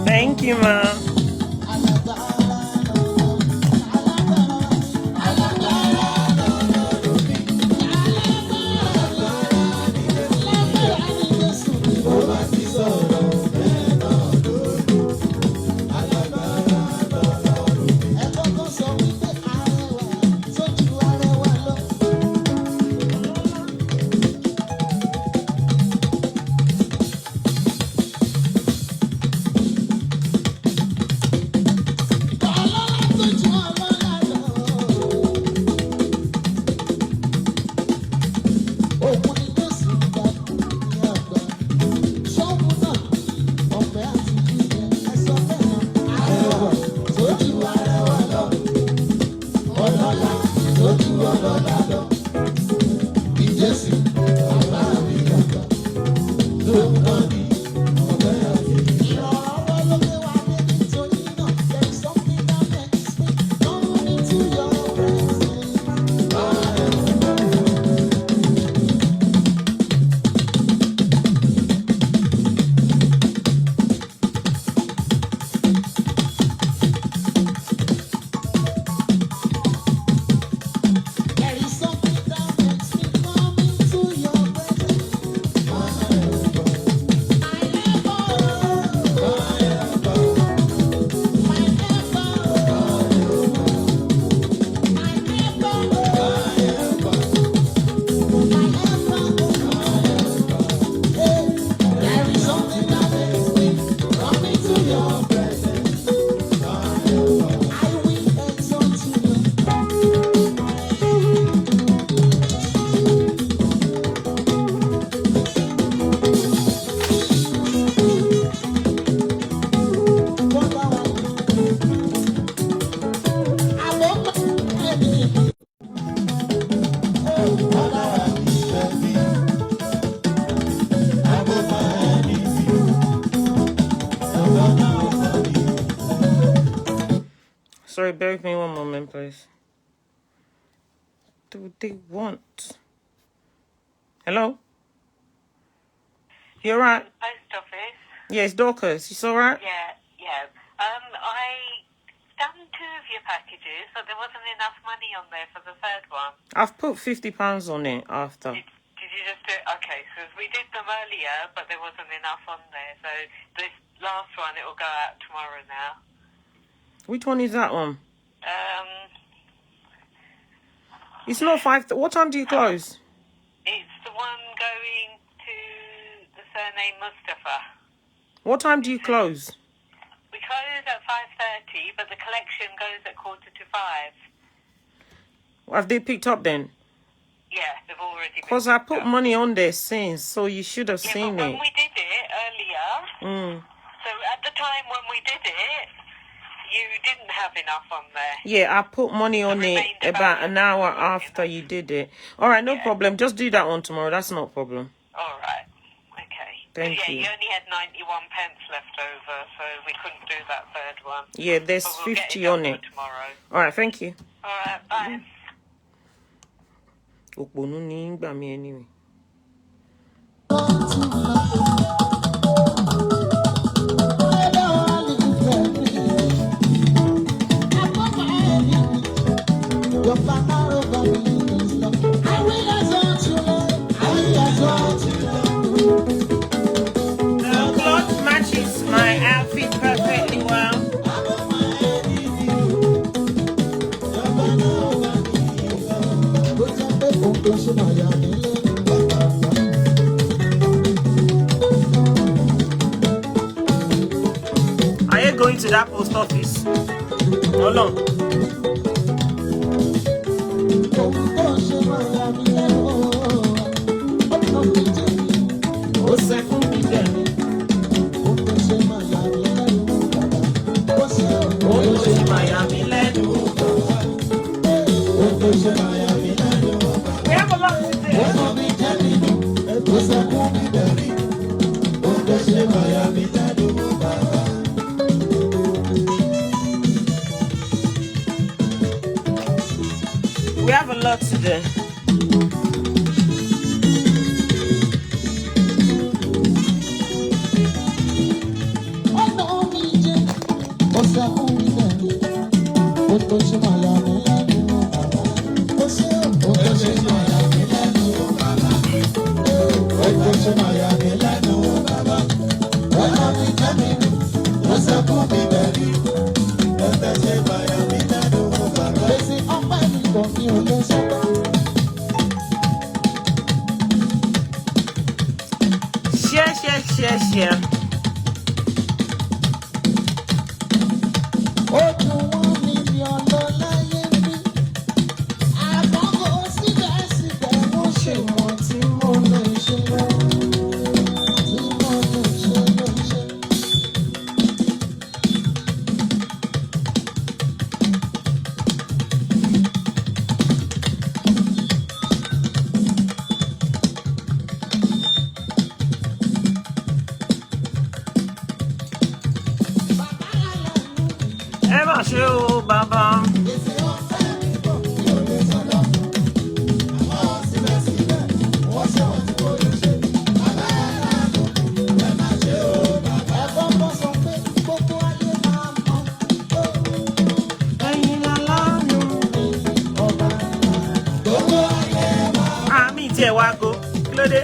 Thank you, Ma. Sorry, bear with me one moment, please. What do they want? Hello? You alright? Post office. Yeah, it's Dorcas. You alright? Yeah. I done 2 of your packages, but there wasn't enough money on there for the 3rd one. I've put £50 on it after. Did you just do it? Okay, so we did them earlier, but there wasn't enough on there. So this last one, it will go out tomorrow now. Which one is that one? It's not 5. What time do you close? It's the one going to the surname Mustafa. What time do you close? We close at 5:30, but the collection goes at 4:45. Have they picked up then? Yeah, they've already picked up. Because I put money on there since, so you should have seen but it. when we did it earlier, so at the time when we did it, you didn't have enough on there. Yeah, I put money on it about an hour after you did it. All right, no problem. Just do that one tomorrow. That's no problem. All right. Okay. Thank you. You only had 91 pence left over, so we couldn't do that 3rd one. Yeah, there's but we'll 50 on it. Tomorrow. All right, thank you. All right, bye. Òpònú ni ń gbà mí anyway. The cloth matches my outfit perfectly well. Are you going to that post office? Hold on. We have a lot to do. We have a lot to do. Share. Baba. Mi tiẹ̀ wá go kí ló dé.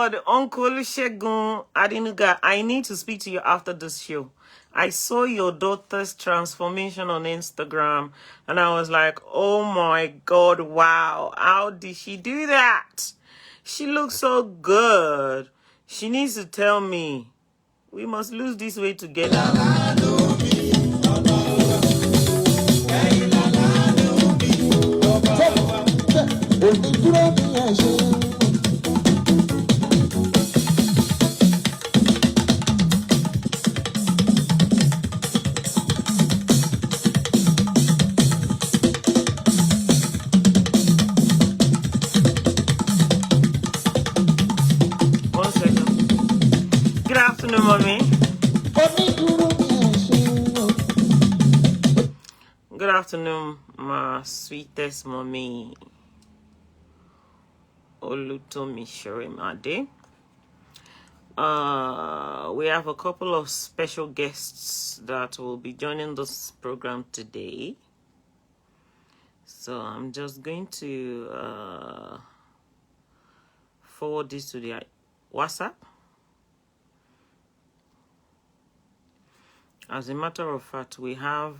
God, Uncle Shegun Adinuga, I need to speak to you after this show. I saw your daughter's transformation on Instagram and I was like, oh my God, wow. How did she do that? She looks so good. She needs to tell me. We must lose this weight together. One second. Good afternoon, mommy. Good afternoon, my sweetest mommy. Olutomi Shorimade. We have a couple of special guests that will be joining this program today. So I'm just going to forward this to their WhatsApp. As a matter of fact, we have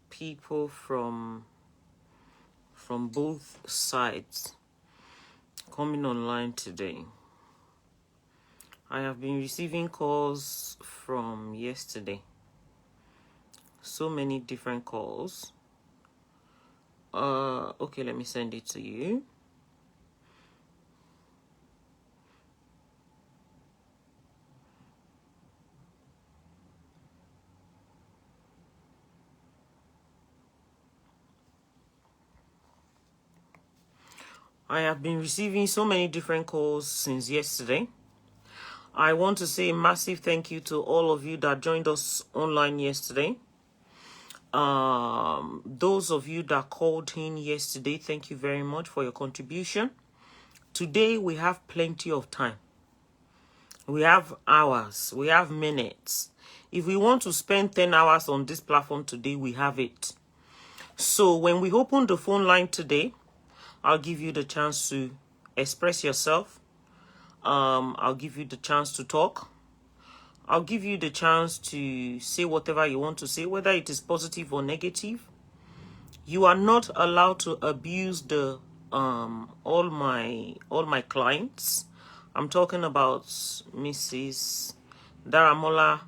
people from both sides coming online today. I have been receiving calls from yesterday. So many different calls. Okay, let me send it to you. I have been receiving so many different calls since yesterday. I want to say a massive thank you to all of you that joined us online yesterday. Those of you that called in yesterday, thank you very much for your contribution. Today we have plenty of time. We have hours, we have minutes. If we want to spend 10 hours on this platform today, we have it. So when we open the phone line today, I'll give you the chance to express yourself. I'll give you the chance to talk. I'll give you the chance to say whatever you want to say, whether it is positive or negative. You are not allowed to abuse the all my clients. I'm talking about Mrs. Daramola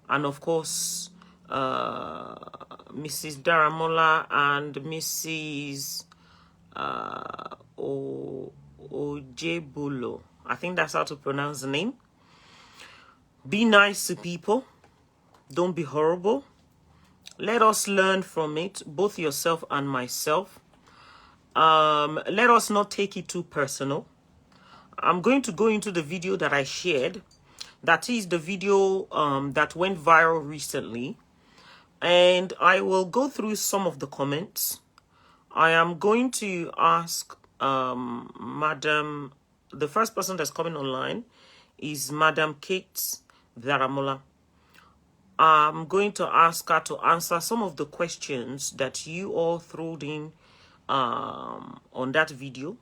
and of course Mrs. Daramola and Mrs. Ojebulo. I think that's how to pronounce the name. Be nice to people. Don't be horrible. Let us learn from it, both yourself and myself. Let us not take it too personal. I'm going to go into the video that I shared. That is the video that went viral recently. And I will go through some of the comments. I am going to ask Madam, the first person that's coming online is Madam Kate Daramola. I'm going to ask her to answer some of the questions that you all threw in on that video.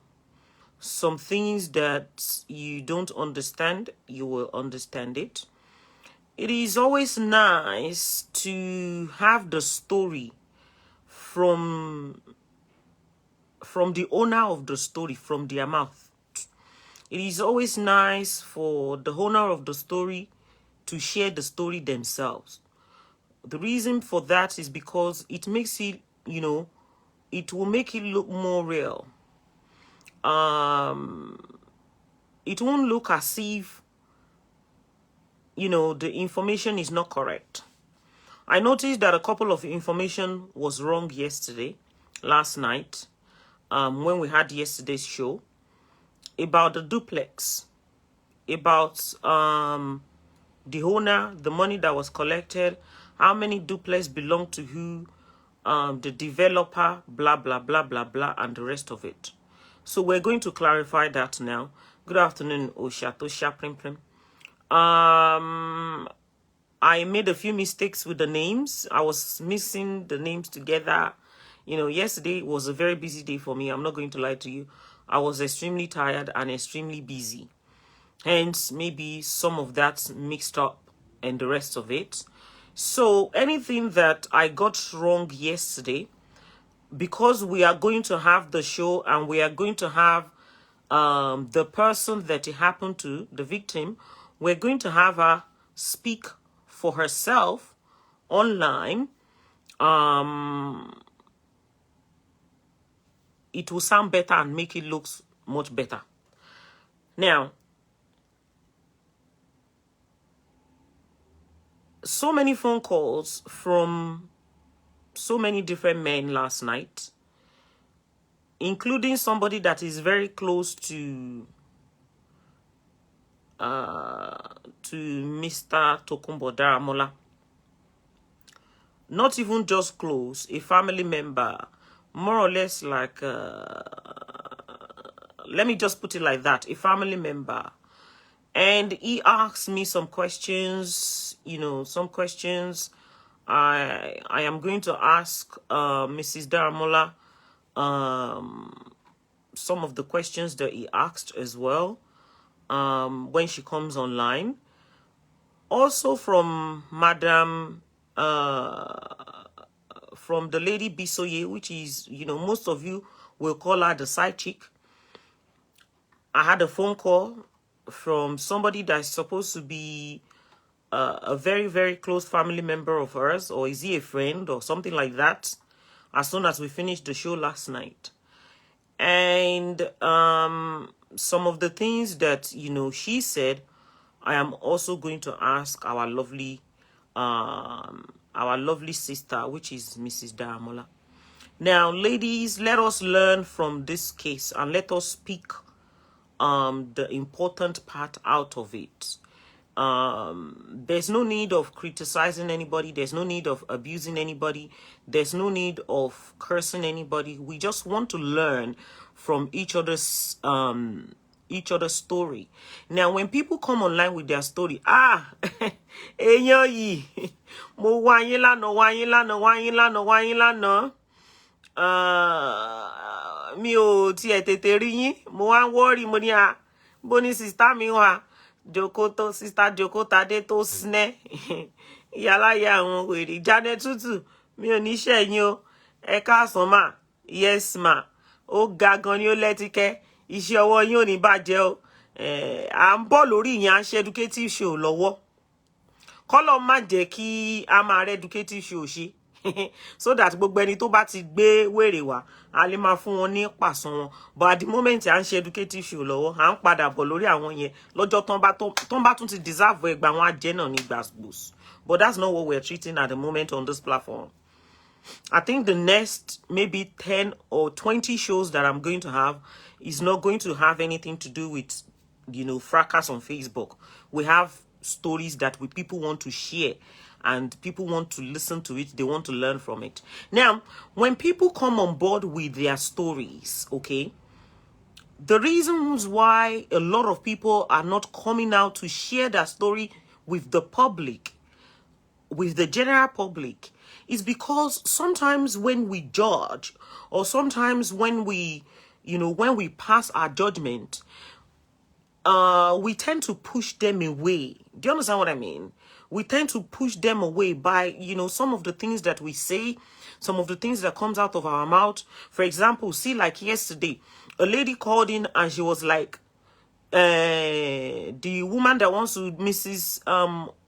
Some things that you don't understand, you will understand it. It is always nice to have the story from the owner of the story, from their mouth. It is always nice for the owner of the story to share the story themselves. The reason for that is because it makes it, it will make it look more real. It won't look as if, the information is not correct. I noticed that a couple of information was wrong last night, when we had yesterday's show, about the duplex, about the owner, the money that was collected, how many duplex belong to who, the developer, blah, blah, blah, blah, blah, and the rest of it. So we're going to clarify that now. Good afternoon, Oshatosha Prim Prim. I made a few mistakes with the names. I was mixing the names together. You know, yesterday was a very busy day for me. I'm not going to lie to you. I was extremely tired and extremely busy. Hence, maybe some of that mixed up and the rest of it. So anything that I got wrong yesterday, because we are going to have the show and we are going to have the person that it happened to, the victim, we're going to have her speak for herself online. It will sound better and make it look much better. Now, so many phone calls from so many different men last night, including somebody that is very close to Mr. Tokunbo Daramola. Not even just close, a family member, more or less like, let me just put it like that, a family member. And he asked me some questions, you know, some questions I am going to ask Mrs. Daramola some of the questions that he asked as well when she comes online. Also from Madam, from the lady Abisoye, which is, you know, most of you will call her the side chick. I had a phone call from somebody that's supposed to be a very, very close family member of hers, or is he a friend or something like that, as soon as we finished the show last night. And some of the things that, you know, she said, I am also going to ask our lovely sister, which is Mrs. Daramola. Now, ladies, let us learn from this case and let us speak the important part out of it. There's no need of criticizing anybody. There's no need of abusing anybody. There's no need of cursing anybody. We just want to learn from each other's story. Now, when people come online with their story, èèyàn yìí, mo wá yín lánàá. Mi ò tiẹ̀ tètè rí yín, mo wá ń worry, mo ní bó ní sister mi wà. Jokoto, sister Jokotade tó snẹ́. Ìyáláyà àwọn wèrè. Janet Tutu, mi ò ní ṣẹ̀yìn o. Ẹ káàsán mà. Yes ma. Ó ga gan ni ó lẹ́tíkẹ́. Iṣẹ́ ọwọ́ yín ò ní bàjẹ́ o. À ń bọ̀ lórí ìyẹn à ń ṣe educative show lọ́wọ́. Kọ́lọ́ má jẹ́ kí a máa rẹ́ educative show ṣe. So that gbogbo ẹni tó bá ti gbé wèrè wá a lè máa fún wọn ní pàṣán wọn, but at the moment à ń ṣe educative show lọ́wọ́, à ń padà bọ̀ lórí àwọn yẹn lọ́jọ́ tán bá tún ti deserve ẹgbà wọn ajẹ́ náà ní gbàgbós. But that's not what we're treating at the moment on this platform. I think the next maybe 10 or 20 shows that I'm going to have is not going to have anything to do with, you know, fracas on Facebook. We have stories that people want to share and people want to listen to it. They want to learn from it. Now, when people come on board with their stories, okay, the reasons why a lot of people are not coming out to share their story with the public, with the general public, is because sometimes when we judge, or sometimes when we, you know, when we pass our judgment, we tend to push them away. Do you understand what I mean? We tend to push them away by, you know, some of the things that we say, some of the things that comes out of our mouth. For example, see, like yesterday, a lady called in and she was like, the woman that wants to, Mrs.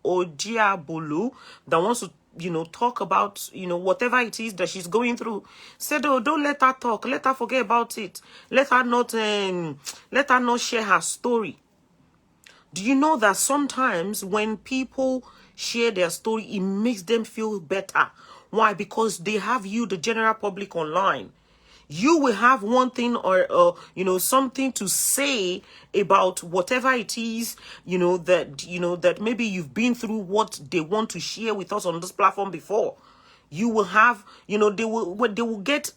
Ojiabolu, that wants to, you know, talk about, you know, whatever it is that she's going through, said, oh, don't let her talk. Let her forget about it. Let her not share her story. Do you know that sometimes when people share their story, it makes them feel better? Why? Because they have you, the general public, online. You will have one thing or you know, something to say about whatever it is, you know, that maybe you've been through what they want to share with us on this platform before. You will have, you know, they will get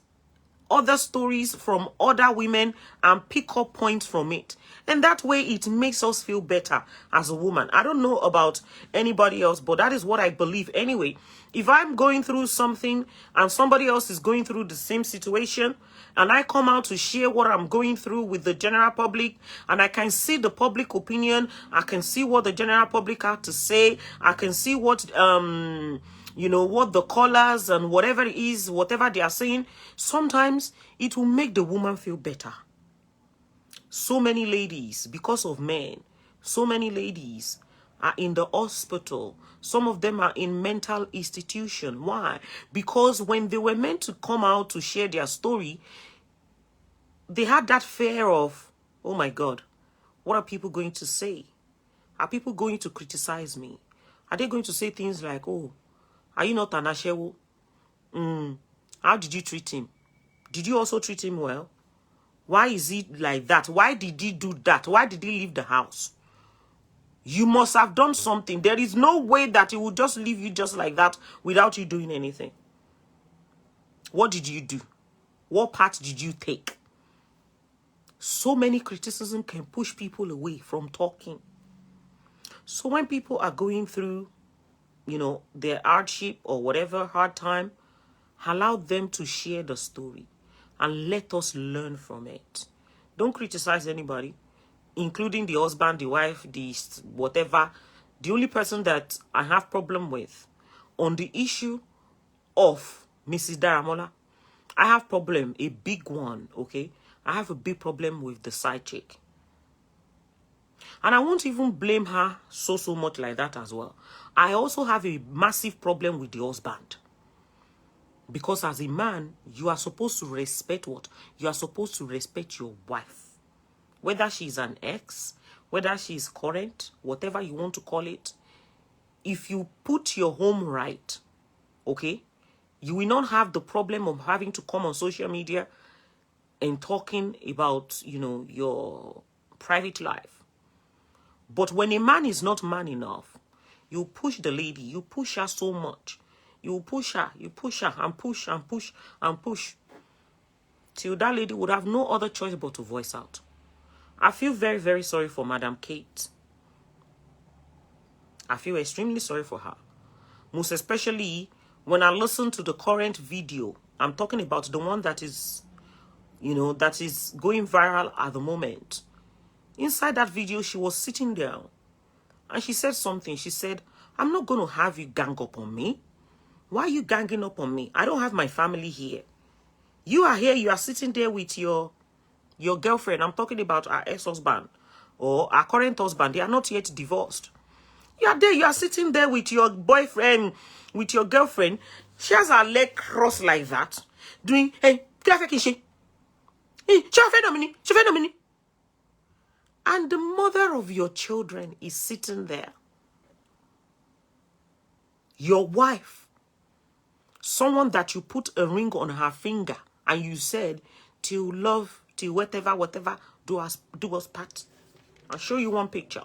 other stories from other women and pick up points from it. And that way it makes us feel better as a woman. I don't know about anybody else, but that is what I believe anyway. If I'm going through something and somebody else is going through the same situation, and I come out to share what I'm going through with the general public, and I can see the public opinion, I can see what the general public have to say, I can see what you know, what the callers and whatever it is, whatever they are saying, sometimes it will make the woman feel better. So many ladies, because of men, so many ladies are in the hospital. Some of them are in mental institution. Why? Because when they were meant to come out to share their story, they had that fear of, oh my God, what are people going to say? Are people going to criticize me? Are they going to say things like, oh, are you not an ashewo? How did you treat him? Did you also treat him well? Why is he like that? Why did he do that? Why did he leave the house? You must have done something. There is no way that he would just leave you just like that without you doing anything. What did you do? What part did you take? So many criticism can push people away from talking. So when people are going through, you know, their hardship or whatever hard time, allow them to share the story and let us learn from it. Don't criticize anybody, including the husband, the wife, the whatever. The only person that I have problem with on the issue of Mrs. Daramola, I have problem, a big one, okay? I have a big problem with the side chick. And I won't even blame her so much like that as well. I also have a massive problem with the husband. Because as a man, you are supposed to respect what? You are supposed to respect your wife. Whether she's an ex, whether she's current, whatever you want to call it. If you put your home right, okay, you will not have the problem of having to come on social media and talking about, you know, your private life. But when a man is not man enough, you push the lady, you push her so much. You push her and push and push and push. Till that lady would have no other choice but to voice out. I feel very, very sorry for Madam Kate. I feel extremely sorry for her. Most especially when I listen to the current video. I'm talking about the one that is, you know, that is going viral at the moment. Inside that video, she was sitting down and she said something. She said, I'm not going to have you gang up on me. Why are you ganging up on me? I don't have my family here. You are here. You are sitting there with your girlfriend. I'm talking about our ex-husband or our current husband. They are not yet divorced. You are there. You are sitting there with your boyfriend, with your girlfriend. She has her leg crossed like that. Doing, hey, and the mother of your children is sitting there. Your wife. Someone that you put a ring on her finger and you said, till love, till whatever, do us part. I'll show you one picture.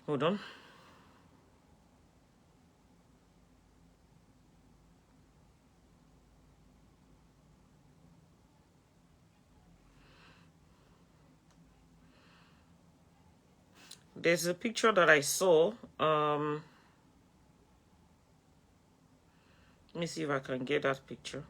Hold on. There's a picture that I saw. Let me see if I can get that picture.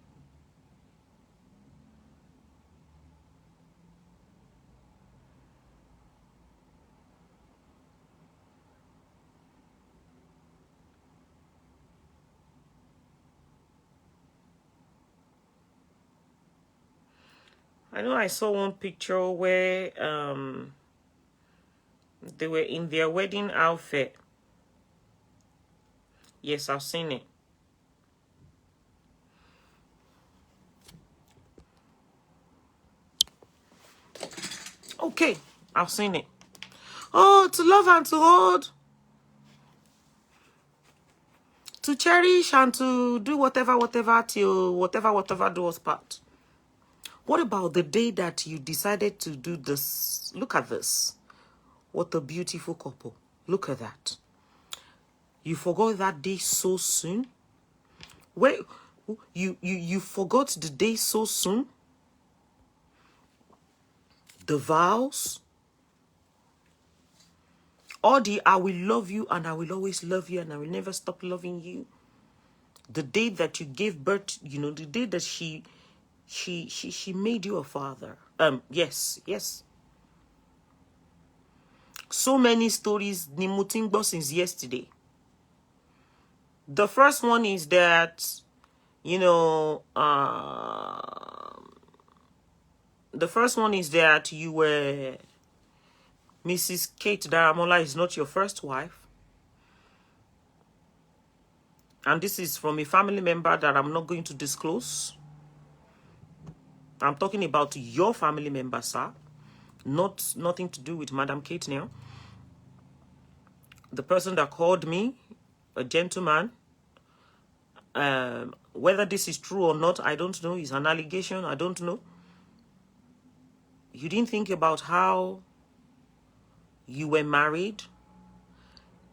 I know I saw one picture where they were in their wedding outfit. Yes, I've seen it. Okay, I've seen it. Oh, to love and to hold. To cherish and to do whatever till whatever do us part. What about the day that you decided to do this? Look at this. What a beautiful couple. Look at that. You forgot that day so soon? Wait, you forgot the day so soon? The vows? All the I will love you and I will always love you and I will never stop loving you. The day that you gave birth, you know, the day that she made you a father. Yes. So many stories Nimutingbo since yesterday. The first one is that, you know, the first one is that you were Mrs. Kate Daramola is not your first wife. And this is from a family member that I'm not going to disclose. I'm talking about your family member, sir. Nothing to do with Madam Kate now. The person that called me, a gentleman, whether this is true or not, I don't know. It's an allegation. I don't know. You didn't think about how you were married.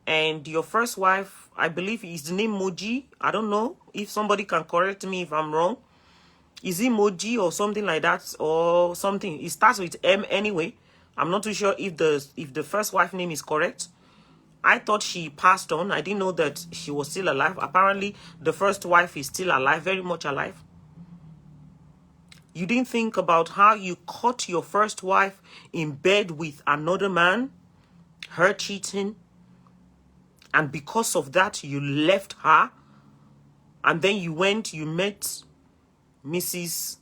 And your first wife, I believe, is the name Moji. I don't know if somebody can correct me if I'm wrong. Is it Moji or something like that or something? It starts with M anyway. I'm not too sure if the first wife name is correct. I thought she passed on. I didn't know that she was still alive. Apparently, the first wife is still alive, very much alive. You didn't think about how you caught your first wife in bed with another man, her cheating, and because of that, you left her, and then you met Mrs.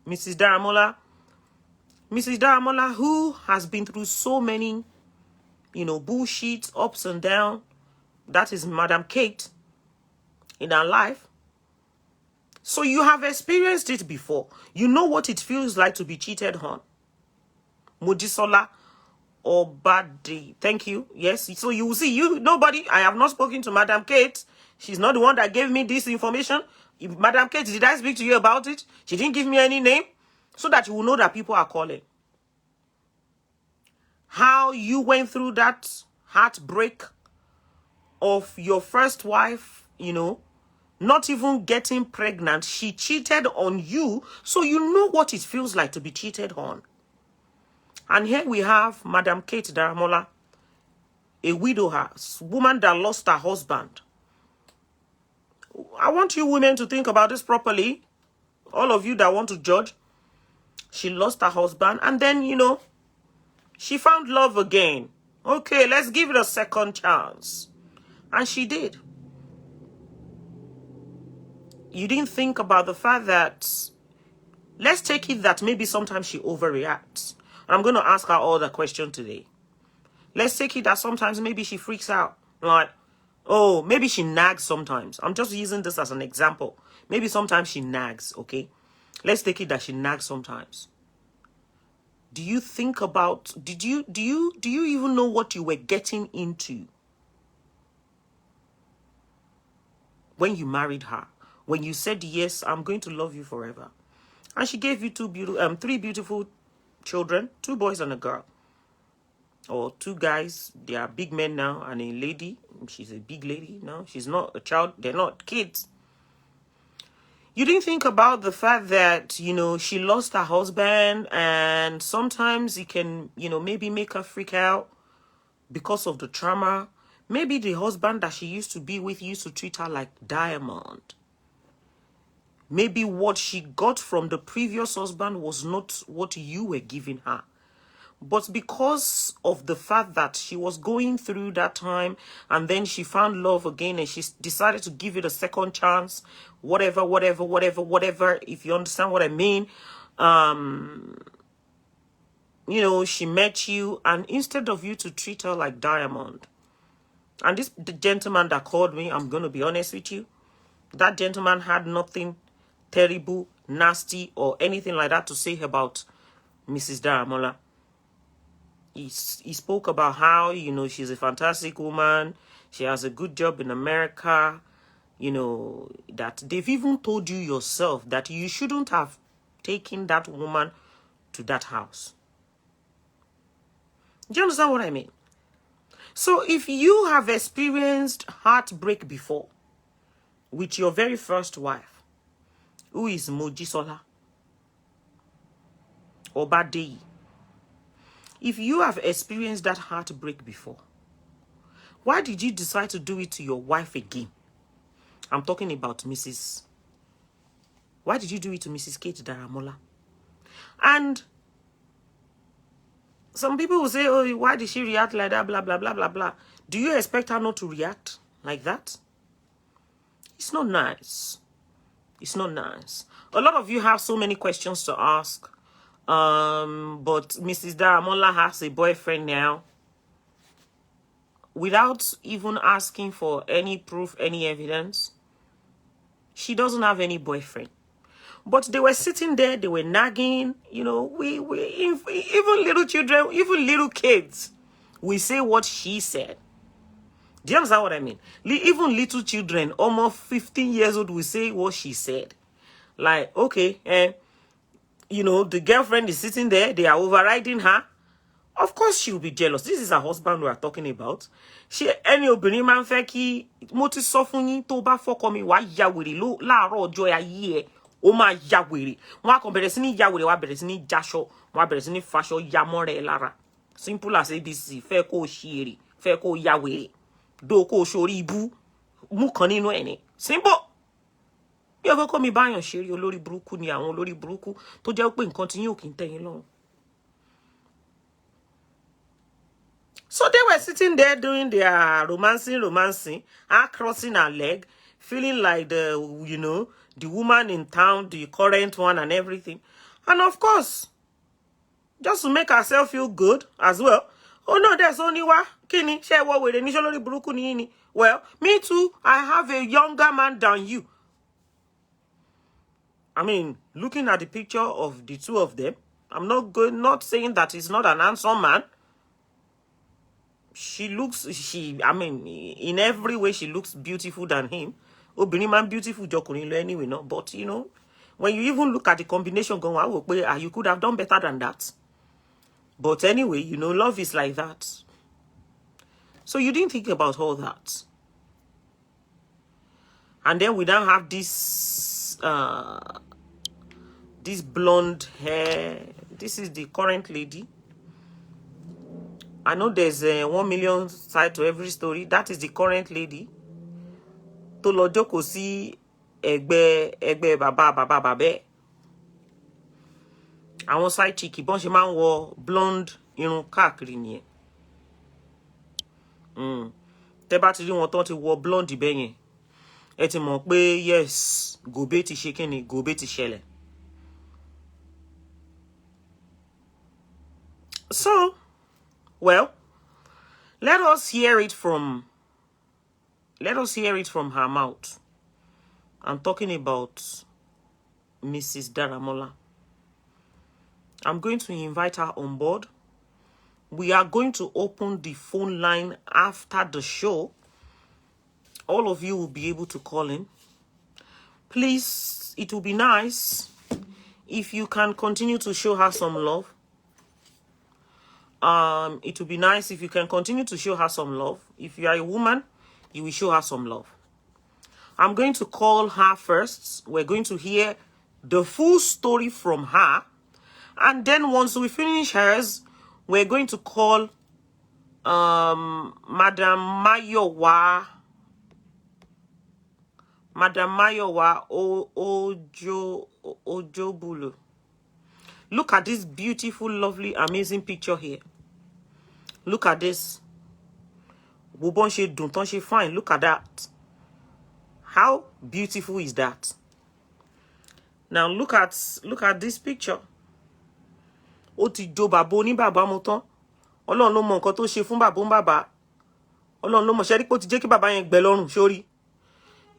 Daramola. Mrs. Daramola, who has been through so many, you know, bullshit, ups and downs. That is Madam Kate in her life. So you have experienced it before. You know what it feels like to be cheated on. Mojisola or Badi. Thank you. Yes. So you will see, nobody, I have not spoken to Madam Kate. She's not the one that gave me this information. If Madam Kate, did I speak to you about it? She didn't give me any name. So that you will know that people are calling. How you went through that heartbreak of your first wife, you know, not even getting pregnant. She cheated on you. So you know what it feels like to be cheated on. And here we have Madam Kate Daramola, a widower, woman that lost her husband. I want you women to think about this properly. All of you that want to judge. She lost her husband and then, you know, she found love again. Okay, let's give it a second chance. And she did. You didn't think about the fact that, let's take it that maybe sometimes she overreacts. And I'm going to ask her all the question today. Let's take it that sometimes maybe she freaks out. Like, oh, maybe she nags sometimes. I'm just using this as an example. Maybe sometimes she nags, okay? Let's take it that she nags sometimes. Do you think about, do you even know what you were getting into when you married her? When you said, yes, I'm going to love you forever. And she gave you three beautiful children, 2 boys and a girl. Or 2 guys, they are big men now, and a lady, she's a big lady now. She's not a child, they're not kids. You didn't think about the fact that, you know, she lost her husband and sometimes it can, you know, maybe make her freak out because of the trauma. Maybe the husband that she used to be with used to treat her like diamond. Maybe what she got from the previous husband was not what you were giving her. But because of the fact that she was going through that time and then she found love again and she decided to give it a second chance, whatever, if you understand what I mean. You know, she met you and instead of you to treat her like diamond. And the gentleman that called me, I'm going to be honest with you, that gentleman had nothing terrible, nasty or anything like that to say about Mrs. Daramola. He spoke about how, you know, she's a fantastic woman. She has a good job in America. You know, that they've even told you yourself that you shouldn't have taken that woman to that house. Do you understand what I mean? So if you have experienced heartbreak before with your very first wife, who is Mojisola or Badeyi, if you have experienced that heartbreak before, why did you decide to do it to your wife again? I'm talking about Mrs. Why did you do it to Mrs. Kate Daramola? And some people will say, oh, why did she react like that, blah, blah, blah, blah, blah. Do you expect her not to react like that? It's not nice. It's not nice. A lot of you have so many questions to ask. But Mrs. Daramola has a boyfriend now. Without even asking for any proof, any evidence, she doesn't have any boyfriend. But they were sitting there, they were nagging, you know, even little children, even little kids, we say what she said. Do you understand what I mean? Even little children, almost 15 years old, will say what she said. Like, okay, you know, the girlfriend is sitting there, they are overriding her. Of course she will be jealous. This is her husband we are talking about. She any obìnrin máa ń fẹ́ kí mo ti sọ fún yín tó bá fọ́kọ mi wá ya wèrè láàárọ̀ ọjọ́ ayé ẹ̀ ó máa ya wèrè. Wọ́n á kàn bẹ̀rẹ̀ sí ní ya wèrè, wọ́n á bẹ̀rẹ̀ sí ní jaṣọ, wọ́n á bẹ̀rẹ̀ sí ní faṣọ ya mọ́rẹ̀ lára. Simple as ABC. Fẹ́ kó ṣí èrè, fẹ́ kó ya wèrè. Do kó ṣorí ibú, mú kan nínú ẹ̀ ni. Simple. Bí ọkọ kọ́ mi báyàn ṣeré olórí burúkú ni àwọn olórí burúkú tó jẹ́ pé nǹkan tí yín ò kí ń tẹ́yìn lọ́rùn. So they were sitting there doing their romancing, her crossing her leg, feeling like the woman in town, the current one and everything. And of course, just to make herself feel good as well. Oh no, there's only one. Kini, share what with initially buruku ni. Well, me too, I have a younger man than you. I mean, looking at the picture of the two of them, I'm not saying that he's not an handsome man. I mean, in every way, she looks beautiful than him. Obìnrin man beautiful jokurin lo anyway, no. But you know, when you even look at the combination going on, you could have done better than that. But anyway, you know, love is like that. So you didn't think about all that. And then we now have this this blonde hair. This is the current lady. I know there's 1 million side to every story. That is the current lady. To lo jókòó sí ẹgbẹ́ bàbá. Àwọn side chick bọ́n ṣe máa ń wọ blonde irun káàkiri nìyẹn. Tẹ́ bá ti rí wọn tán ti wọ blonde bẹ́ẹ̀ yẹn. Ẹ ti mọ̀ pé yes, gòbé ti ṣe kíni, gòbé ti ṣẹlẹ̀. So, well, let us hear it from her mouth. I'm talking about Mrs. Daramola. I'm going to invite her on board. We are going to open the phone line after the show. All of you will be able to call in. Please, it will be nice if you can continue to show her some love. It would be nice if you can continue to show her some love. If you are a woman, you will show her some love. I'm going to call her first. We're going to hear the full story from her. And then once we finish hers, we're going to call Madam Mayowa Ojobulu. Look at this beautiful, lovely, amazing picture here. Look at this. Fine. Look at that. How beautiful is that? Now look at this picture. Ó ti jó bàbá ní bàbá mo tán. Ọlọ́run ló mọ nǹkan tó ṣe fún bàbá ń bàbá. Ọlọ́run ló mọ ṣe rí pé ó ti jẹ́ kí bàbá yẹn gbẹ lọ́rùn sórí.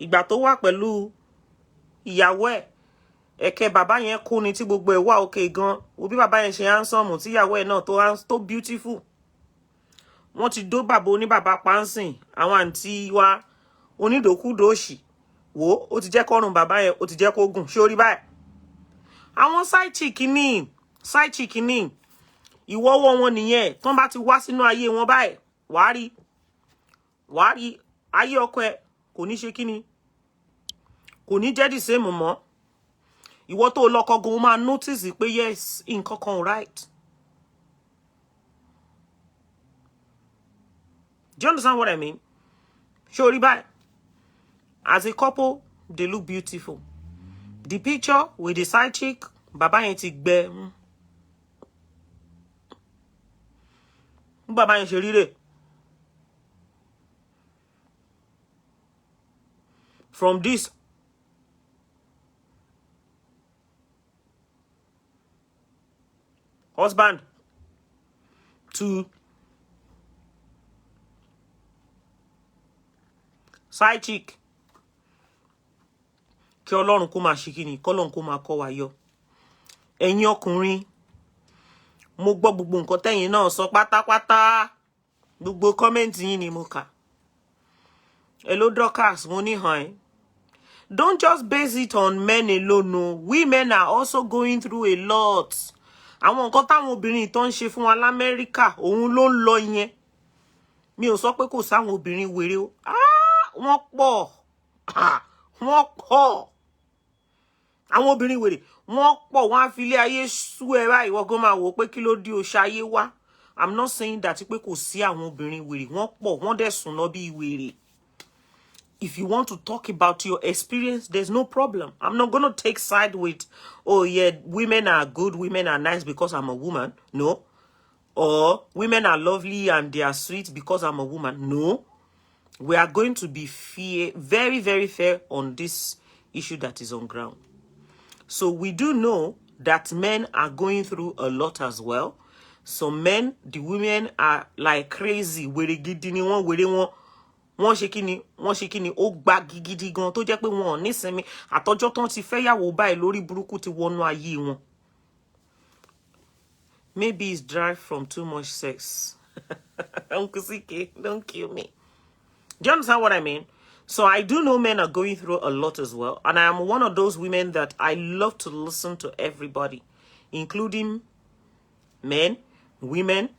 Ìgbà tó wà pẹ̀lú ìyàwó ẹ̀. Ẹ̀kẹ́ bàbá yẹn kú ni tí gbogbo ẹ̀ wà okay gan. Wo bí bàbá yẹn ṣe handsome tí ìyàwó ẹ̀ náà tó beautiful. Wọ́n ti dó bàbá oní bàbá pánsìn. Àwọn àǹtí wa onídòkúdòṣì. Wo ó ti jẹ́ kọ́rùn bàbá yẹn ó ti jẹ́ kó gùn sórí báyìí. Àwọn side chick ni. ìwọ́wọ́ wọn nìyẹn tán bá ti wá sínú ayé wọn báyìí wàá rí ayé ọkọ ẹ kò ní ṣe kíni kò ní jẹ́ the same mọ́ ìwọ tó lọ́kọ gan máa notice pé yes nǹkan kan right. Do you understand what I mean? Sure, bye. As a couple, they look beautiful. The picture with the side chick, baba yẹn ti gbẹ. Baba yẹn ṣe rí rẹ̀. From this husband to side chick, kí Ọlọ́run kó máa ṣe kíni, k'Ọlọ́run kó máa kọ́ wa yọ. Ẹ̀yin ọkùnrin, mo gbọ́ gbogbo nǹkan tẹ́yin náà sọ pátápátá. Gbogbo comment yín ni mo kà. Hello Dorcas, mo ní hàn. Don't just base it on men alone. No. Women are also going through a lot. Àwọn nǹkan táwọn obìnrin tó ń ṣe fún wa l'Amẹ́ríkà, òun ló ń lọ yẹn. Mi ò sọ pé kò sáwọn obìnrin wèrè o. Wọ́n pọ̀. Wọ́n pọ̀. Àwọn obìnrin wèrè, wọ́n pọ̀, wọ́n á fi ilé ayé sú ẹ báyìí, wọ́n gan máa wò pé kí ló dé o ṣayé wá. I'm not saying that pé kò sí àwọn obìnrin wèrè, wọ́n pọ̀, wọ́n dẹ̀ sùn lọ bí wèrè. If you want to talk about your experience, there's no problem. I'm not going to take side with, oh yeah, women are good, women are nice because I'm a woman. No. Or women are lovely and they are sweet because I'm a woman. No. We are going to be very, very fair on this issue that is on ground. So we do know that men are going through a lot as well. So men, the women are like crazy. Wọ́n ṣe kíni ó gbá gidi gan tó jẹ́ pé wọn ò ní sinmi àtọjọ́ tán ti fẹ́ yàwó báyìí lórí burúkú ti wọnú ayé wọn. Maybe it's derived from too much sex. Uncle CK, don't kill me. Do you understand what I mean? So I do know men are going through a lot as well. And I am one of those women that I love to listen to everybody, including men, women,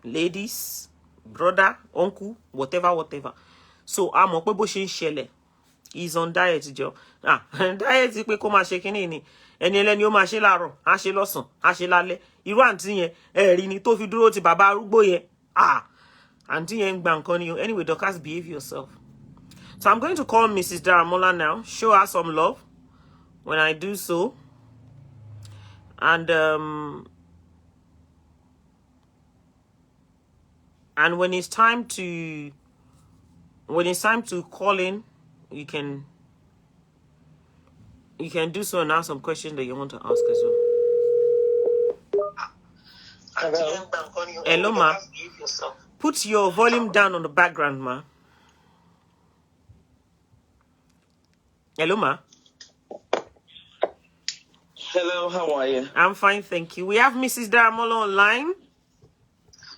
ladies, brother, uncle, whatever. So I'm mọ̀ pé bó ṣe ń ṣẹlẹ̀. He's on diet jọ. Diet pé kó máa ṣe kíní ni. Ẹni ẹlẹ́ni ó máa ṣe láàárọ̀, á ṣe lọ́sàn, á ṣe lálẹ́. Irú àǹtí yẹn ẹ̀rí ni tó fi dúró ti bàbá arúgbó yẹn. Àǹtí yẹn ń gba nǹkan ni o. Anyway, Dorcas, behave yourself. So I'm going to call Mrs. Daramola now. Show her some love when I do so. And when it's time to call in, you can do so and ask some questions that you want to ask as well. Hello, ma. Put your volume down on the background, ma. Hello, ma. Hello, how are you? I'm fine, thank you. We have Mrs. Daramola online.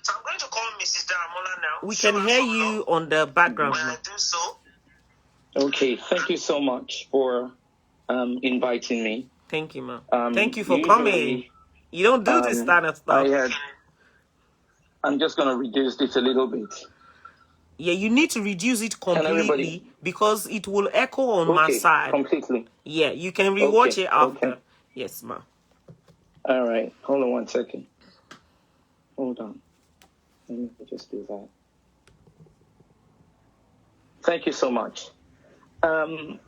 So I'm going to call Mrs. Daramola now. We can hear you on the background. When I do so. Okay, thank you so much for inviting me. Thank you, ma. Thank you for coming. You don't do this kind of stuff. I'm just going to reduce this a little bit. Yeah, you need to reduce it completely because it will echo on my side. Completely. Yeah, you can rewatch it after. Okay. Yes, ma. All right. Hold on one second. Hold on. Let me just do that. Thank you so much. I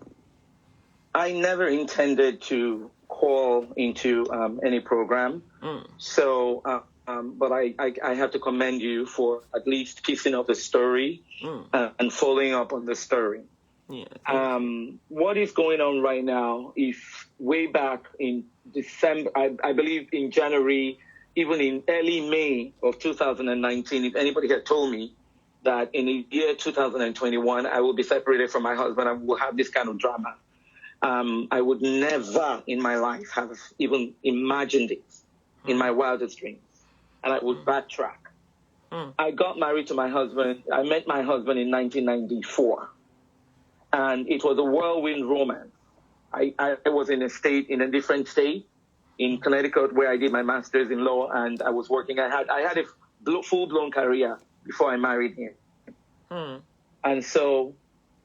never intended to call into any program. So, but I have to commend you for at least piecing up the story and following up on the story. Yeah. What is going on right now? If way back in December, I believe in January, even in early May of 2019, if anybody had told me that in the year 2021, I will be separated from my husband and we'll have this kind of drama, I would never in my life have even imagined it in my wildest dreams. And I would backtrack. I got married to my husband. I met my husband in 1994. And it was a whirlwind romance. I was in a different state. in Connecticut, where I did my master's in law, and I was working. I had a full-blown career before I married him. And so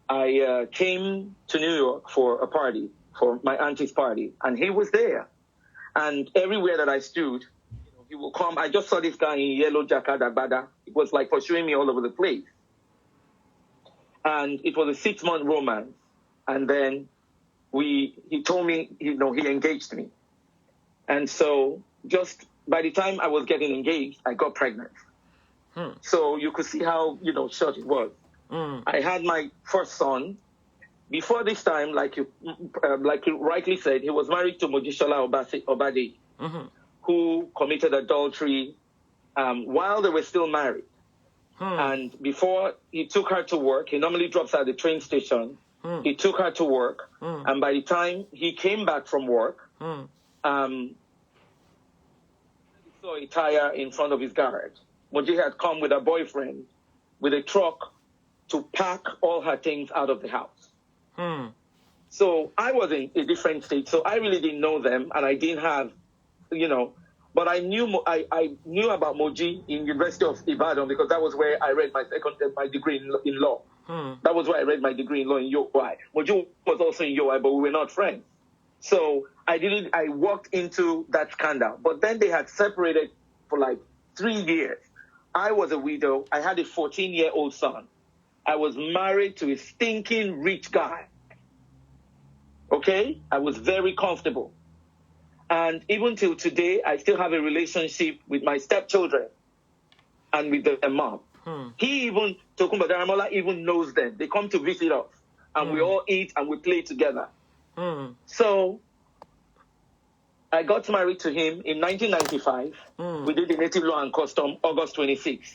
I came to New York for a party, for my auntie's party, and he was there. And everywhere that I stood, he will come. I just saw this guy in yellow jacket, Agbada. It was like pursuing me all over the place. And it was a 6-month romance. And then he told me, he engaged me. And so just by the time I was getting engaged, I got pregnant. So you could see how, short it was. I had my first son. Before this time, like you rightly said, he was married to Mojísọ́lá Obade, who committed adultery while they were still married. And before he took her to work, he normally drops her at the train station. He took her to work, and by the time he came back from work, he saw a tire in front of his garage. Moji had come with her boyfriend with a truck to pack all her things out of the house. So I was in a different state, so I really didn't know them, and I didn't have, but I knew about Moji in University of Ibadan because that was where I read my degree in law. That was where I read my degree in law in UI. Moji was also in UI, but we were not friends. So I walked into that scandal, but then they had separated for like 3 years. I was a widow. I had a 14-year-old son. I was married to a stinking rich guy. Okay? I was very comfortable. And even till today, I still have a relationship with my stepchildren and with their mom. Tokunbo Daramola even knows them. They come to visit us. And we all eat and we play together. So I got married to him in 1995. We did the Native Law and Custom, August 26.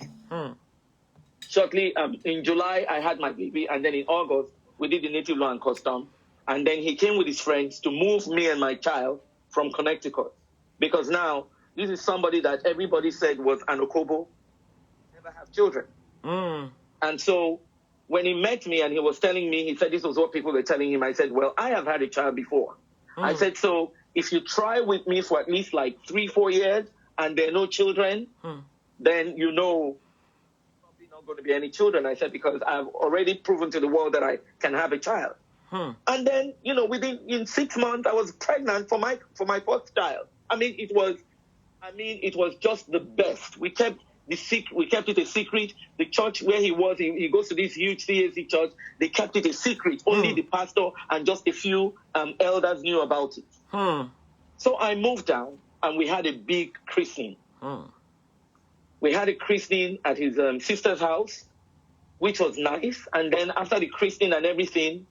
Shortly, in July, I had my baby. And then in August, we did the Native Law and Custom. And then he came with his friends to move me and my child from Connecticut. Because now, this is somebody that everybody said was an Okobo, never have children. And so when he met me and he was telling me, he said this was what people were telling him. I said, well, I have had a child before. I said, so if you try with me for at least like 3-4 years and there are no children, then probably not going to be any children. I said, because I've already proven to the world that I can have a child. And then, in 6 months, I was pregnant for my first child. It was just the best. We kept it a secret. The church where he was, he goes to this huge CAC church. They kept it a secret. Only the pastor and just a few elders knew about it. So I moved down, and we had a big christening. We had a christening at his sister's house, which was nice. And then after the christening and everything,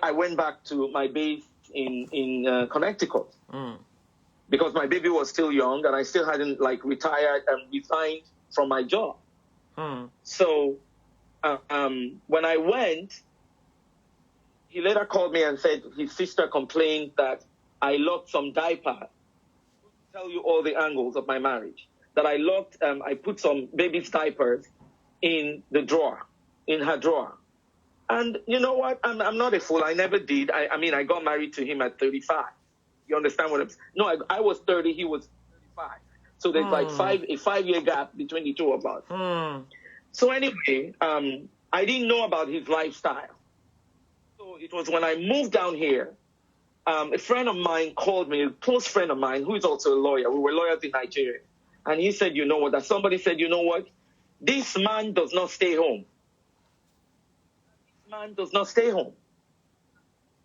I went back to my base in Connecticut because my baby was still young and I still hadn't retired and resigned from my job. So when I went, he later called me and said his sister complained that I locked some diaper. I'll tell you all the angles of my marriage. That I put some baby's diapers in her drawer. And you know what? I'm not a fool. I never did. I got married to him at 35. You understand what I'm saying? No, I was 30. He was 35. So there's a 5-year gap between the two of us. So anyway, I didn't know about his lifestyle. So it was when I moved down here, a friend of mine called me, a close friend of mine, who is also a lawyer. We were lawyers in Nigeria. And he said, that somebody said, this man does not stay home. Man does not stay home.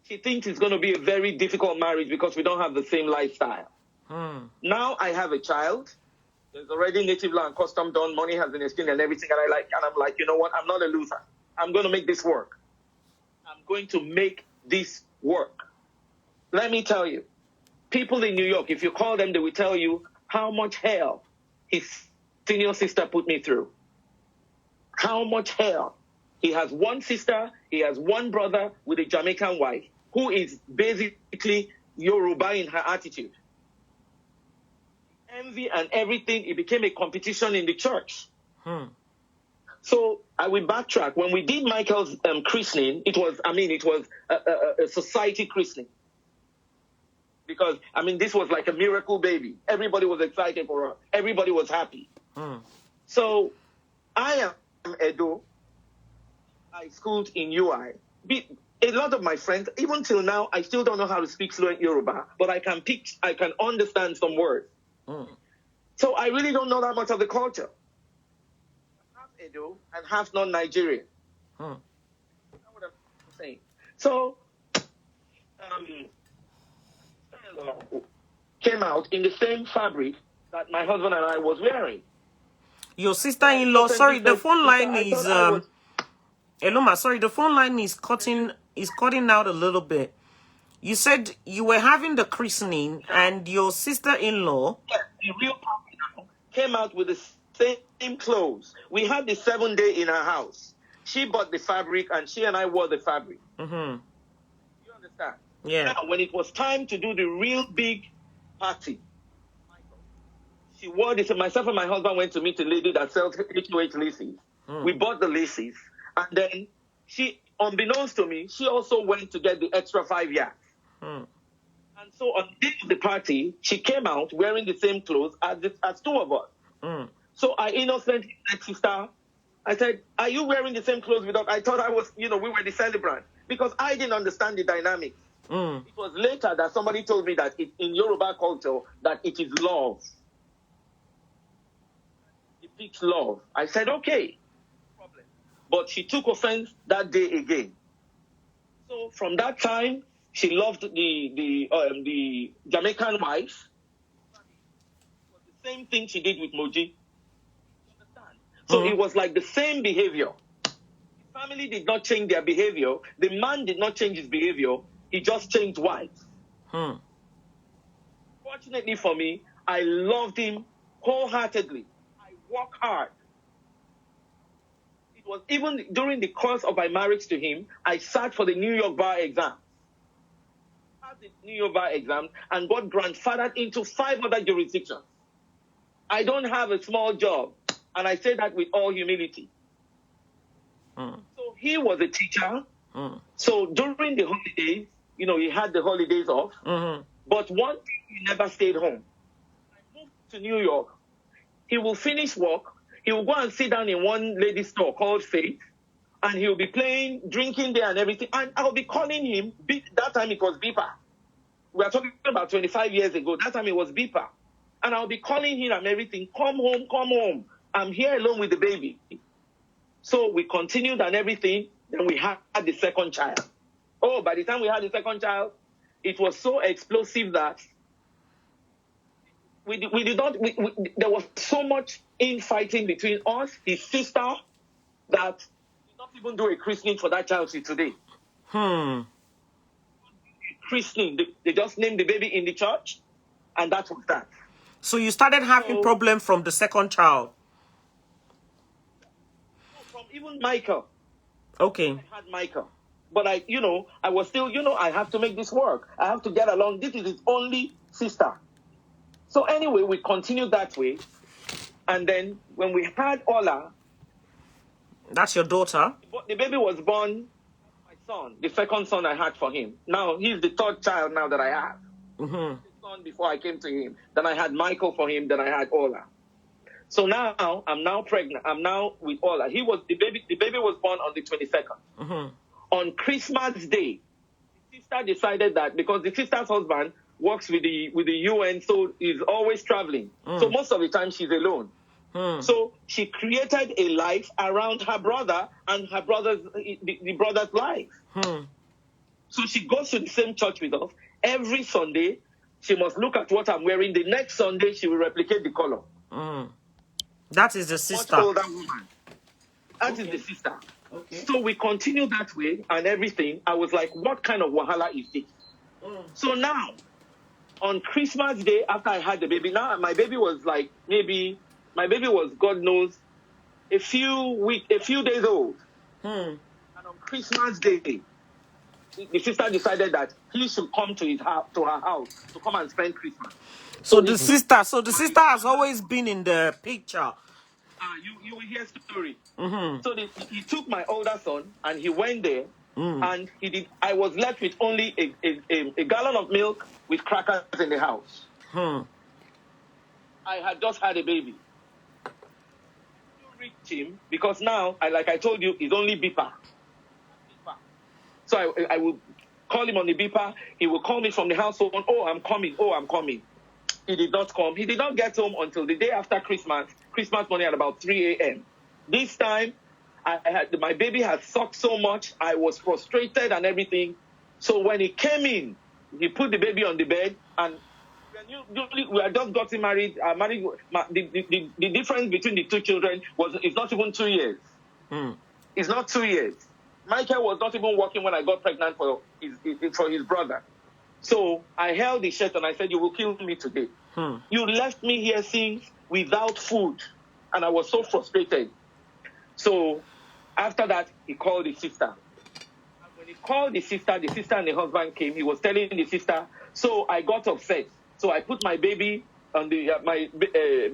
She thinks it's going to be a very difficult marriage because we don't have the same lifestyle. Now I have a child. There's already Native Law and Custom done. Money has been exchanged and everything. And I'm like, you know what? I'm not a loser. I'm going to make this work. I'm going to make this work. Let me tell you, people in New York, if you call them, they will tell you how much hell his senior sister put me through. How much hell. He has one sister, he has one brother with a Jamaican wife who is basically Yoruba in her attitude. Envy and everything, it became a competition in the church. So I will backtrack. When we did Michael's christening, it was a society christening. because, I mean, this was like a miracle baby. Everybody was excited for her. Everybody was happy. So I am Edo. I schooled in UI. A lot of my friends, even till now, I still don't know how to speak fluent Yoruba, but I can understand some words. So I really don't know that much of the culture. Half Edo and half non-Nigerian. That's what I'm saying. So, came out in the same fabric that my husband and I was wearing. Your sister-in-law, sorry, the phone line is Eloma, sorry, the phone line is cutting out a little bit. You said you were having the christening and your sister-in-law, the real couple came out with the same clothes. We had the 7th day in our house. She bought the fabric and she and I wore the fabric. You understand? Yeah. Now, when it was time to do the real big party, she wore this. Myself and my husband went to meet a lady that sells HOH laces. We bought the laces. And then she, unbeknownst to me, she also went to get the extra 5 yards. And so on the day of the party, she came out wearing the same clothes as two of us. So I innocently said, sister, I said, are you wearing the same clothes with us? I thought I was, we were the celebrant. Because I didn't understand the dynamics. It was later that somebody told me that in Yoruba culture, that it is love. It depicts love. I said, okay. But she took offense that day again. So from that time, she loved the Jamaican wife. It was the same thing she did with Moji. So it was like the same behavior. The family did not change their behavior. The man did not change his behavior. He just changed wives. Fortunately for me, I loved him wholeheartedly. I worked hard. It was even during the course of my marriage to him, I sat for the New York bar exam. I passed the New York bar exam and got grandfathered into 5 other jurisdictions. I don't have a small job, and I say that with all humility. So he was a teacher. So during the holidays, he had the holidays off. But one thing, he never stayed home. I moved to New York. He will finish work. He will go and sit down in one lady store called Faith, and he will be playing, drinking there and everything. And I'll be calling him. That time it was beeper. We are talking about 25 years ago. That time it was beeper. And I'll be calling him and everything. Come home, come home. I'm here alone with the baby. So we continued and everything. Then we had the second child. Oh, by the time we had the second child, it was so explosive that there was so much infighting between us, his sister, that we did not even do a christening for that child till today. Christening, they just named the baby in the church, and that was that. So you started having problem from the second child? From even Michael. Okay. I had Michael. But I was still, I have to make this work. I have to get along. This is his only sister. So anyway, we continued that way. And then when we had Ola. That's your daughter? The baby was born, my son, the second son I had for him. Now, he's the 3rd child now that I have. The son before I came to him. Then I had Michael for him. Then I had Ola. So now, I'm now pregnant. I'm now with Ola. The baby was born on the 22nd. On Christmas Day, the sister decided that because the sister's husband works with the UN, so he's always traveling. So most of the time she's alone. So she created a life around her brother and her the brother's life. So she goes to the same church with us. Every Sunday, she must look at what I'm wearing. The next Sunday, she will replicate the color. That is the sister. Much older woman. That is the sister. Okay. So we continue that way and everything. I was like, what kind of wahala is this? So now, on Christmas Day, after I had the baby, now my baby was God knows, a few days old. And on Christmas Day, the sister decided that he should come to her house to come and spend Christmas. So the sister has always been in the picture. You will hear story. So he took my older son and he went there And I was left with only a gallon of milk with crackers in the house. I had just had a baby. To reach him, because now, like I told you, he's only beeper. So I will call him on the beeper. He will call me from the house phone. Oh, I'm coming. Oh, I'm coming. He did not come. He did not get home until the day after Christmas morning at about 3 a.m. This time, my baby had sucked so much. I was frustrated and everything. So when he came in, he put the baby on the bed, and we had just gotten married. The difference between the two children it's not even 2 years. It's not 2 years. Michael was not even working when I got pregnant for his brother. So I held the shirt and I said, "You will kill me today. You left me here since without food." And I was so frustrated. So after that, he called the sister. And when he called the sister and the husband came, he was telling the sister. So I got upset. So I put my baby on the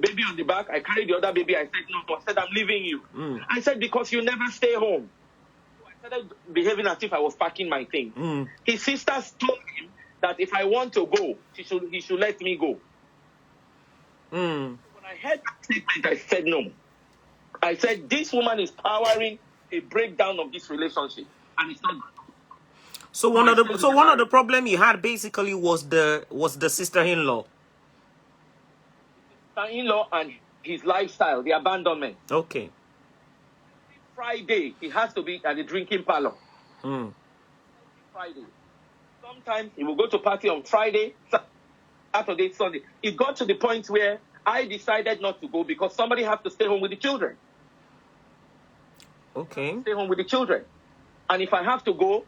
baby on the back. I carried the other baby. I said, "No." I said, "I'm leaving you." I said, "Because you never stay home." I started behaving as if I was packing my things. His sisters told him that if I want to go, he should let me go. When I heard that statement, I said no. I said, this woman is powering a breakdown of this relationship, and it's not good. So one of the problem you had basically was the sister-in-law. Sister-in-law and his lifestyle, the abandonment. Okay. Friday, he has to be at the drinking parlor. Friday. Sometimes he will go to party on Friday, Saturday, Sunday. It got to the point where I decided not to go because somebody has to stay home with the children. Okay. Stay home with the children. And if I have to go,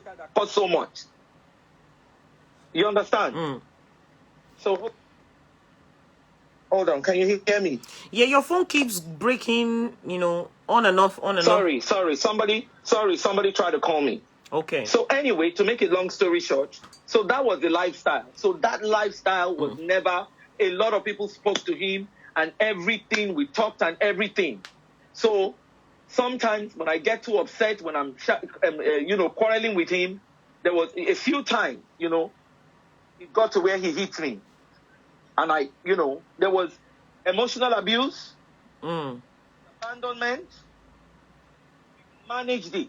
that costs so much. You understand? So, hold on. Can you hear me? Yeah, your phone keeps breaking, on and off, on and Sorry. off. Somebody tried to call me. Okay. So anyway, to make a long story short, so that was the lifestyle. So that lifestyle was never, a lot of people spoke to him and everything, we talked and everything. So sometimes when I get too upset, when I'm, quarreling with him, there was a few times, it got to where he hit me. And there was emotional abuse, abandonment, managed it.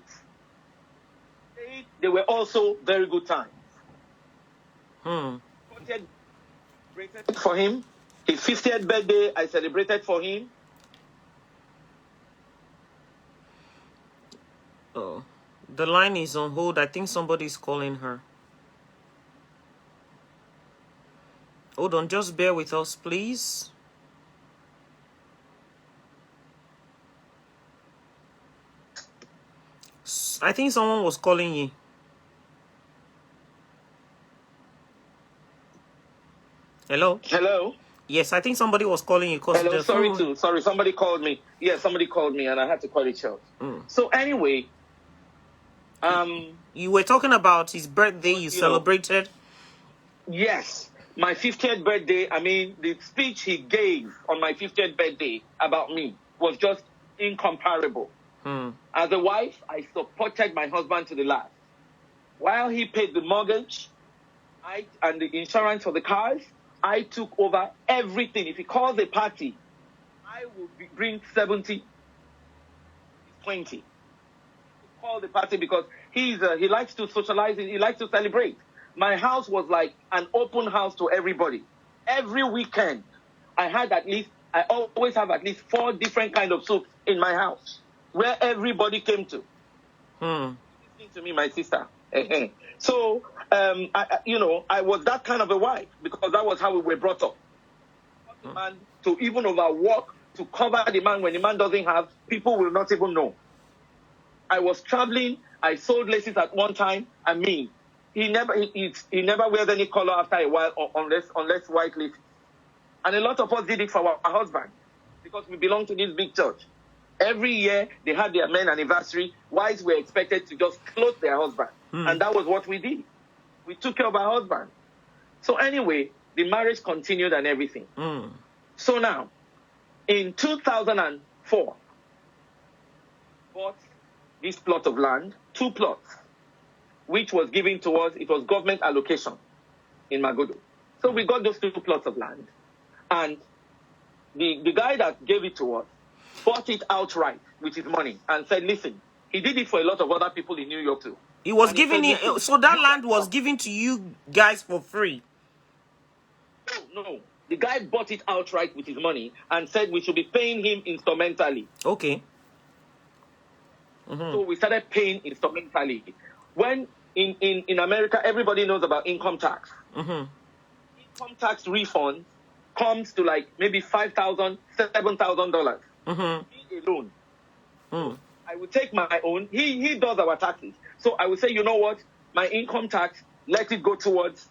They were also very good times. Celebrated for him. His 50th birthday, I celebrated for him. Oh, the line is on hold. I think somebody's calling her. Hold on, just bear with us, please. I think someone was calling you. Hello? Hello? Yes, I think somebody was calling you. Hello, sorry, somebody called me. Yeah, somebody called me and I had to cut it short. So anyway, you were talking about his birthday you celebrated? Yes, my 50th birthday. I mean, the speech he gave on my 50th birthday about me was just incomparable. As a wife, I supported my husband to the last. While he paid the mortgage and the insurance for the cars, I took over everything. If he calls a party, I will bring 70, 20. Call the party because he likes to socialize, he likes to celebrate. My house was like an open house to everybody. Every weekend, I always have at least 4 different kinds of soups in my house where everybody came to. Listening to me, my sister. So, I was that kind of a wife because that was how we were brought up. The man to even overwork to cover the man when the man doesn't have, people will not even know. I was traveling. I sold laces at one time. I mean, he never wears any color after a while, unless white laces. And a lot of us did it for our husband because we belong to this big church. Every year they had their men anniversary. Wives were expected to just clothe their husband, and that was what we did. We took care of our husband. So anyway, the marriage continued and everything. So now, in 2004, bought this plot of land 2 plots, which was given to us. It was government allocation in Magodo. So we got those 2 plots of land. And the guy that gave it to us bought it outright with his money and said, listen, he did it for a lot of other people in New York too. He was And giving said, it, "Listen, so that you land guys was come." given to you guys for free. No. The guy bought it outright with his money and said we should be paying him instrumentally. Okay. So we started paying instrumentally. When in America, everybody knows about income tax. Income tax refund comes to like maybe $5,000, $7,000 alone. I would take my own. He does our taxes. So I would say, you know what? My income tax, let it go towards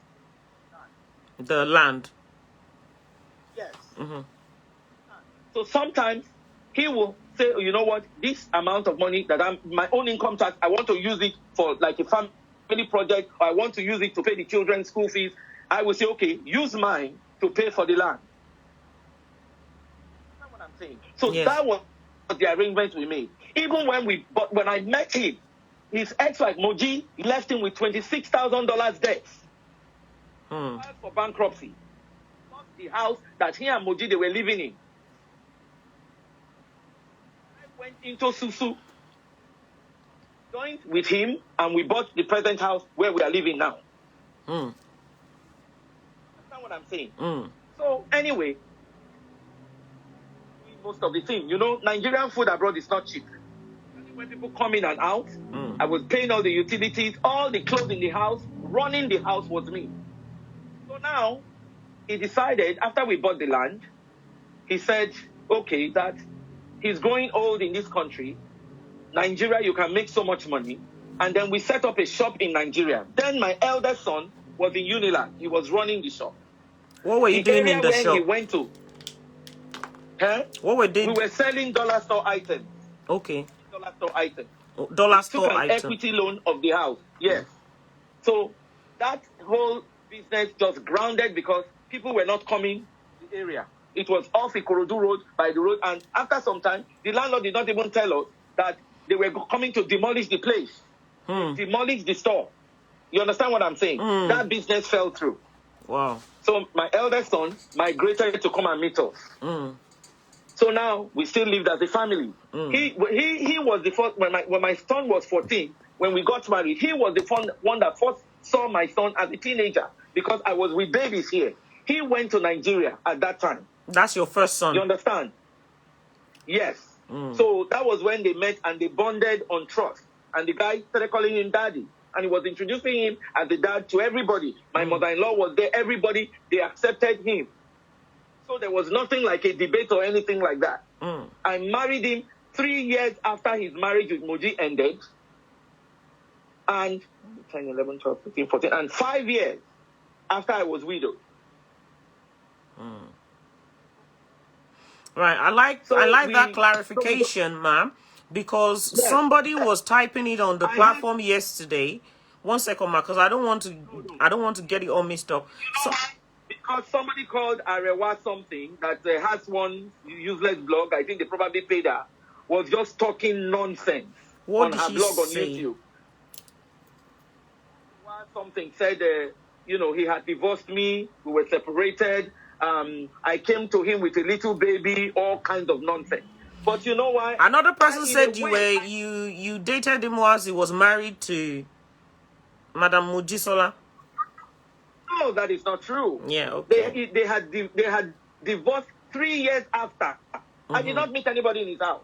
the land. Yes. So sometimes he will say, you know what, this amount of money that my own income tax, I want to use it for like a family project, or I want to use it to pay the children's school fees. I will say, okay, use mine to pay for the land. That's what I'm saying. So Yes. that was the arrangement we made. Even when I met him, his ex-wife Moji left him with $26,000 debts. Filed for bankruptcy. The house that he and Moji, they were living in. I went into Susu, joined with him, and we bought the present house where we are living now. That's not what I'm saying. So anyway, most of the thing, you know, Nigerian food abroad is not cheap. When people come in and out, I was paying all the utilities, all the clothes in the house, running the house was me. So now, he decided, after we bought the land, he said, okay, that he's growing old in this country. Nigeria, you can make so much money. And then we set up a shop in Nigeria. Then my eldest son was in Unilag. He was running the shop. What were you doing in the shop? He went to, what were they? We were selling dollar store items. Okay. Dollar store items. Dollar store took an item. equity loan of the house. Yes. So that whole business just grounded because people were not coming to the area. It was off Ikorodu Road, by the road, and after some time, the landlord did not even tell us that they were coming to demolish the place, demolish the store. You understand what I'm saying? That business fell through. Wow. So my eldest son migrated to come and meet us. So now we still lived as a family. He was the first, when my son was 14, when we got married, he was the one that first saw my son as a teenager because I was with babies here. He went to Nigeria at that time. That's your first son? You understand? Yes. So that was when they met and they bonded on trust. And the guy started calling him daddy. And he was introducing him as the dad to everybody. My mother-in-law was there. Everybody, they accepted him. So there was nothing like a debate or anything like that. I married him 3 years after his marriage with Moji ended. And 10, 11, 12, 13, 14, and 5 years after I was widowed. Right. I like that clarification, ma'am, because somebody was typing it on the platform yesterday. 1 second, ma'am, because I don't want to get it all mixed up. Because somebody called Arewa something that has one useless blog, I think they probably paid her, was just talking nonsense on her blog on YouTube. Something said, he had divorced me, we were separated, I came to him with a little baby, all kinds of nonsense. But you know why? Another person said you dated him whilst he was married to Madam Mujisola. No, that is not true. Yeah, okay. They had divorced 3 years after. I did not meet anybody in his house.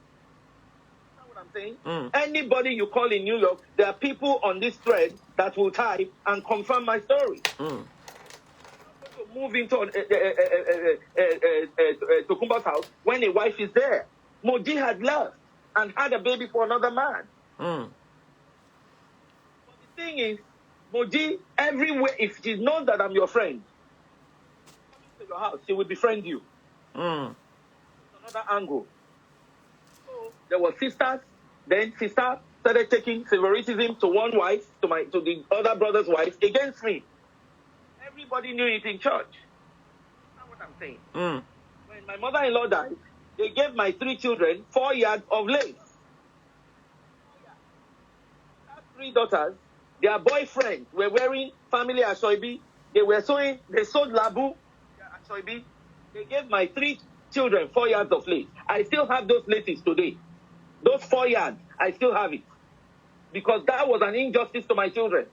That's what I'm saying. Anybody you call in New York, there are people on this thread that will type and confirm my story. Move into Tokunbo's house when a wife is there. Moji had left and had a baby for another man. But the thing is, Moji, everywhere, if she knows that I'm your friend, to your house, she will befriend you. Another angle. So there were sisters. Then sister started taking favoritism to one wife, to the other brother's wife against me. Everybody knew it in church. That's what I'm saying. When my mother-in-law died, they gave my 3 children 4 yards of lace. That 3 daughters, their boyfriends were wearing family Asoibi. They sold Labu Asoibi. They gave my 3 children 4 yards of lace. I still have those laces today. Those 4 yards, I still have it. Because that was an injustice to my children.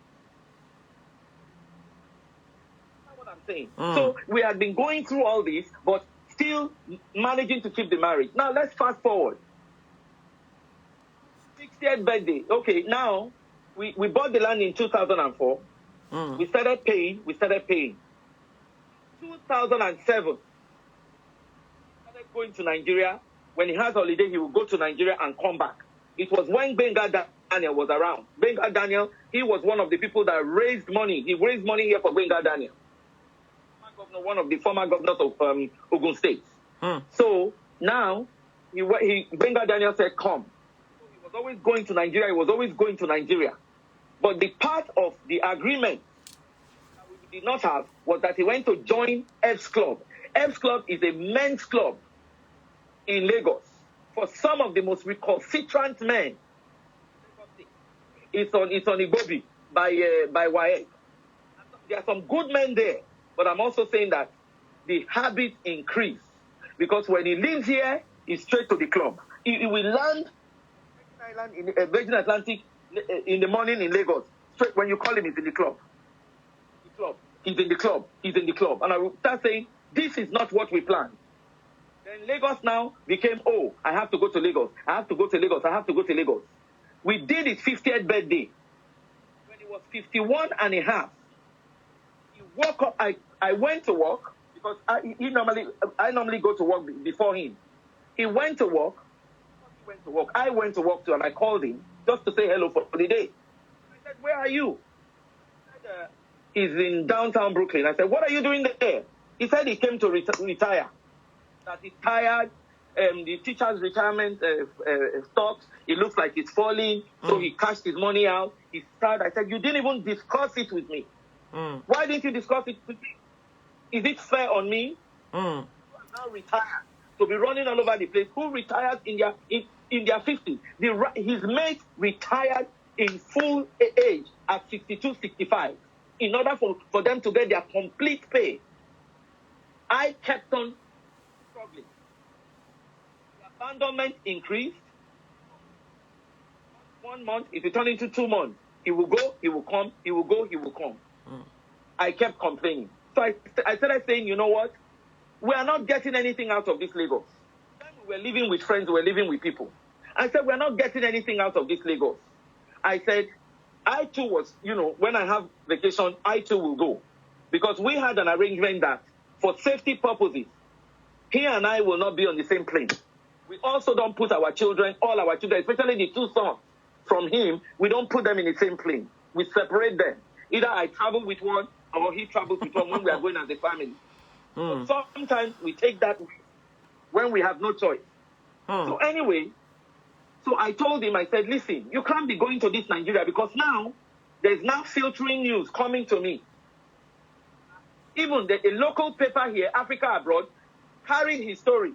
That's what I'm saying. So we had been going through all this, but still managing to keep the marriage. Now let's fast forward. 60th birthday. Okay, now we bought the land in 2004. We started paying. 2007, started going to Nigeria. When he has holiday, he will go to Nigeria and come back. It was when Benga Daniel was around. Benga Daniel, he was one of the people that raised money. He raised money here for Benga Daniel. One of the former governors of Ogun State. So now, Benga Daniel said, come. So he was always going to Nigeria. But the part of the agreement that we did not have was that he went to join F's Club. F's Club is a men's club in Lagos for some of the most recalcitrant men. It's on Igobi by Waye. There are some good men there, but I'm also saying that the habit increased because when he leaves here, he's straight to the club. He will land in Virgin Atlantic in the morning in Lagos. Straight when you call him, he's in the club. He's in the club. And I will start saying, this is not what we planned. Then Lagos now became, I have to go to Lagos. We did his 50th birthday. When he was 51 and a half, he woke up. I went to work because I normally go to work before him. He went to work. I went to work too, and I called him just to say hello for the day. I said, where are you? He said, he's in downtown Brooklyn. I said, what are you doing there? He said he came to retire. That he's tired. The teacher's retirement stocks, it looks like it's falling. So he cashed his money out. He's sad. I said, you didn't even discuss it with me. Why didn't you discuss it with me? Is it fair on me? You are now retired. To be running all over the place. Who retired in their 50s? His mates retired in full age at 62, 65 in order for them to get their complete pay. I kept on struggling. The abandonment increased. 1 month, if it turned into 2 months, he will go, he will come, he will go, he will come. I kept complaining. So I started saying, you know what? We are not getting anything out of this Lagos. We were living with friends, we were living with people. I said, we're not getting anything out of this Lagos. I said, I too was, when I have vacation, I too will go. Because we had an arrangement that for safety purposes, he and I will not be on the same plane. We also don't put all our children, especially the 2 sons from him, we don't put them in the same plane. We separate them. Either I travel with one or he travels with one when we are going as a family. But sometimes we take that when we have no choice. So anyway, so I told him, I said, listen, you can't be going to this Nigeria because now there's now filtering news coming to me. Even a local paper here, Africa Abroad, carried his story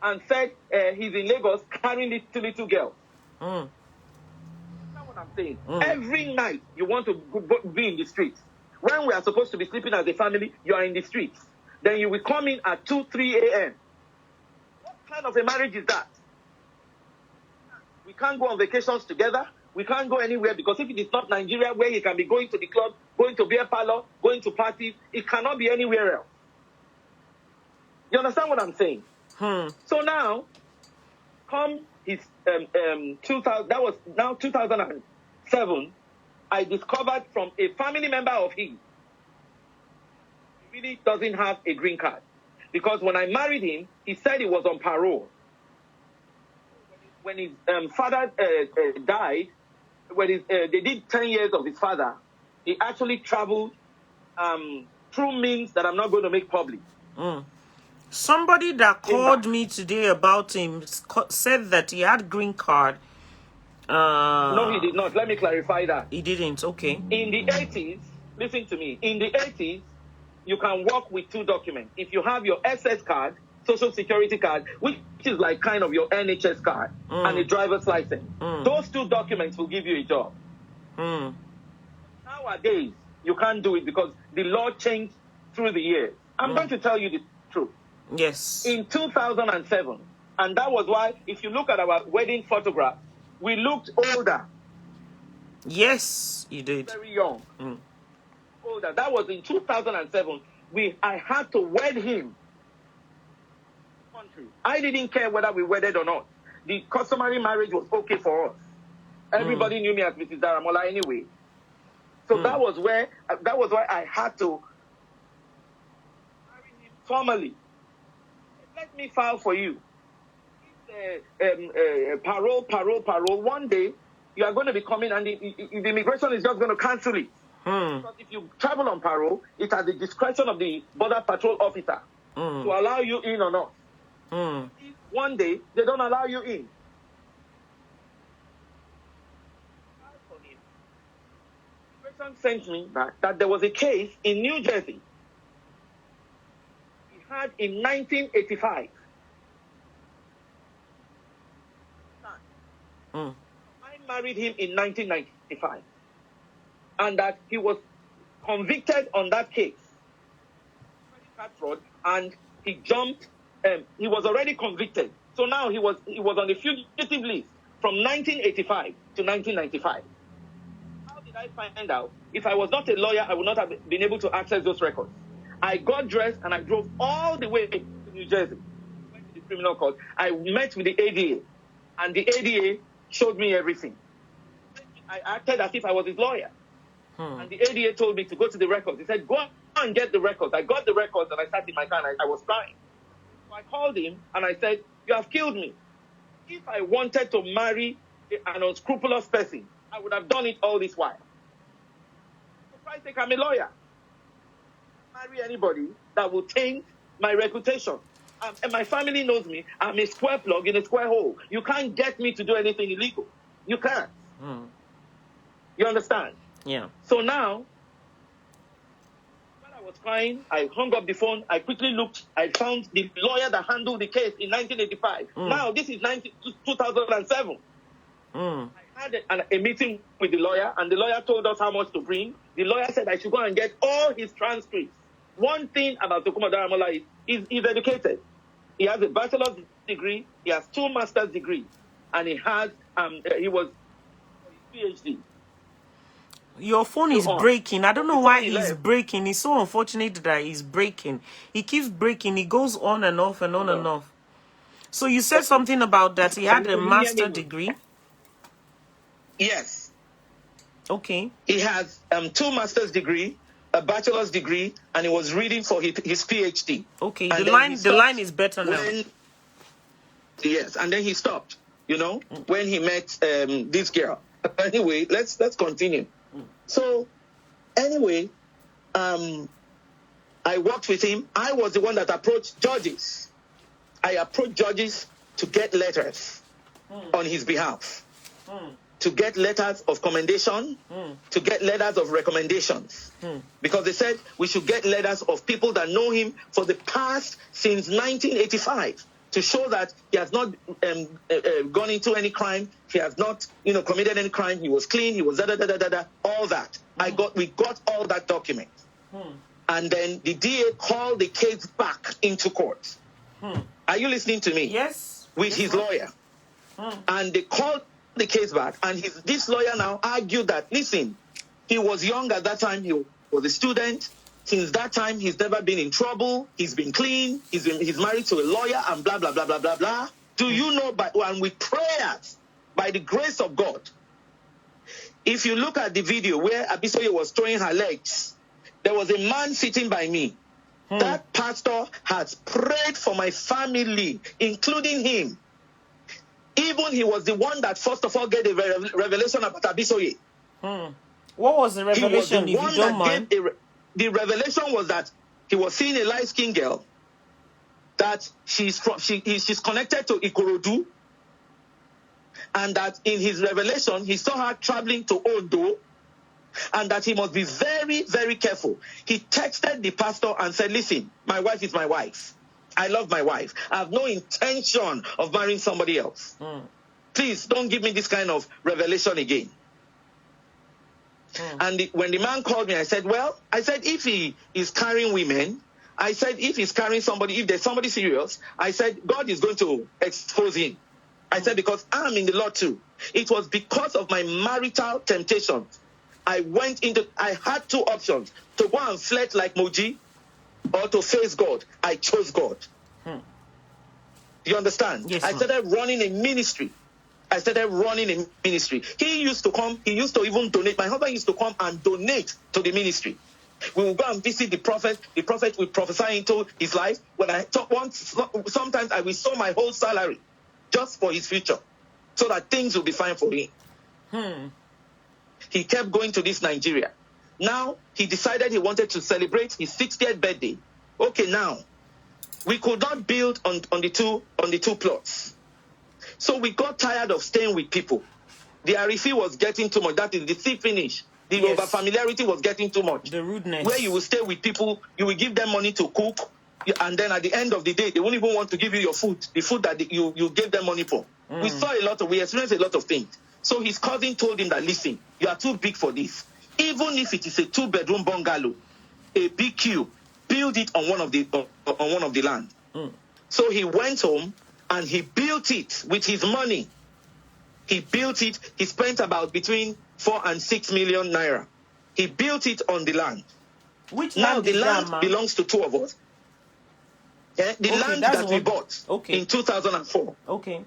and said he's in Lagos carrying little girls. That's what I'm saying. Every night you want to be in the streets. When we are supposed to be sleeping as a family, you are in the streets. Then you will come in at 2, 3 a.m. What kind of a marriage is that? We can't go on vacations together. We can't go anywhere because if it is not Nigeria where he can be going to the club, going to beer parlor, going to parties, it cannot be anywhere else. You understand what I'm saying? So now, come his 2000. That was now 2007. I discovered from a family member of his, he really doesn't have a green card. Because when I married him, he said he was on parole. When his father died, when they did 10 years of his father, he actually traveled through means that I'm not going to make public. Somebody that called me today about him said that he had green card. No, he did not. Let me clarify that. He didn't. Okay. In the 80s, listen to me. In the 80s, you can work with 2 documents. If you have your SS card, social security card, which is like kind of your NHS card, and a driver's license. Those 2 documents will give you a job. Nowadays, you can't do it because the law changed through the years. I'm going to tell you the truth. Yes. In 2007, and that was why, if you look at our wedding photograph, we looked older. Yes, you did. Very young. Older. That was in 2007. I had to wed him. I didn't care whether we wedded or not. The customary marriage was okay for us. Everybody knew me as Mrs. Daramola anyway. So that was why I had to marry him formally. Let me file for you. Parole. One day, you are going to be coming and the immigration is just going to cancel it. Because if you travel on parole, it's at the discretion of the border patrol officer to allow you in or not. If one day, they don't allow you in. Immigration sent me back that there was a case in New Jersey he had in 1985. I married him in 1995. And that he was convicted on that case. Fraud, and he jumped, he was already convicted. So now he was on the fugitive list from 1985 to 1995. How did I find out? If I was not a lawyer, I would not have been able to access those records. I got dressed and I drove all the way to New Jersey. Went to the criminal court. I met with the ADA, and the ADA showed me everything. I acted as if I was his lawyer. And the ADA told me to go to the records. He said, go and get the records. I got the records and I sat in my car and I was crying. So I called him and I said, you have killed me. If I wanted to marry an unscrupulous person, I would have done it all this while. For Christ's sake, I'm a lawyer. Marry anybody that will taint my reputation. And my family knows me. I'm a square plug in a square hole. You can't get me to do anything illegal. You can't. You understand? Yeah. So now, when I was crying, I hung up the phone. I quickly looked. I found the lawyer that handled the case in 1985. Now, this is 2007. I had a meeting with the lawyer, and the lawyer told us how much to bring. The lawyer said I should go and get all his transcripts. One thing about Tokunbo Daramola is he's educated. He has a bachelor's degree. He has 2 master's degrees. And he was his PhD. Your phone is breaking. I don't know why he's breaking. It's so unfortunate that he's breaking. He keeps breaking. He goes on and off and on and off. So you said something about that. He had a master's degree? Yes. Okay. He has 2 master's degree, a bachelor's degree, and he was reading for his PhD. Okay. The line is better now. Yes, and then he stopped, when he met this girl. Anyway, let's continue. So, anyway, I worked with him. I was the one that approached judges. I approached judges to get letters on his behalf, to get letters of commendation, to get letters of recommendations. Because they said we should get letters of people that know him for the past since 1985. To show that he has not gone into any crime, he has not, committed any crime. He was clean. He was all that. We got all that document, and then the DA called the case back into court. Are you listening to me? Yes. With his lawyer, and they called the case back, and this lawyer now argued that listen, he was young at that time. He was a student. Since that time, he's never been in trouble. He's been clean. He's married to a lawyer and blah, blah, blah, blah, blah, blah. Do you know, and with prayers, by the grace of God, if you look at the video where Abisoye was throwing her legs, there was a man sitting by me. That pastor has prayed for my family, including him. Even he was the one that first of all gave a revelation about Abisoye. What was the revelation, if you don't mind? The revelation was that he was seeing a light-skinned girl, that she's connected to Ikorodu, and that in his revelation, he saw her traveling to Ondo, and that he must be very, very careful. He texted the pastor and said, listen, my wife is my wife. I love my wife. I have no intention of marrying somebody else. Please don't give me this kind of revelation again. And when the man called me, I said, if he is carrying women, I said, if he's carrying somebody, if there's somebody serious, I said, God is going to expose him. I said, because I'm in the Lord too. It was because of my marital temptations. I had two options, to go and flirt like Moji or to face God. I chose God. You understand? Yes, I started running a ministry. He used to come, he used to even donate. My husband used to come and donate to the ministry. We will go and visit the prophet. The prophet will prophesy into his life. When I talk once, sometimes I will sow my whole salary just for his future, so that things will be fine for him. He kept going to this Nigeria. Now he decided he wanted to celebrate his 60th birthday. Okay, now we could not build on the two plots, so we got tired of staying with people. The Arifi was getting too much. That is the sea finish. The over familiarity was getting too much. The rudeness. Where you will stay with people, you will give them money to cook, and then at the end of the day, they won't even want to give you your food, the food that you gave them money for. We experienced a lot of things. So his cousin told him that, listen, you are too big for this. Even if it is a 2-bedroom bungalow, a BQ, build it on one of the land. So he went home and he built it with his money. He built it. He spent about between 4 and 6 million naira. He built it on the land. Which now land the is land that, belongs to two of us. The land that we bought in 2004. Okay.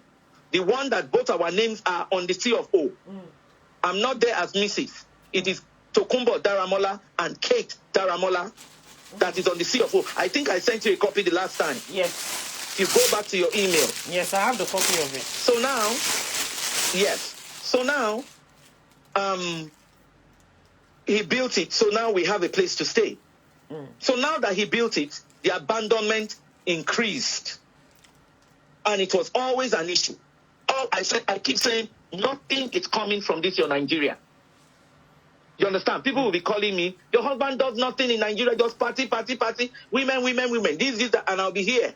The one that both our names are on the C of O. I'm not there as Mrs. It is Tokunbo Daramola and Kate Daramola that is on the C of O. I think I sent you a copy the last time. Yes. You go back to your email. Yes, I have the copy of it. So now, he built it. So now we have a place to stay. So now that he built it, the abandonment increased. And it was always an issue. I keep saying, nothing is coming from this, your Nigeria. You understand? People will be calling me, your husband does nothing in Nigeria, just party, women, this, that, and I'll be here.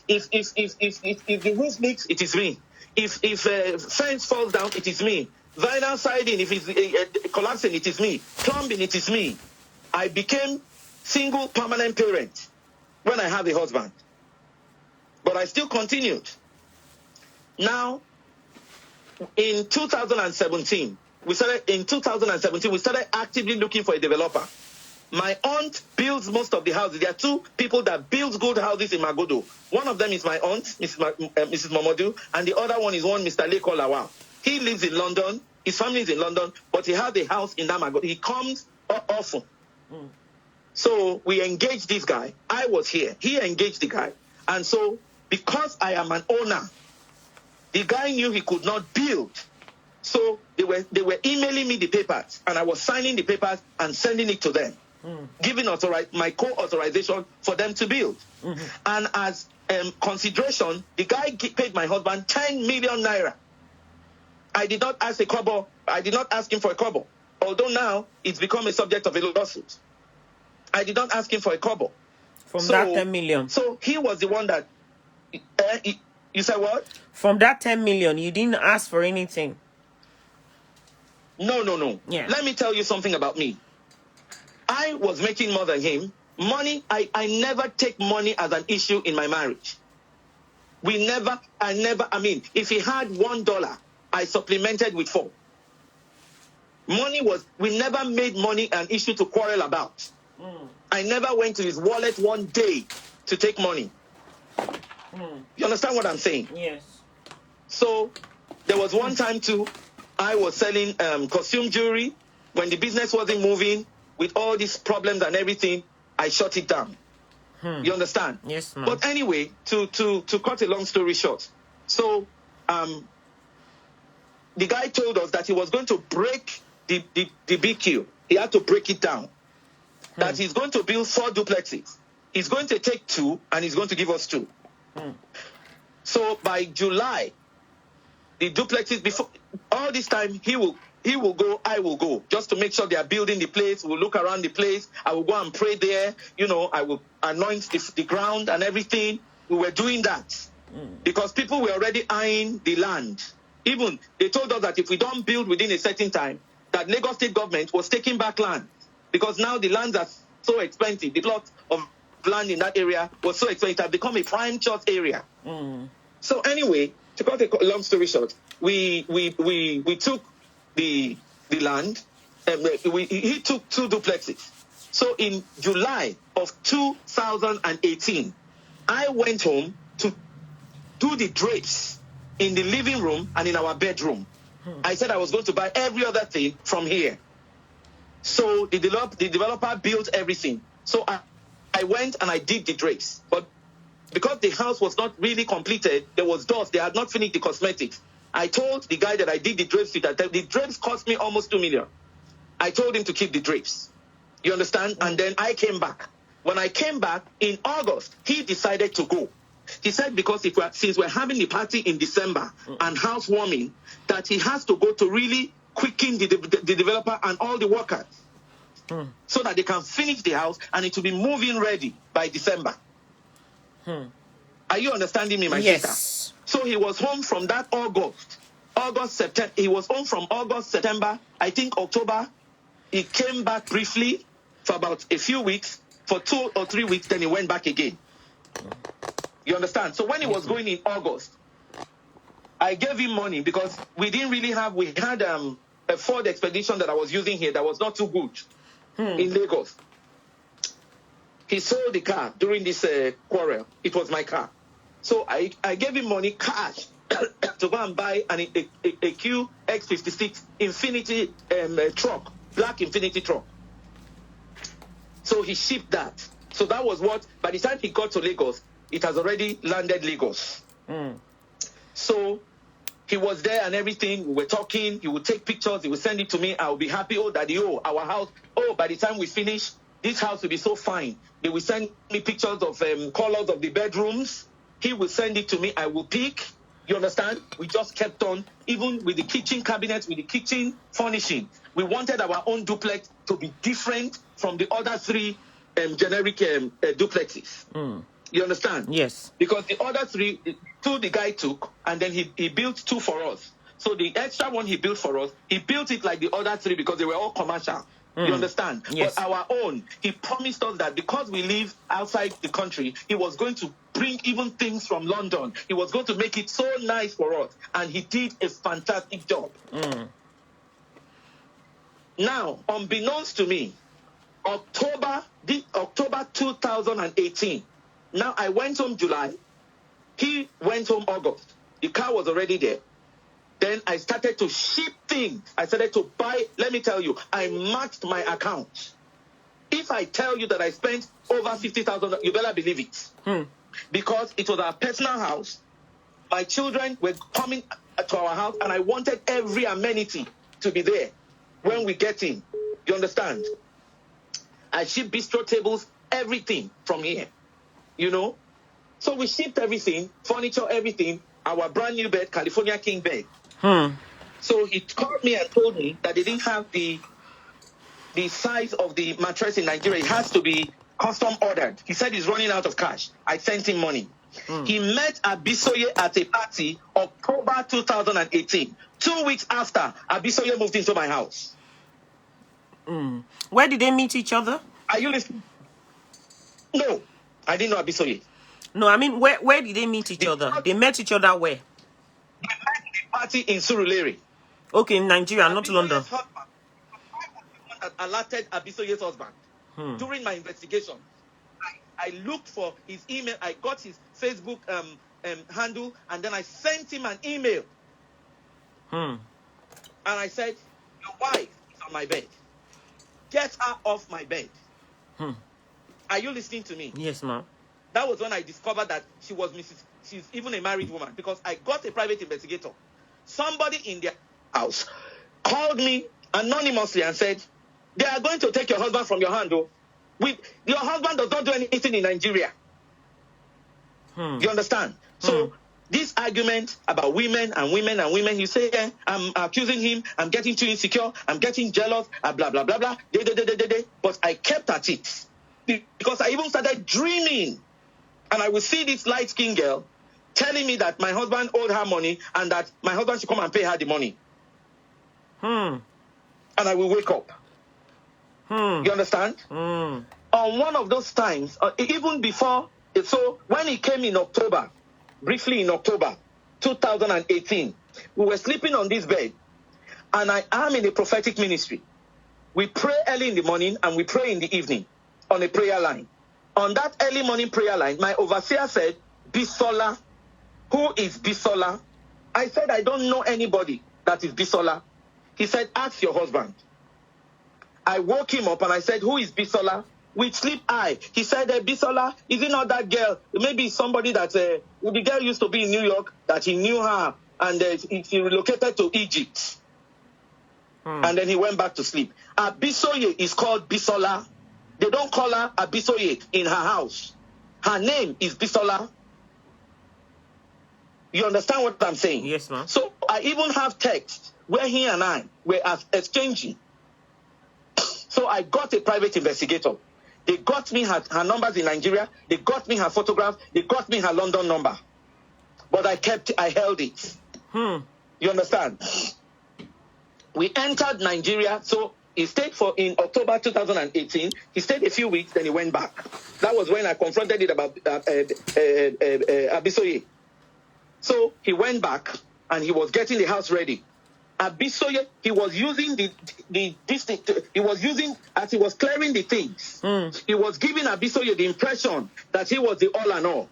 If the roof leaks, it is me. If fence falls down, it is me. Vinyl siding, if it's collapsing, it is me. Plumbing, it is me. I became single permanent parent when I had a husband. But I still continued. Now, in 2017, we started actively looking for a developer. My aunt builds most of the houses. There are two people that build good houses in Magodo. One of them is my aunt, Mrs. Momodu, and the other one is one Mr. Leko Lawal. He lives in London. His family is in London, but he has a house in that Magodo. He comes often. So we engaged this guy. I was here. He engaged the guy. And so, because I am an owner, the guy knew he could not build. So they were emailing me the papers, and I was signing the papers and sending it to them, giving my co-authorization for them to build. And as consideration, the guy paid my husband 10 million naira. I did not ask a kobo. I did not ask him for a kobo. Although now it's become a subject of a lawsuit. I did not ask him for a kobo. From that 10 million. So he was the one that... you said what? From that 10 million, you didn't ask for anything. No. Yeah. Let me tell you something about me. I was making more than him. Money, I never take money as an issue in my marriage. If he had $1, I supplemented with 4. We never made money an issue to quarrel about. I never went to his wallet one day to take money. You understand what I'm saying? Yes. So there was one time too, I was selling costume jewelry. When the business wasn't moving, with all these problems and everything, I shut it down. You understand? Yes, ma'am. But anyway, to cut a long story short, so the guy told us that he was going to break the BQ. He had to break it down. That he's going to build 4 duplexes. He's going to take 2, and he's going to give us 2. So by July, the duplexes, before all this time, he will go, I will go, just to make sure they are building the place. We'll look around the place. I will go and pray there. I will anoint the ground and everything. we were doing that because people were already eyeing the land. Even they told us that if we don't build within a certain time, that Lagos state government was taking back land because now the lands are so expensive. The plot of land in that area was so expensive. It had become a prime church area. So anyway, to cut a long story short, we took the land. He took 2 duplexes. So in July of 2018, I went home to do the drapes in the living room and in our bedroom. I said I was going to buy every other thing from here. So the developer built everything. So I went and I did the drapes. But because the house was not really completed, there was dust. They had not finished the cosmetics. I told the guy that I did the drapes with, that the drapes cost me almost 2 million. I told him to keep the drapes. You understand? And then I came back. When I came back in August, he decided to go. He said because since we're having the party in December and housewarming, that he has to go to really quicken the developer and all the workers so that they can finish the house and it will be moving ready by December. Are you understanding me, my sister? Yes. So he was home from that September. He was home from August, September, I think October. He came back briefly for about a few weeks, for 2 or 3 weeks, then he went back again. You understand? So when he was going in August, I gave him money because we had a Ford Expedition that I was using here that was not too good in Lagos. He sold the car during this quarrel. It was my car. So I gave him money, cash, to go and buy a QX56 Infinity truck, black Infinity truck. So he shipped that. So that was what, by the time he got to Lagos, it has already landed Lagos. So he was there and everything. We were talking. He would take pictures. He would send it to me. I would be happy. Oh, daddy, our house. Oh, by the time we finish, this house will be so fine. They will send me pictures of colors of the bedrooms. He will send it to me. I will pick. You understand? We just kept on, even with the kitchen cabinets, with the kitchen furnishing. We wanted our own duplex to be different from the other 3 generic duplexes. You understand? Yes. Because the other 2 the guy took, and then he built 2 for us. So the extra one he built for us, he built it like the other 3 because they were all commercial. You understand? Yes. But our own, he promised us that because we live outside the country, he was going to bring even things from London. He was going to make it so nice for us. And he did a fantastic job. Now, unbeknownst to me, October 2018, now I went home July, he went home August. The car was already there. Then I started to ship things. I started to buy. Let me tell you, I maxed my account. If I tell you that I spent over 50,000, you better believe it. Because it was our personal house. My children were coming to our house, and I wanted every amenity to be there when we get in. You understand? I shipped bistro tables, everything from here. You know? So we shipped everything, furniture, everything, our brand new bed, California King bed. So he called me and told me that they didn't have the size of the mattress in Nigeria. It has to be custom ordered. He said he's running out of cash. I sent him money. He met Abisoye at a party October 2018. 2 weeks after, Abisoye moved into my house. Where did they meet each other? Are you listening? No, I didn't know Abisoye. No, I mean, where did they meet each other? They met each other where? They met at the party in Surulere. Okay, in Nigeria, not London. Husband, I was the one that alerted Abisoye's husband. During my investigation, I looked for his email. I got his Facebook handle, and then I sent him an email. And I said, your wife is on my bed. Get her off my bed. Are you listening to me? Yes, ma'am. That was when I discovered that she's even a married woman, because I got a private investigator. Somebody in their house called me anonymously and said, they are going to take your husband from your hand. Your husband does not do anything in Nigeria. You understand? So this argument about women, you say, I'm accusing him, I'm getting too insecure, I'm getting jealous, blah, blah, blah, blah. But I kept at it because I even started dreaming And I will see this light-skinned girl telling me that my husband owed her money and that my husband should come and pay her the money. And I will wake up. You understand? On one of those times, even before, so when he came in October, briefly in October 2018, we were sleeping on this bed, and I am in a prophetic ministry. We pray early in the morning and we pray in the evening on a prayer line. On that early morning prayer line, my overseer said, Bisola. Who is Bisola? I said, I don't know anybody that is Bisola. He said, ask your husband. I woke him up and I said, who is Bisola? With sleep eye. He said, Bisola, is it not that girl? Maybe somebody that, the girl used to be in New York, that he knew her, and he relocated to Egypt. And then he went back to sleep. Abisoye is called Bisola. They don't call her Abisoye in her house. Her name is Bisola. You understand what I'm saying? Yes, ma'am. So I even have text where he and I were exchanging. So I got a private investigator. They got me her numbers in Nigeria. They got me her photograph. They got me her London number. But I held it. You understand? We entered Nigeria. So he stayed in October 2018. He stayed a few weeks, then he went back. That was when I confronted it about Abisoye. So he went back and he was getting the house ready. Abisoye, he was using as he was clearing the things, he was giving Abisoye the impression that he was the all and all.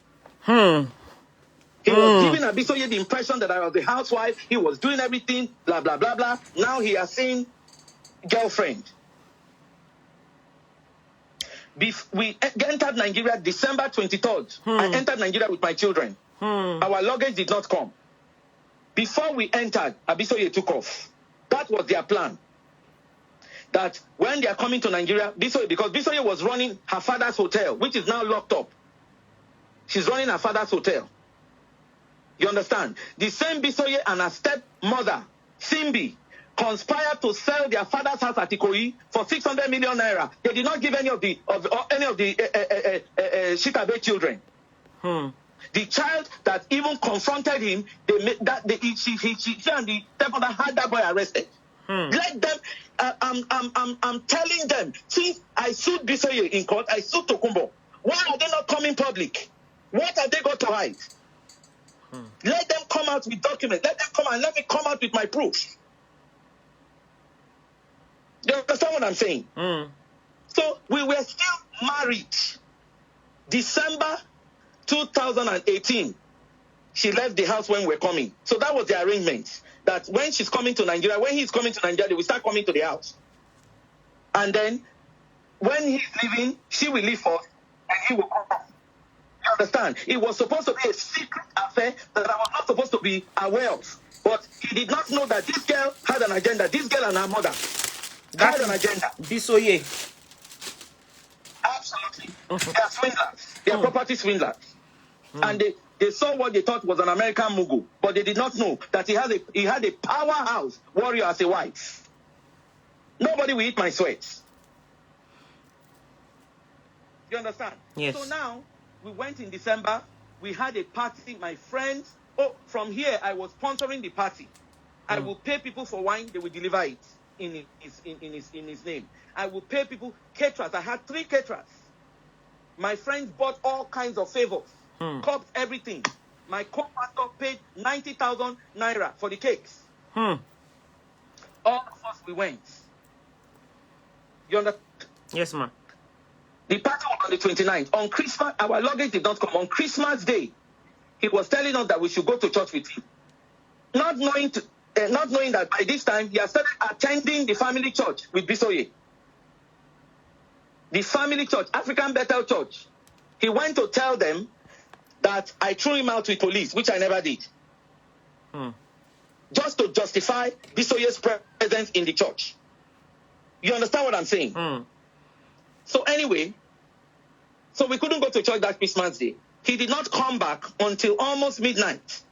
He was giving Abisoye the impression that I was the housewife, he was doing everything, blah, blah, blah, blah. Now he has seen girlfriend. We entered Nigeria December 23rd. I entered Nigeria with my children. Our luggage did not come. Before we entered, Abisoye took off. That was their plan. That when they are coming to Nigeria, because Bisoye was running her father's hotel, which is now locked up. She's running her father's hotel. You understand? The same Bisoye and her stepmother, Simbi, conspired to sell their father's house at Ikoyi for 600 million naira. They did not give any of the Shitta children. The child that even confronted him, she and the stepmother had that boy arrested. Let them. I'm telling them. Since I sued Bisoye in court, I sued Tokunbo. Why are they not coming public? What have they got to hide? Let them come out with documents. Let them come and let me come out with my proof. You understand what I'm saying? So we were still married. December 2018, she left the house when we were coming. So that was the arrangement. That when she's coming to Nigeria, when he's coming to Nigeria, they will start coming to the house. And then when he's leaving, she will leave first and he will come back. You understand? It was supposed to be a secret affair that I was not supposed to be aware of. But he did not know that this girl had an agenda. This girl and her mother had an agenda. Bisoye. Absolutely. They are swindlers. They are property swindlers. And they saw what they thought was an American Mugu, but they did not know that he had a powerhouse warrior as a wife. Nobody will eat my sweat. You understand? Yes. So now, we went in December. We had a party, my friends. Oh, from here, I was sponsoring the party. I will pay people for wine. They will deliver it in his name. I will pay people caterers. I had 3 caterers. My friends bought all kinds of favors. Cups, everything. My co-pastor paid 90,000 naira for the cakes. All of us, we went. You understand? Yes, ma'am. The party was on the 29th. On Christmas, our luggage did not come. On Christmas Day, he was telling us that we should go to church with him. Not knowing that by this time, he had started attending the family church with Bisoye. The family church, African Bethel Church. He went to tell them that I threw him out with police, which I never did. Just to justify Bisoye's presence in the church. You understand what I'm saying? So anyway, so we couldn't go to church that Christmas Day. He did not come back until almost midnight.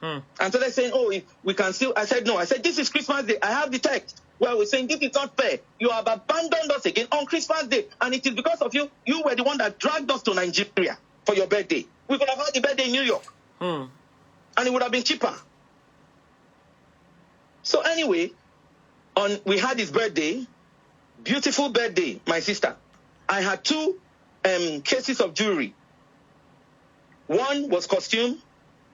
And so they're saying, oh, we can still... I said, no. I said, this is Christmas Day. I have the text where we're saying, this is not fair. You have abandoned us again on Christmas Day. And it is because of you. You were the one that dragged us to Nigeria. for your birthday. We could have had the birthday in New York. Hmm. And it would have been cheaper. So anyway, we had his birthday. Beautiful birthday, my sister. I had 2 cases of jewelry. One was costume.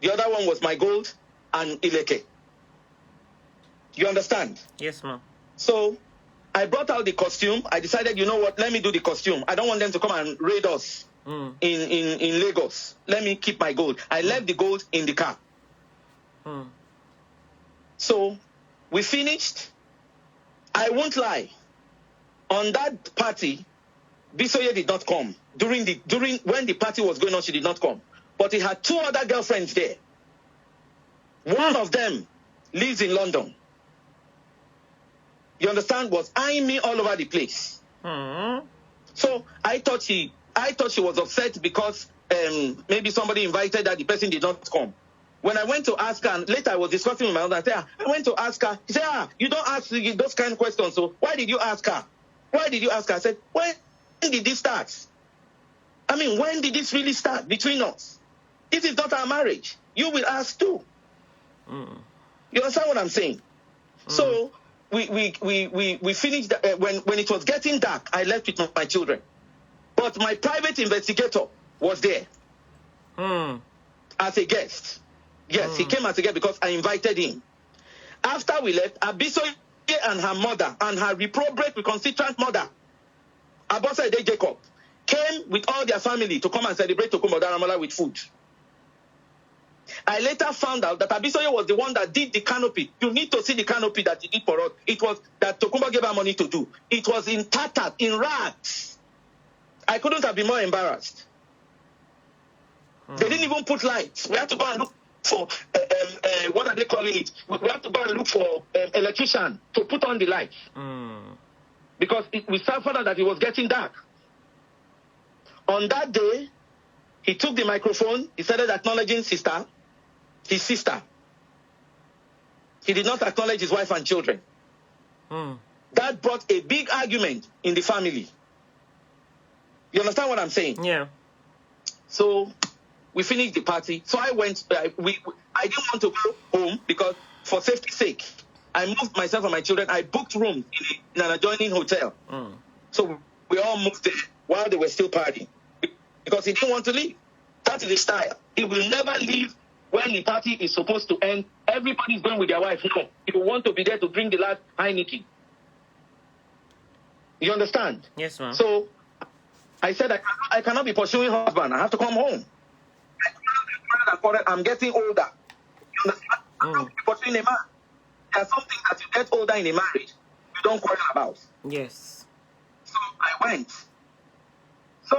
The other one was my gold and ileke. You understand? Yes, ma'am. So I brought out the costume. I decided, you know what, let me do the costume. I don't want them to come and raid us in Lagos. Let me keep my gold. I left the gold in the car. So we finished. I won't lie. On that party, Abisoye did not come. During when the party was going on, she did not come. But he had 2 other girlfriends there. One of them lives in London. You understand? Was eyeing me all over the place. So I thought she was upset because maybe somebody invited her, the person did not come. When I went to ask her, and later I was discussing with my husband, I went to ask her. He said, you don't ask those kind of questions. So why did you ask her? Why did you ask her? I said, when did this start? I mean, when did this really start between us? This is not our marriage. You will ask too. You understand what I'm saying? So we finished when it was getting dark. I left with my children, but my private investigator was there as a guest. Yes, he came as a guest because I invited him. After we left, Abisoye and her mother and her reprobate recalcitrant mother, Abisoye Jacob, came with all their family to come and celebrate Tokunbo Daramola with food. I later found out that Abisoye was the one that did the canopy. You need to see the canopy that he did for us. It was that Tokunbo gave her money to do. It was in tattered, in rags. I couldn't have been more embarrassed. They didn't even put lights. We had to go and look for, what are they calling it? We have to go and look for electrician to put on the lights. Because we suffered that it was getting dark. On that day, he took the microphone. He started acknowledging his sister. He did not acknowledge his wife and children. That brought a big argument in the family. You understand what I'm saying? Yeah. So we finished the party. So I went. I didn't want to go home because, for safety's sake, I moved myself and my children. I booked rooms in an adjoining hotel. So we all moved there while they were still partying because he didn't want to leave. That is his style. He will never leave when the party is supposed to end. Everybody's going with their wife. No, he will want to be there to drink the last Heineken. You understand? Yes, ma'am. So I said I cannot be pursuing husband. I have to come home. I'm getting older. You understand? I can't be pursuing a man. There's something that you get older in a marriage you don't quarrel about. Yes. So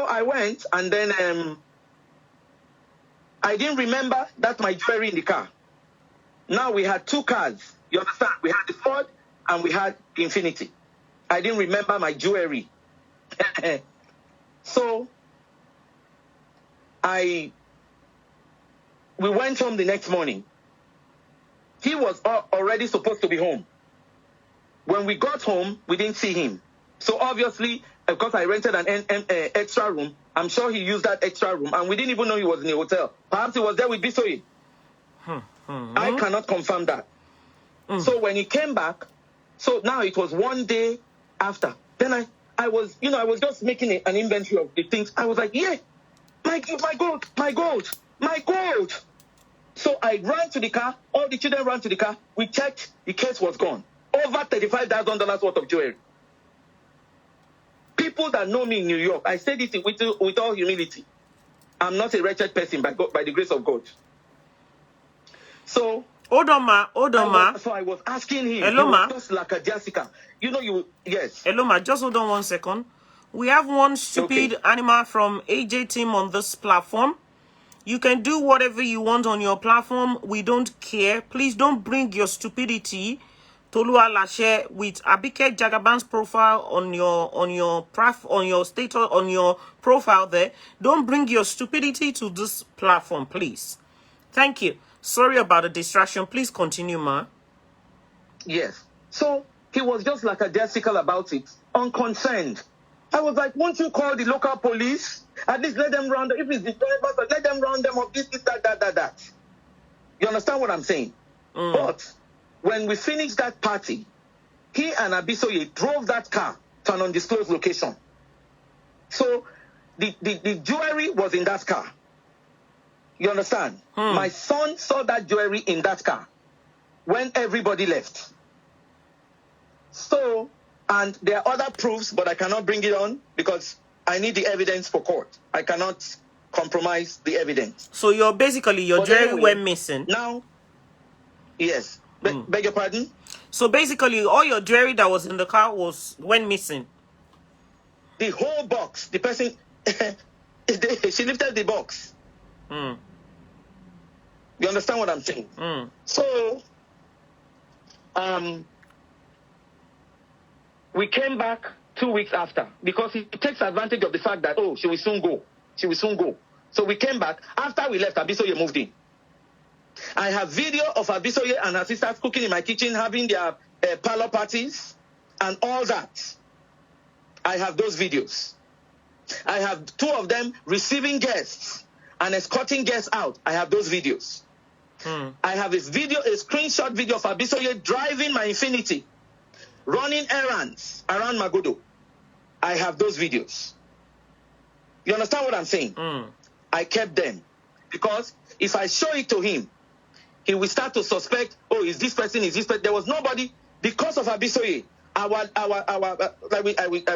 I went, and then I didn't remember that my jewelry in the car. Now we had 2 cars. You understand? We had the Ford and we had the Infinity. I didn't remember my jewelry. So we went home the next morning. He was already supposed to be home. When we got home, we didn't see him. So obviously, because I rented an extra room, I'm sure he used that extra room, and we didn't even know he was in a hotel. Perhaps he was there with Abisoye. I cannot confirm that. So when he came back, so now it was one day after. Then I was just making an inventory of the things. I was like, yeah, my gold. So I ran to the car. All the children ran to the car. We checked. The case was gone. Over $35,000 worth of jewelry. People that know me in New York, I say this with all humility. I'm not a wretched person by the grace of God. So Hold on, ma. So I was asking him. Hello, ma. Just like a Jessica. Yes. Hello, ma. Just hold on 1 second. We have one stupid animal from AJ team on this platform. You can do whatever you want on your platform. We don't care. Please don't bring your stupidity Tolua Lashe with Abike Jagaban's profile on your status, on your profile there. Don't bring your stupidity to this platform, please. Thank you. Sorry about the distraction. Please continue, ma. Yes. So he was just like a Jessica about it, unconcerned. I was like, won't you call the local police? At least let them round, if it's the drivers, let them round them up, this, that. You understand what I'm saying? But when we finished that party, he and Abisoye drove that car to an undisclosed location. So the jewelry was in that car. You understand? My son saw that jewelry in that car when everybody left. So, and there are other proofs, but I cannot bring it on because I need the evidence for court. I cannot compromise the evidence. So your jewelry went missing. Now, yes. Beg your pardon? So basically, all your jewelry that was in the car went missing. The whole box. The person, she lifted the box. You understand what I'm saying? So, we came back 2 weeks after because he takes advantage of the fact that, oh, she will soon go. She will soon go. So we came back. After we left, Abisoye moved in. I have video of Abisoye and her sisters cooking in my kitchen, having their parlor parties and all that. I have those videos. I have 2 of them receiving guests and escorting guests out. I have those videos. I have a screenshot video of Abisoye driving my Infinity, running errands around Magodo. I have those videos. You understand what I'm saying? I kept them because if I show it to him, he will start to suspect, oh, is this person? There was nobody. Because of Abisoye, I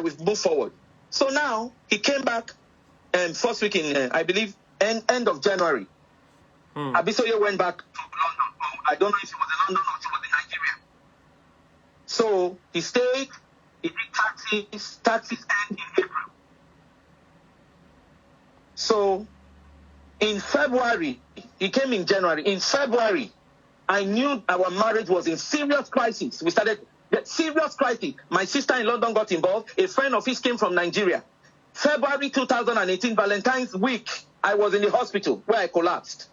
will move forward. So now he came back first week in, I believe, end of January. Abisoye went back to London. I don't know if she was in London or she was in Nigeria. So he stayed, he did taxes end in April. So in February, he came in January. In February, I knew our marriage was in serious crisis. We started the serious crisis. My sister in London got involved. A friend of his came from Nigeria. February 2018, Valentine's week, I was in the hospital where I collapsed.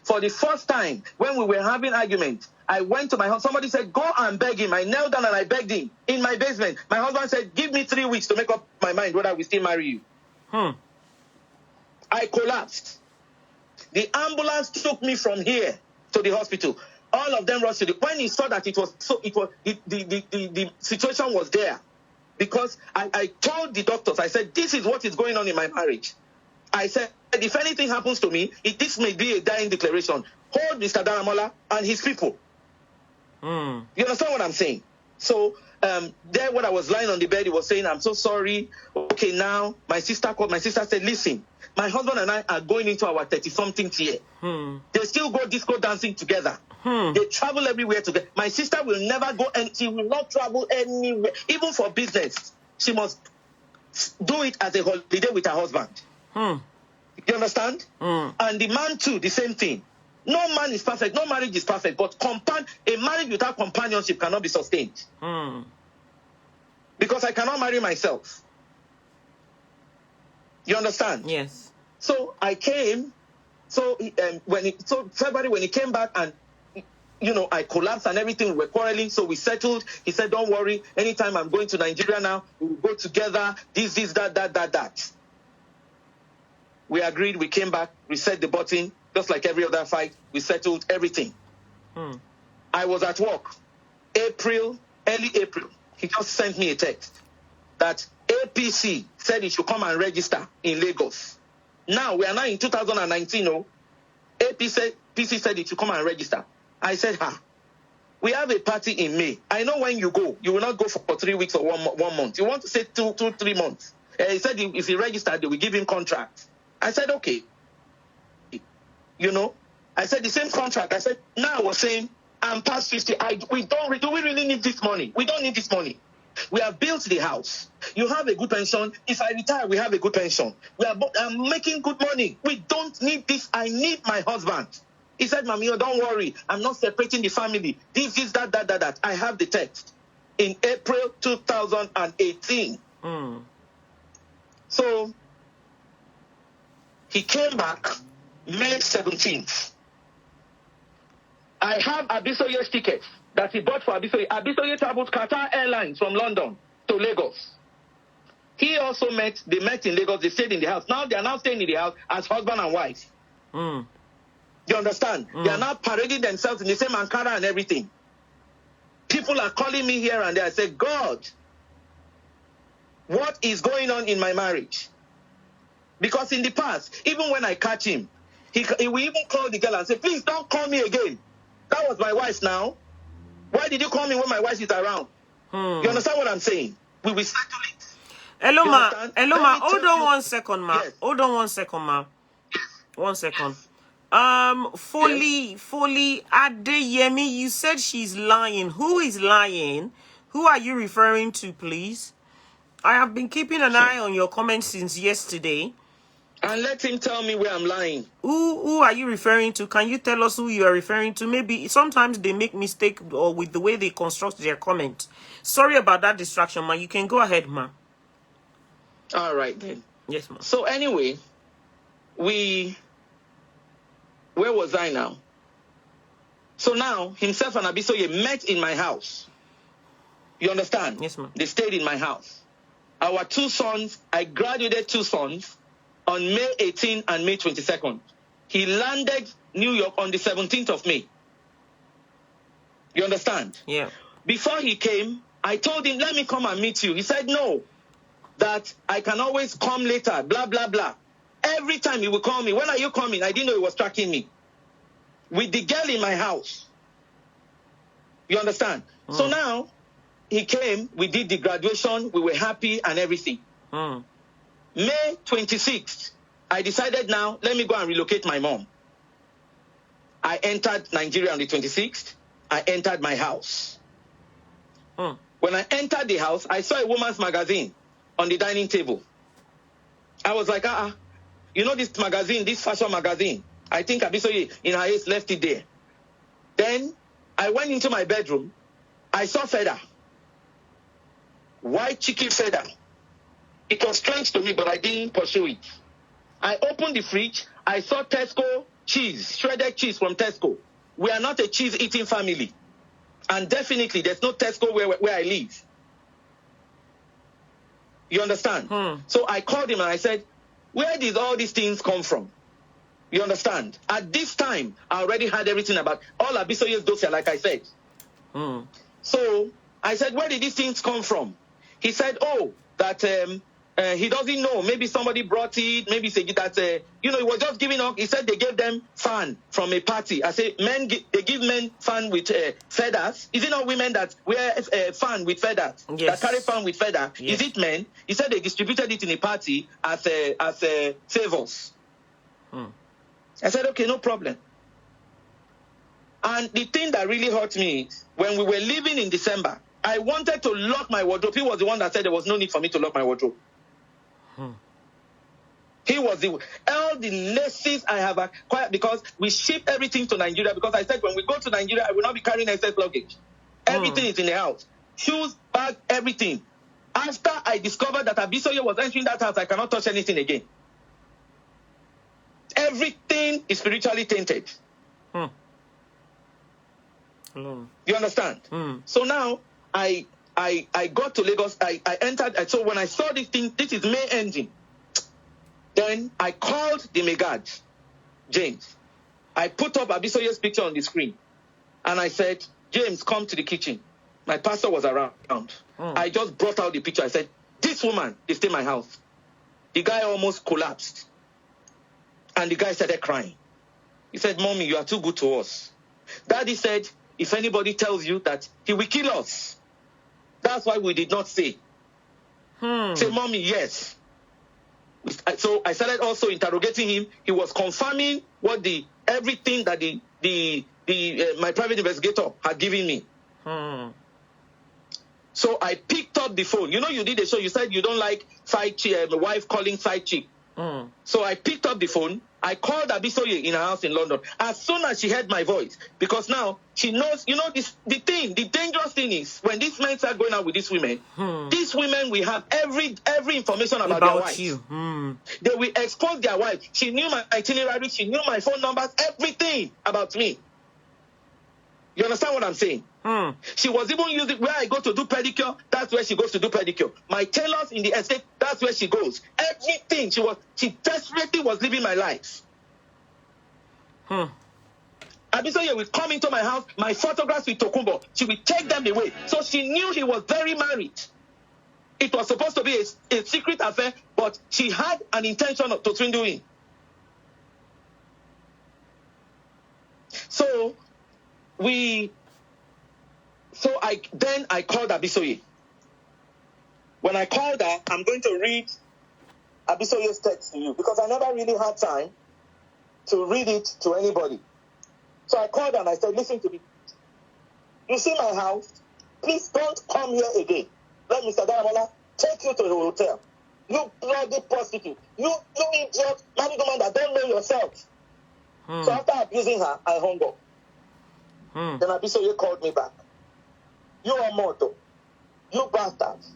For the first time, when we were having arguments, I went to my husband. Somebody said, go and beg him. I knelt down and I begged him in my basement. My husband said, give me 3 weeks to make up my mind whether we still marry you. I collapsed. The ambulance took me from here to the hospital. All of them rushed to when he saw that the situation was there. Because I told the doctors, I said, this is what is going on in my marriage. I said, if anything happens to me, this may be a dying declaration. Hold Mr. Daramola and his people. You understand what I'm saying? So, there when I was lying on the bed, he was saying, I'm so sorry. Okay, now, my sister called. My sister said, listen, my husband and I are going into our 30-something year. They still go disco dancing together. They travel everywhere together. My sister will never go, and she will not travel anywhere, even for business. She must do it as a holiday with her husband. You understand? And the man too, the same thing. No man is perfect. No marriage is perfect. But a marriage without companionship cannot be sustained. Because I cannot marry myself. You understand? Yes. So I came. So February when he came back and I collapsed and everything. We were quarreling. So we settled. He said, "Don't worry. Anytime I'm going to Nigeria now, we'll go together. This, that." We agreed. We came back. We set the button. Just like every other fight, we settled everything. I was at work. Early April, he just sent me a text that APC said he should come and register in Lagos. Now, we are now in 2019. APC said he should come and register. I said, we have a party in May. I know when you go, you will not go for 3 weeks or 1 month. You want to say 3 months. He said if he registered, they will give him contract. I said, okay. I said the same contract. I said, now I was saying, I'm past 50. Do we really need this money? We don't need this money. We have built the house. You have a good pension. If I retire, we have a good pension. I'm making good money. We don't need this. I need my husband. He said, Mami, don't worry. I'm not separating the family. This, that. I have the text. In April 2018. So, he came back May 17th. I have Abisoye's tickets that he bought for Abisoye. Abisoye traveled Qatar Airlines from London to Lagos. He also they met in Lagos, they stayed in the house. Now they are now staying in the house as husband and wife. Mm. You understand? They are now parading themselves in the same Ankara and everything. People are calling me here and there. I say, God, what is going on in my marriage? Because in the past, even when I catch him, he will even call the girl and say, please don't call me again. That was my wife now. Why did you call me when my wife is around? You understand what I'm saying? We will settle it. Hello, You ma. understand? Hello, Let ma. me Hold tell on you- 1 second, ma. Yes. Hold on 1 second, ma. 1 second. Foley Adeyemi, you said she's lying. Who is lying? Who are you referring to, please? I have been keeping an eye on your comments since yesterday. And let him tell me where I'm lying. Who are you referring to? Can you tell us who you are referring to? Maybe sometimes they make mistake or with the way they construct their comment. Sorry about that distraction, ma. You can go ahead, ma. All right, then. Yes, ma. So anyway, where was I now? So now, himself and Abisoye met in my house. You understand? Yes, ma'am. They stayed in my house. Our 2 sons, I graduated 2 sons on May 18 and May 22nd. He landed New York on the 17th of May. You understand? Yeah. Before he came, I told him, let me come and meet you. He said, no, that I can always come later, blah, blah, blah. Every time he would call me, when are you coming? I didn't know he was tracking me. With the girl in my house. You understand? So now, he came, we did the graduation, we were happy and everything. May 26th, I decided now, let me go and relocate my mom. I entered Nigeria on the 26th. I entered my house. When I entered the house, I saw a woman's magazine on the dining table. I was like, you know this magazine, this fashion magazine? I think Abisoye in her age left it there. Then I went into my bedroom. I saw feather. White chicken feather. It was strange to me, but I didn't pursue it. I opened the fridge. I saw Tesco cheese, shredded cheese from Tesco. We are not a cheese-eating family. And definitely, there's no Tesco where I live. You understand? So I called him and I said, where did all these things come from? You understand? At this time, I already had everything about all Abisoye's dossier, like I said. So I said, where did these things come from? He said, that he doesn't know. Maybe somebody brought it. Maybe say that, he was just giving up. He said they gave them fan from a party. I said, they give men fan with feathers. Is it not women that wear fan with feathers? Yes. That carry fan with feather? Yes. Is it men? He said they distributed it in a party as favors. I said, okay, no problem. And the thing that really hurt me is when we were leaving in December, I wanted to lock my wardrobe. He was the one that said there was no need for me to lock my wardrobe. He was all the laces I have acquired because we ship everything to Nigeria because I said when we go to Nigeria, I will not be carrying excess luggage. Everything is in the house. Shoes, bag, everything. After I discovered that Abisoye was entering that house, I cannot touch anything again. Everything is spiritually tainted. You understand? So now I got to Lagos. I entered. So when I saw this thing, this is May ending. Then I called the Megad, James. I put up Abisoye's picture on the screen. And I said, James, come to the kitchen. My pastor was around. I just brought out the picture. I said, this woman is still in my house. The guy almost collapsed. And the guy started crying. He said, Mommy, you are too good to us. Daddy said, if anybody tells you that he will kill us. That's why we did not say. Say, Mommy, yes. So I started also interrogating him. He was confirming what everything that my private investigator had given me. So I picked up the phone. You did a show. You said you don't like side chick, wife calling side chick. So I picked up the phone. I called Abisoye in her house in London. As soon as she heard my voice, because now she knows, the dangerous thing is when these men start going out with these women will have every information about their wives. You. They will expose their wife. She knew my itinerary, she knew my phone numbers, everything about me. You understand what I'm saying? She was even using where I go to do pedicure, that's where she goes to do pedicure. My tailors in the estate, that's where she goes. Everything she desperately was living my life. Abisoye will come into my house, my photographs with Tokunbo, she will take them away. So she knew he was very married. It was supposed to be a secret affair, but she had an intention to swindle him. So I called Abisoye. When I called her, I'm going to read Abisoye's text to you because I never really had time to read it to anybody. So I called her and I said, listen to me. You see my house? Please don't come here again. Let Mr. Daramola take you to the hotel. You bloody prostitute. You idiot, married woman that don't know yourself. So after abusing her, I hung up. Then Abisoye called me back. You are mortal. You bastards.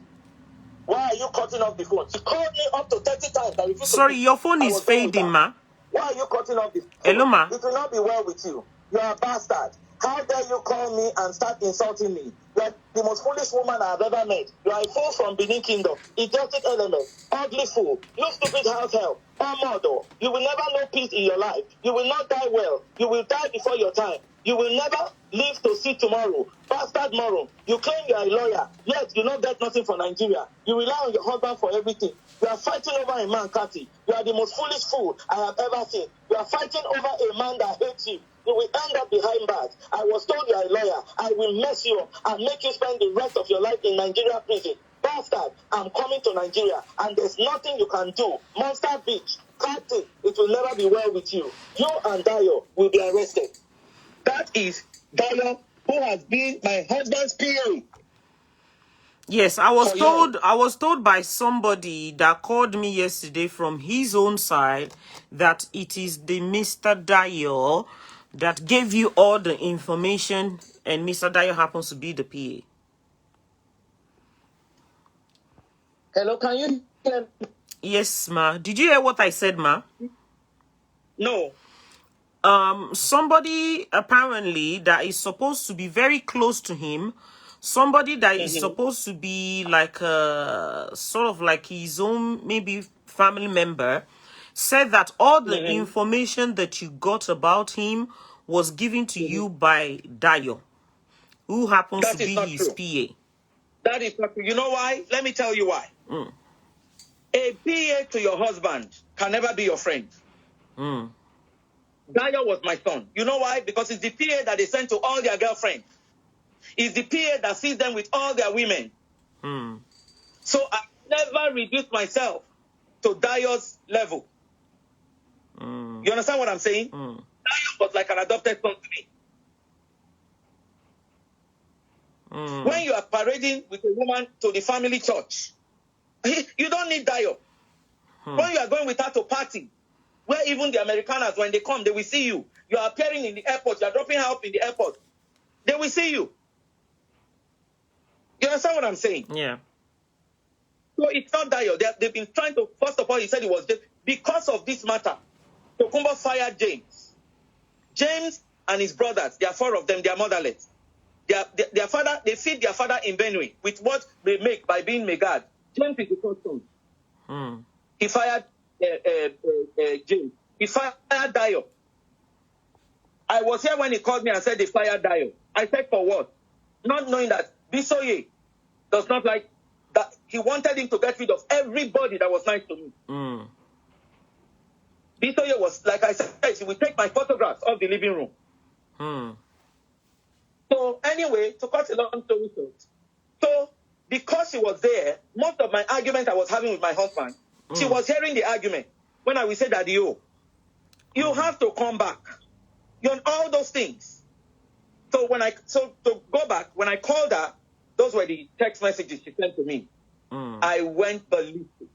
Why are you cutting off the phone? She called me up to 30 times. Sorry, your phone is fading, ma. Why are you cutting off the phone? Hello, ma. It will not be well with you. You are a bastard. How dare you call me and start insulting me? You are the most foolish woman I have ever met. You are a fool from Benin Kingdom. Idiotic element. Ugly fool. You stupid house help. Murder. You will never know peace in your life. You will not die well. You will die before your time. You will never live to see tomorrow. Bastard moron. You claim you are a lawyer, yet you don't get nothing from Nigeria. You rely on your husband for everything. You are fighting over a man, Kati. You are the most foolish fool I have ever seen. You are fighting over a man that hates you. You will end up behind bars. I was told you are a lawyer. I will mess you up and make you spend the rest of your life in Nigeria prison. Bastard, I'm coming to Nigeria and there's nothing you can do. Monster bitch, Kati, it will never be well with you. You and Dayo will be arrested. That is Dayo, who has been my husband's PA. Yes, I was told by somebody that called me yesterday from his own side that it is the Mr. Dayo that gave you all the information and Mr. Dayo happens to be the PA. Hello, can you hear me? Yes, ma. Did you hear what I said, ma? No. Somebody apparently that is supposed to be very close to him, somebody that is supposed to be like sort of like his own maybe family member, said that all the information that you got about him was given to you by Dayo, who happens to be his PA. That is not true. You know why? Let me tell you why. A PA to your husband can never be your friend. Dayo was my son. You know why? Because it's the PA that they send to all their girlfriends. It's the PA that sees them with all their women. So I never reduced myself to Dayo's level. You understand what I'm saying? Dayo was like an adopted son to me. When you are parading with a woman to the family church, you don't need Dayo. When you are going with her to party, where even the Americaners, when they come, they will see you. You are appearing in the airport. You are dropping her up in the airport. They will see you. You understand what I'm saying? Yeah. So it's not Dayo. They've been trying to, first of all, he said it was just because of this matter. Tokunbo fired James. James and his brothers, there are 4 of them, they are motherless. Their father, they feed their father in Benue with what they make by being megad. James is the first son. He fired James. He fired Dayo. I was here when he called me and said they fired Dayo. I said, for what? Not knowing that Abisoye does not like that. He wanted him to get rid of everybody that was nice to me. Abisoye was, like I said, he will take my photographs of the living room. So anyway, to cut a long story short, so because she was there, most of my argument I was having with my husband, she was hearing the argument when I will say that you have to come back. You on all those things. So to go back, when I called her, those were the text messages she sent to me. I went ballistic.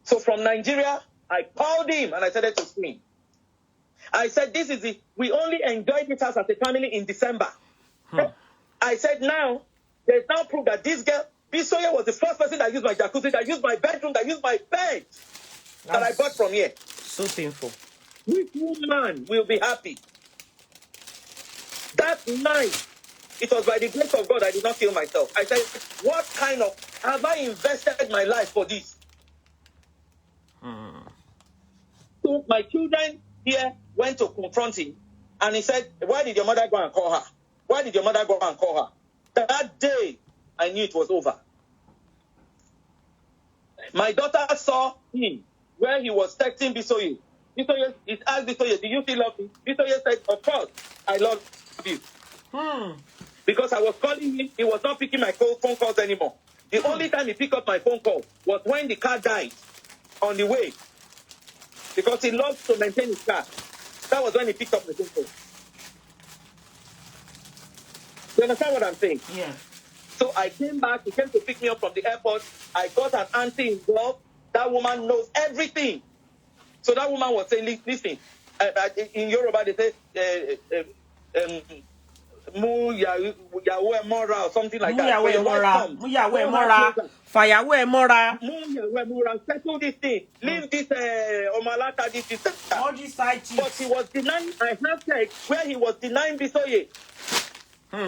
So from Nigeria, I called him and I started to scream. I said, we only enjoyed this house as a family in December. I said, now, there's now proof that this girl, Abisoye was the first person that used my jacuzzi, that used my bedroom, that used my bed that I bought from here. So painful. Which woman will be happy? That night, it was by the grace of God I did not kill myself. I said, what kind of, have I invested my life for this? So my children here went to confront him, and he said, why did your mother go and call her? Why did your mother go and call her? That day, I knew it was over. My daughter saw him where he was texting Bisoye. Bisoye, he asked Bisoye, do you still love me? Bisoye said, of course, I love you. Because I was calling him, he was not picking my phone calls anymore. The only time he picked up my phone call was when the car died on the way. Because he loves to maintain his car. That was when he picked up my phone call. You understand what I'm saying? Yeah. So I came back, he came to pick me up from the airport. I got an auntie involved. That woman knows everything. So that woman was saying, listen, in Yoruba they say, Mu Yahweh Mora or something like that. Mu Yahweh Mora. Fayawe Mora. Mu Yahweh Mora. Settle this thing. Leave this Omalata, this. All these side chicks. But he was denying, I have text where he was denying Bisoye.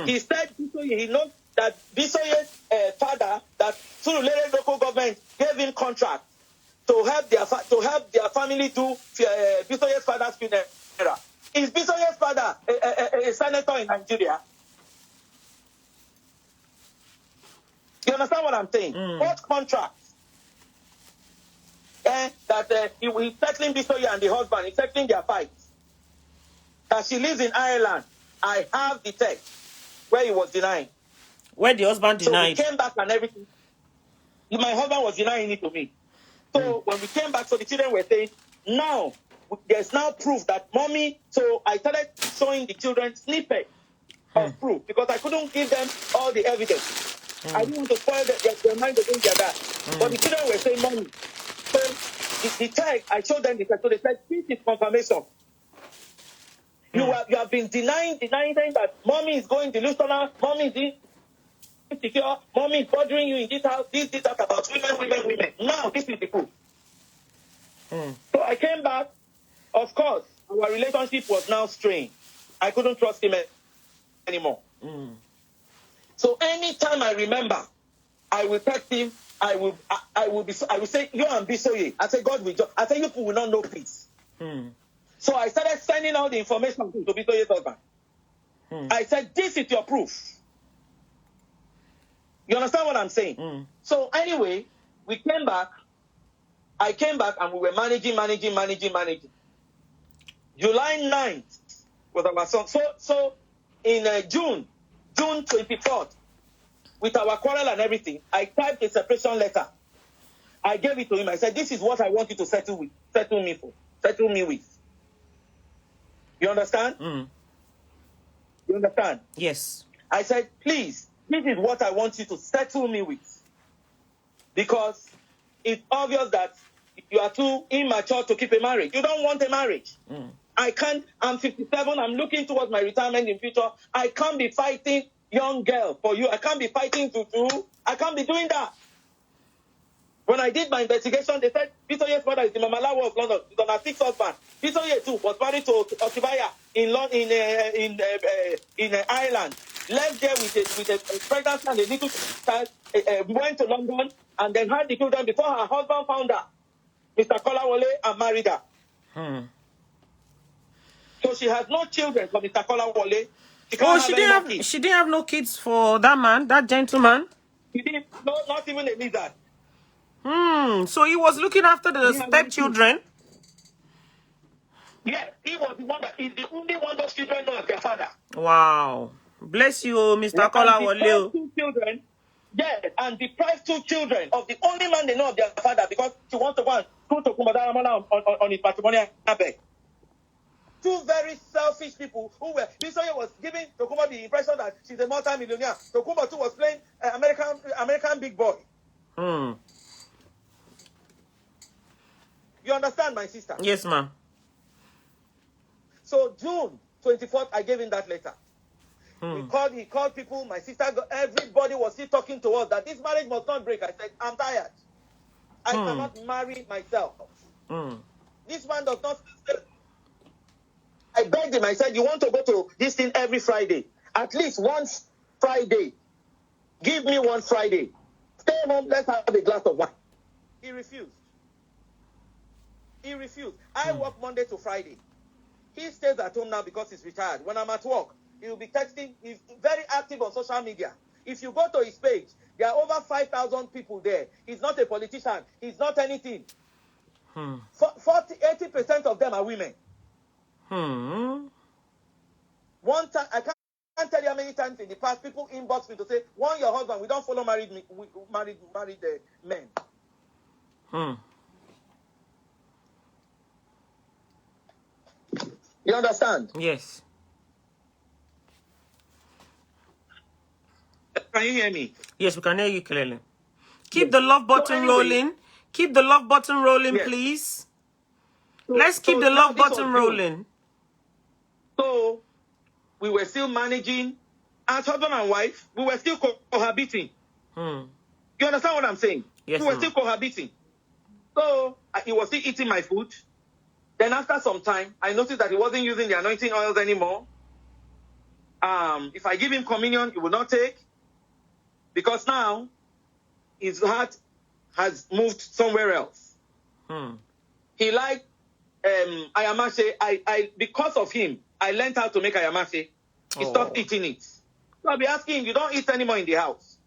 He said Bisoye, he knows that Bisoye's father, that Surulere local government gave him contract to help their family do Bisoye's father's funeral. Is Bisoye's father a senator in Nigeria? You understand what I'm saying? What contract? That he's settling Bisoye and the husband, he's settling their fights. That she lives in Ireland. I have the text where he was denying. Where the husband denied. So we came back and everything. My husband was denying it to me. So when we came back, so the children were saying, now, there's now proof that mommy, so I started showing the children snippets of proof because I couldn't give them all the evidence. I didn't want to spoil their mind against their dad. But the children were saying, mommy. So the text, I showed them the text. So they said, this is confirmation. You have been denying that mommy is going delusional, mommy is insecure, mommy is bothering you in this house, this about women. Now, this is the proof. So I came back. Of course, our relationship was now strained. I couldn't trust him anymore. So anytime I remember, I will text him. I will say, you and Bisoye. I say, God will. I say, you people will not know peace. So I started sending out the information to Bisoye's husband. I said, this is your proof. You understand what I'm saying? So anyway, we came back. I came back and we were managing. July 9th was our son. So in June 24th, with our quarrel and everything, I typed a separation letter. I gave it to him. I said, this is what I want you to settle me with. You understand? You understand? Yes. I said, please, this is what I want you to settle me with. Because it's obvious that you are too immature to keep a marriage. You don't want a marriage. I can't, I'm 57, I'm looking towards my retirement in future. I can't be fighting young girl for you. I can't be fighting I can't be doing that. When I did my investigation, they said Bisoye's father is the Mamalawo of London. He's on a sixth husband. Bisoye too was married to Otibaya in Ireland. Left there with a pregnancy and a little child. Went to London and then had the children before her husband found her, Mr. Kolawole, and married her. So she has no children from Mr. Kolawole. She didn't have no kids for that man, that gentleman. She didn't, not even a lizard. So he was looking after the stepchildren. Yes, he was the one that is the only one those children know as their father. Wow. Bless you, Mr. Kolawole. Two children, yes, and deprived two children of the only man they know of their father because she wants to go and put Tokunbo Daramola on his matrimonial bed. Two very selfish people who were. Bisoye was giving Tokunbo the impression that she's a multi-millionaire. Tokunbo too was playing American big boy. You understand, my sister? Yes, ma'am. So June 24th, I gave him that letter. He called people. My sister, everybody was still talking to us that this marriage must not break. I said, I'm tired. I cannot marry myself. This man does not. I beg begged him. I said, you want to go to this thing every Friday. At least once Friday. Give me one Friday. Stay home, let's have a glass of wine. He refused. He refused. I work Monday to Friday. He stays at home now because he's retired. When I'm at work, he will be texting. He's very active on social media. If you go to his page, there are over 5,000 people there. He's not a politician. He's not anything. 80% of them are women. One time, I can't tell you how many times in the past people inbox me to say, "Warn your husband, we don't follow married men." You understand? Yes. Can you hear me? Yes, we can hear you clearly. Keep the love button rolling. Keep the love button rolling, please. Let's keep the love button rolling. So, we were still managing. As husband and wife, we were still cohabiting. You understand what I'm saying? Yes, we were still cohabiting. So, he was still eating my food. Then after some time, I noticed that he wasn't using the anointing oils anymore. If I give him communion, he will not take. Because now, his heart has moved somewhere else. He liked ayamashe. Because of him, I learned how to make ayamashe. He stopped eating it. So I'll be asking him, you don't eat anymore in the house.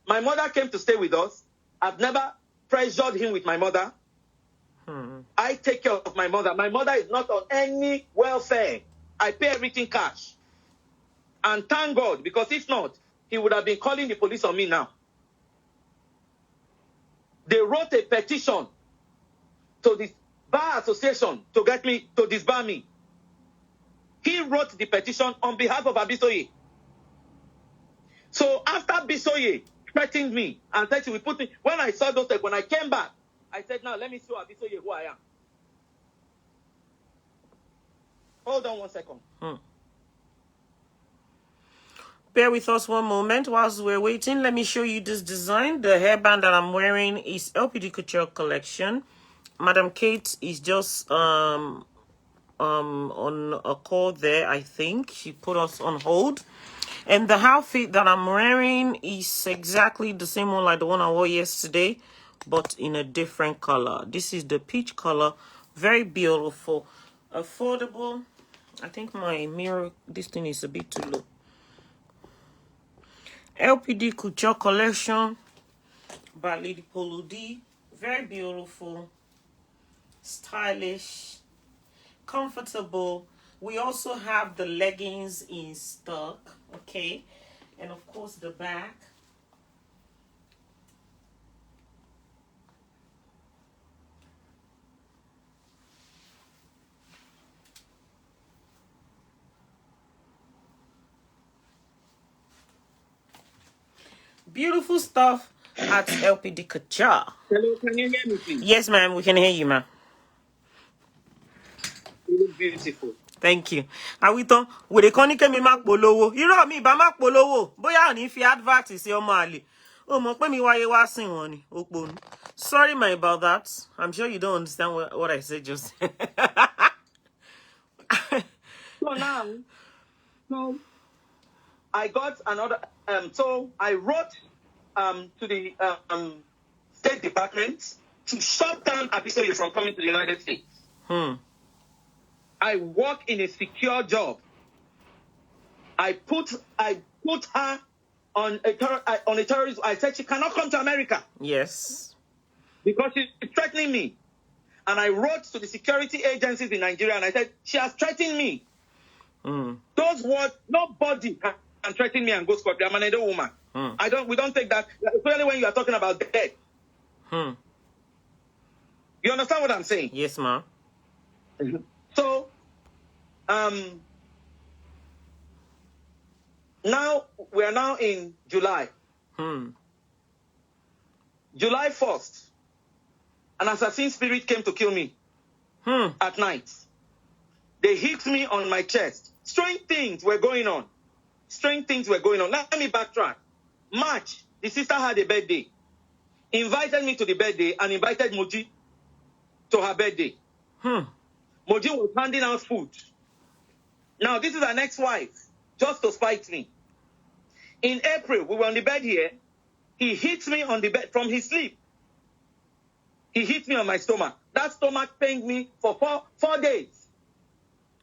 My mother came to stay with us. I've never pressured him with my mother. I take care of my mother. My mother is not on any welfare. I pay everything cash. And thank God, because if not, he would have been calling the police on me now. They wrote a petition to the bar association to get me to disbar me. He wrote the petition on behalf of Abisoye. So after Abisoye threatened me and said she will put me, when I saw those steps, when I came back, I said, now let me show Abisoye who I am. Hold on 1 second. Bear with us one moment whilst we're waiting. Let me show you this design. The hairband that I'm wearing is LPD Couture collection. Madam Kate is just on a call there, I think. She put us on hold. And the outfit that I'm wearing is exactly the same one like the one I wore yesterday, but in a different color. This is the peach color. Very beautiful. Affordable. I think my mirror, this thing is a bit too low. LPD Couture collection by Lady Polo D. Very beautiful, stylish, comfortable. We also have the leggings in stock, okay? And of course the back. Beautiful stuff at LPD Couture. Hello, can you hear me, please? Yes, ma'am, we can hear you, ma'am. You look beautiful. Thank you. Awitan, we dey koni ke mi mak polowo. Irọ́ mi ba mak polowo. Bóyá oni fi advert sí ọmọ àlè. O mọ̀ pé mi wáyé wá sìn wọ́n ni. Oponu. Sorry, ma, about that. I'm sure you don't understand what I said just. So now, I got another. So I wrote to the State Department to shut down Abisoye from coming to the United States. I work in a secure job. I put her on a terrorist. I said she cannot come to America. Yes. Because she's threatening me. And I wrote to the security agencies in Nigeria and I said, she has threatened me. Those words, nobody can threaten me and go scot. I'm an Edo woman. We don't take that, especially when you are talking about death. You understand what I'm saying? Yes, ma'am. So, now we are now in July. July 1st, an assassin spirit came to kill me at night. They hit me on my chest. Strange things were going on. Let me backtrack. March, the sister had a birthday. Invited me to the birthday and invited Moji to her birthday. Moji was handing out food. Now, this is an ex-wife, just to spite me. In April, we were on the bed here. He hit me on the bed from his sleep. He hit me on my stomach. That stomach pained me for four days.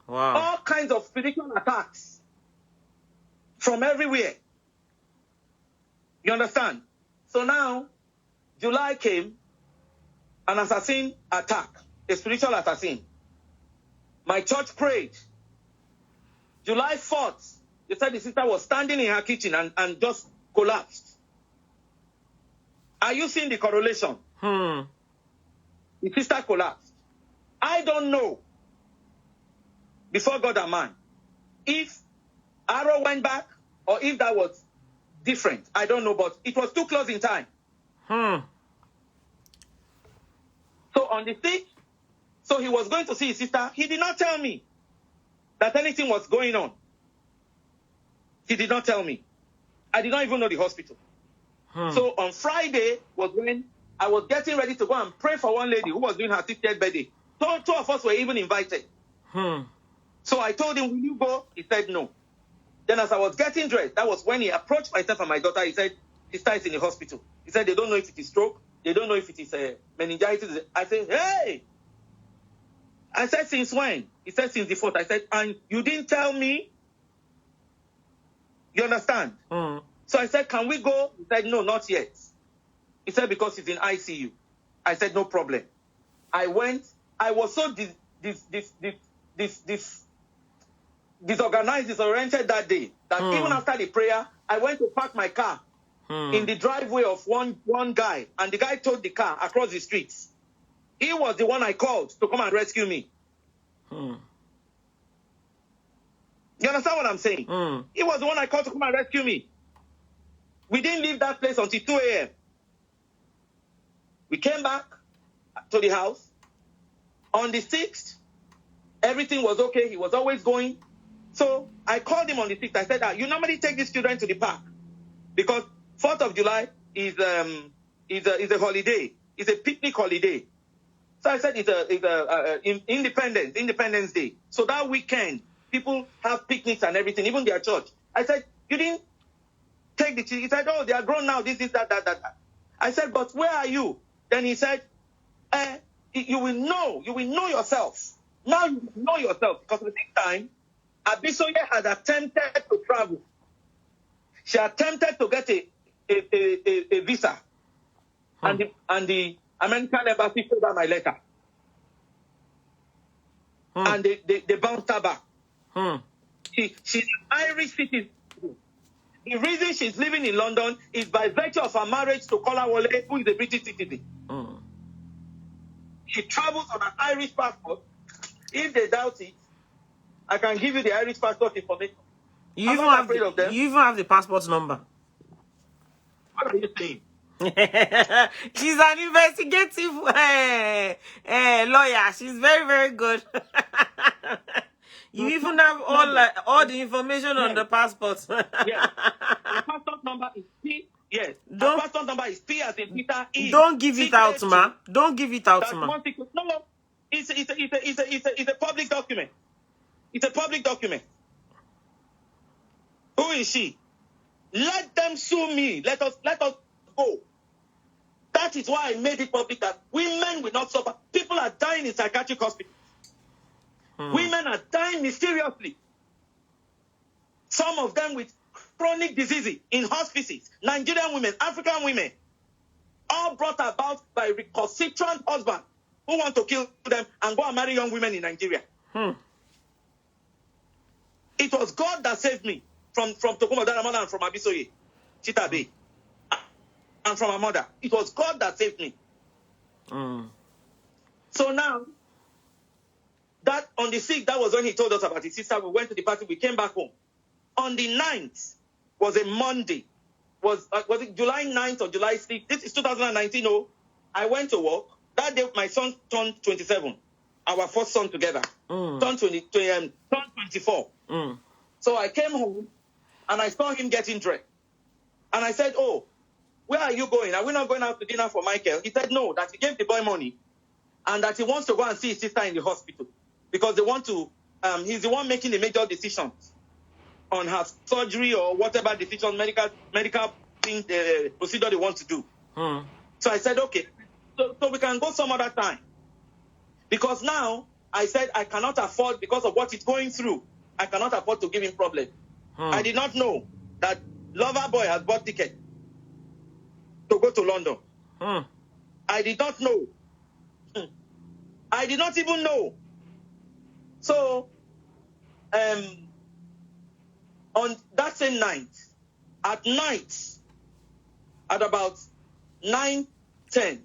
Wow. All kinds of spiritual attacks from everywhere. You understand? So now, July came, an assassin attack, a spiritual assassin. My church prayed. July 4th, they said the sister was standing in her kitchen and just collapsed. Are you seeing the correlation? The sister collapsed. I don't know, before God and man, if arrow went back or if that was different. I don't know, but it was too close in time. So on the 6th, so he was going to see his sister. He did not tell me that anything was going on. He did not tell me. I did not even know the hospital. So on Friday was when I was getting ready to go and pray for one lady who was doing her 60th birthday. Two of us were even invited. So I told him, will you go? He said no. Then as I was getting dressed, that was when he approached myself and my daughter. He said, sister is in the hospital. He said, they don't know if it is stroke. They don't know if it is meningitis. I said, hey! I said, since when? He said, since the 4th. I said, and you didn't tell me? You understand? So I said, can we go? He said, no, not yet. He said, because he's in ICU. I said, no problem. I went. I was so disorganized, disoriented that day that even after the prayer, I went to park my car in the driveway of one guy, and the guy towed the car across the streets. He was the one I called to come and rescue me. You understand what I'm saying? He was the one I called to come and rescue me. We didn't leave that place until 2 a.m. We came back to the house. On the 6th, everything was okay. He was always going. So I called him on the 6th. I said, you normally take these children to the park because 4th of July is a holiday. It's a picnic holiday. So I said it's a Independence Day. So that weekend, people have picnics and everything, even their church. I said, you didn't take the children. He said, oh, they are grown now, this, that. I said, but where are you? Then he said, you will know yourself. Now you know yourself. Because at this time, Abisoye had attempted to travel. She attempted to get a visa. And the American embassy filled out my letter. And they bounced her back. She's an Irish citizen. The reason she's living in London is by virtue of her marriage to Kolawole, who is a British citizen. She travels on an Irish passport. If they doubt it, I can give you the Irish passport information. You even have the passport number. What are you saying? She's an investigative lawyer. She's very, very good. You even have all the information on the passport. Yes. The passport number is P. Yes. The passport number is P as in Peter E. Don't give it out, ma. Don't give it out, ma. No. It's a public document. It's a public document. Who is she? Let them sue me. Let us go. That is why I made it public that women will not suffer. People are dying in psychiatric hospitals. Women are dying mysteriously. Some of them with chronic diseases in hospices. Nigerian women, African women, all brought about by recalcitrant husbands who want to kill them and go and marry young women in Nigeria. It was God that saved me from Tokunbo, Daramola, and from Abisoye, Shitta Bay, and from my mother. It was God that saved me. So now, that on the 6th, that was when he told us about his sister. We went to the party. We came back home. On the 9th was a Monday. Was it July 9th or July 6th? This is 2019. Oh, I went to work. That day, my son turned 27. Our first son together. Turned 24. So I came home and I saw him getting dressed. And I said, oh, where are you going? Are we not going out to dinner for Michael? He said no, that he gave the boy money and that he wants to go and see his sister in the hospital because they want to he's the one making the major decisions on her surgery or whatever decision, medical thing, procedure they want to do. So I said, okay, so we can go some other time. Because now, I said I cannot afford, because of what he's going through, I cannot afford to give him problem. I did not know that Lover Boy has bought ticket to go to London. I did not know. I did not even know. So, on that same night, at about 9:10,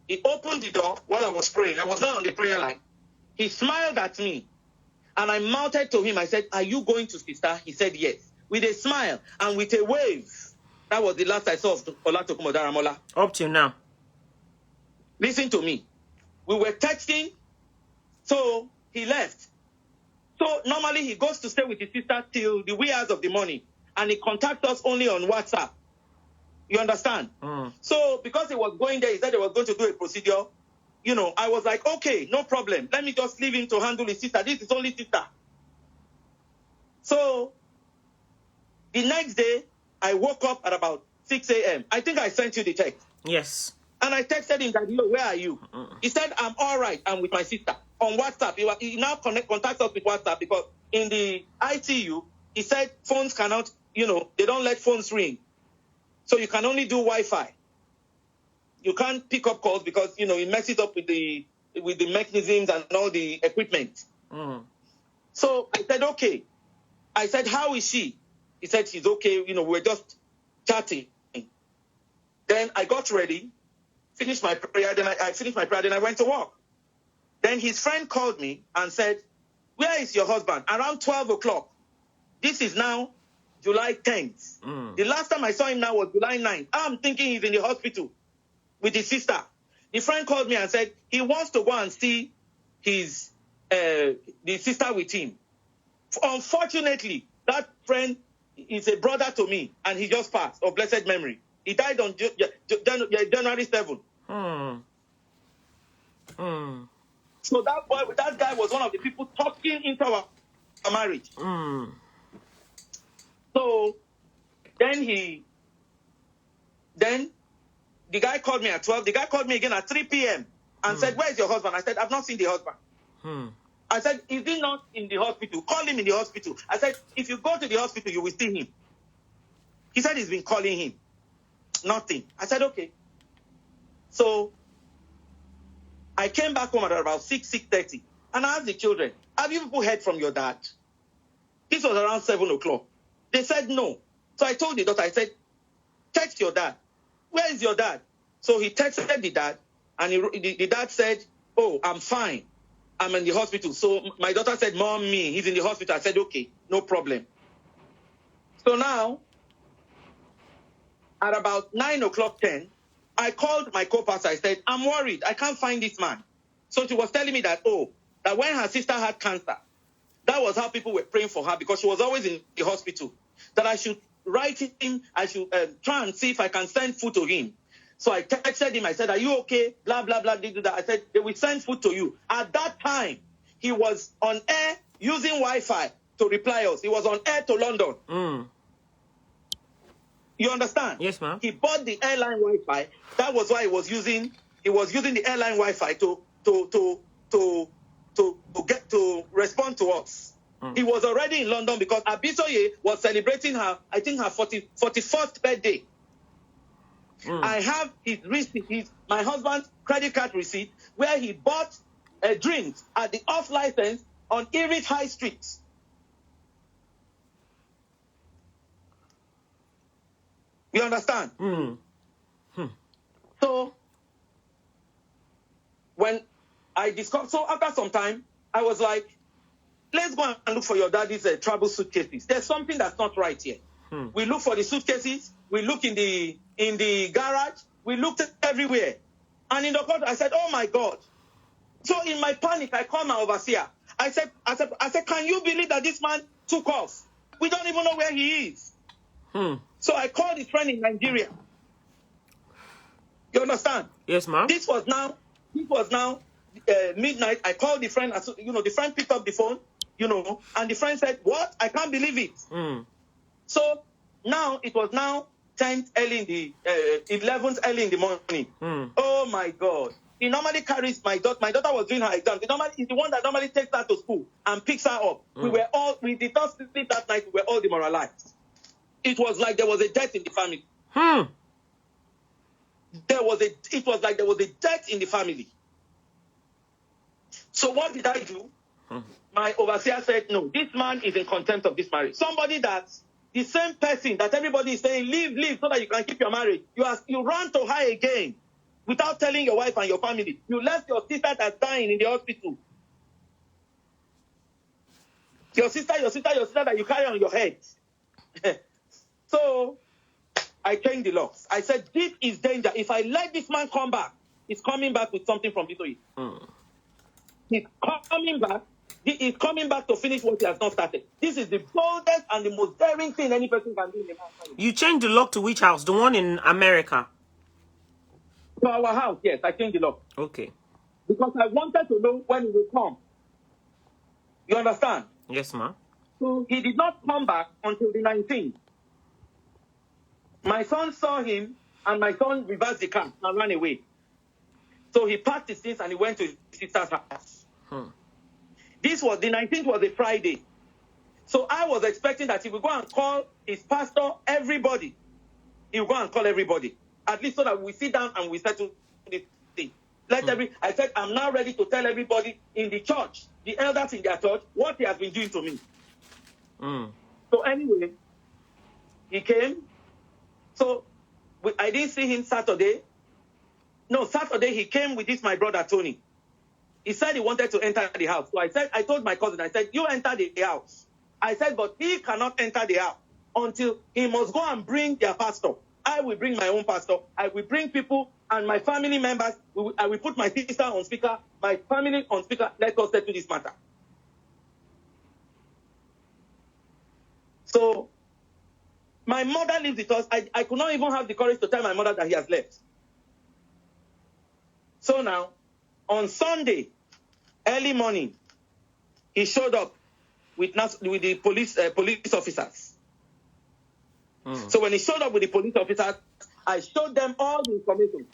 he opened the door while I was praying. I was not on the prayer line. He smiled at me, and I mounted to him. I said, "Are you going to sister?" He said, "Yes." With a smile and with a wave. That was the last I saw of Tokunbo Daramola. Up till now. Listen to me. We were texting, so he left. So normally he goes to stay with his sister till the wee hours of the morning, and he contacts us only on WhatsApp. You understand? So because he was going there, he said he was going to do a procedure. You know, I was like, okay, no problem. Let me just leave him to handle his sister. This is only sister. So the next day, I woke up at about 6 a.m. I think I sent you the text. Yes. And I texted him that, where are you? He said, I'm all right. I'm with my sister. On WhatsApp. He now contacts us with WhatsApp because in the ITU, he said phones cannot, they don't let phones ring. So you can only do Wi-Fi. You can't pick up calls because, it messes up with the mechanisms and all the equipment. So I said, okay. I said, how is she? He said, she's okay. We're just chatting. Then I got ready, finished my prayer. Then I finished my prayer. Then I went to work. Then his friend called me and said, where is your husband? Around 12 o'clock. This is now July 10th. The last time I saw him now was July 9th. I'm thinking he's in the hospital with his sister. The friend called me and said he wants to go and see his the sister with him. Unfortunately, that friend is a brother to me, and he just passed of blessed memory. He died on January 7th. So that guy was one of the people talking into our marriage. So then the guy called me at 12. The guy called me again at 3 p.m. and said, where is your husband? I said, I've not seen the husband. I said, is he not in the hospital? Call him in the hospital. I said, if you go to the hospital, you will see him. He said he's been calling him. Nothing. I said, okay. So I came back home at about 6:30, and I asked the children, have you people heard from your dad? This was around 7 o'clock. They said no. So I told the daughter, I said, text your dad. Where is your dad? So he texted the dad, and the dad said, oh, I'm fine. I'm in the hospital. So my daughter said, Mommy, he's in the hospital. I said, okay, no problem. So now, at about 9 o'clock 10, I called my co-pastor. I said, I'm worried. I can't find this man. So she was telling me that when her sister had cancer, that was how people were praying for her because she was always in the hospital. That I should write him, I should try and see if I can send food to him. So I texted him. I said, are you okay? Blah, blah, blah. Did that. I said, they will send food to you. At that time, he was on air using Wi-Fi to reply us. He was on air to London. You understand? Yes, ma'am. He bought the airline Wi-Fi. That was why he was using the airline Wi-Fi to get to respond to us. He was already in London because Abisoye was celebrating her 41st birthday. I have his receipt, my husband's credit card receipt, where he bought a drink at the off license on Irish High Street. You understand? So when I discovered, so after some time, I was like, let's go and look for your daddy's travel suitcases. There's something that's not right here. We look for the suitcases. We look in the garage. We looked everywhere. And in the court, I said, oh my God. So in my panic, I called my overseer. I said, can you believe that this man took off? We don't even know where he is. So I called his friend in Nigeria. You understand? Yes, ma'am. This was now midnight. I called the friend. The friend picked up the phone. you know. And the friend said, what? I can't believe it. So now it was now 10th early in the 11th early in the morning. Oh my God. He normally carries my daughter. My daughter was doing her exam. He's the one that normally takes her to school and picks her up. We did not sleep that night. We were all demoralized. It was like there was a death in the family. It was like there was a death in the family. So what did I do? My overseer said, no, this man is in contempt of this marriage. Somebody that's the same person that everybody is saying, leave so that you can keep your marriage. You run to her again without telling your wife and your family. You left your sister that's dying in the hospital. Your sister that you carry on your head. So I changed the locks. I said, this is danger. If I let this man come back, he's coming back with something from Abisoye. He's coming back to finish what he has not started. This is the boldest and the most daring thing any person can do in a man's life. You changed the lock to which house? The one in America? To our house, yes, I changed the lock. Okay. Because I wanted to know when he will come. You understand? Yes, ma'am. So he did not come back until the 19th. My son saw him, and my son reversed the car and ran away. So he packed his things and he went to his sister's house. This was the 19th was a Friday. So I was expecting that he would go and call his pastor, everybody. He would go and call everybody. At least so that we sit down and we settle this thing. I said, I'm now ready to tell everybody in the church, the elders in their church, what he has been doing to me. So anyway, he came. So I didn't see him Saturday. No, Saturday he came with my brother Tony. He said he wanted to enter the house. So I told my cousin, I said, you enter the house. I said, but he cannot enter the house until he must go and bring their pastor. I will bring my own pastor. I will bring people and my family members. I will put my sister on speaker, my family on speaker. Let us settle this matter. So my mother lives with us. I could not even have the courage to tell my mother that he has left. So now, on Sunday, early morning, he showed up with the police officers. So when he showed up with the police officers, I showed them all the information.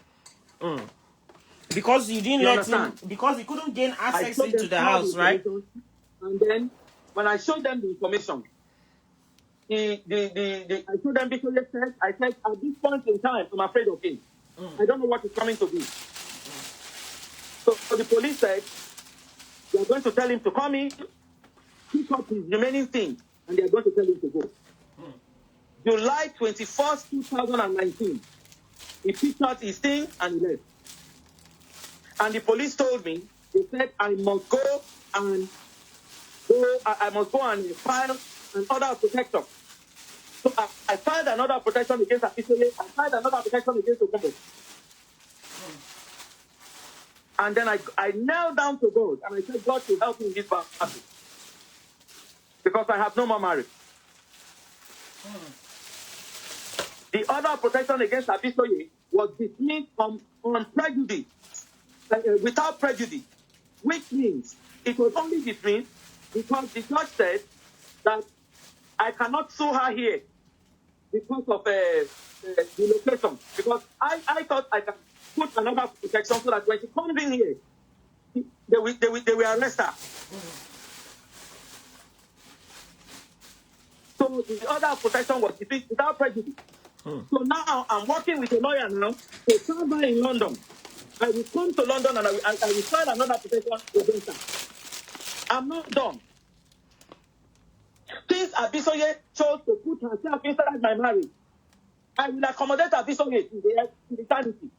Because you didn't let him, because he couldn't gain access into the house, right? And then when I showed them the information, I showed them Abisoye said, I said, at this point in time, I'm afraid of him. I don't know what is coming to be. So the police said, they are going to tell him to come in, pick up his remaining things, and they are going to tell him to go. July 21st, 2019, he picked out his thing and he left. And the police told me, they said, I must go and file an order of protection. So I filed another protection against Abisoye. I filed another protection against Tokunbo. And then I knelt down to God and I said, God, to help me in this battle. Because I have no more marriage. The order of protection against Abisoye was dismissed on prejudice, without prejudice, which means it was only dismissed because the judge said that I cannot sue her here because of the location. Because I thought I can put another protection so that when she comes in here, they will arrest her. So the order of protection was dismissed without prejudice. So now I'm working with a lawyer now to serve her in London. I will come to London and I will file another protection against her. I'm not done. Since Abisoye chose to put herself inside my marriage, I will accommodate Abisoye to eternity.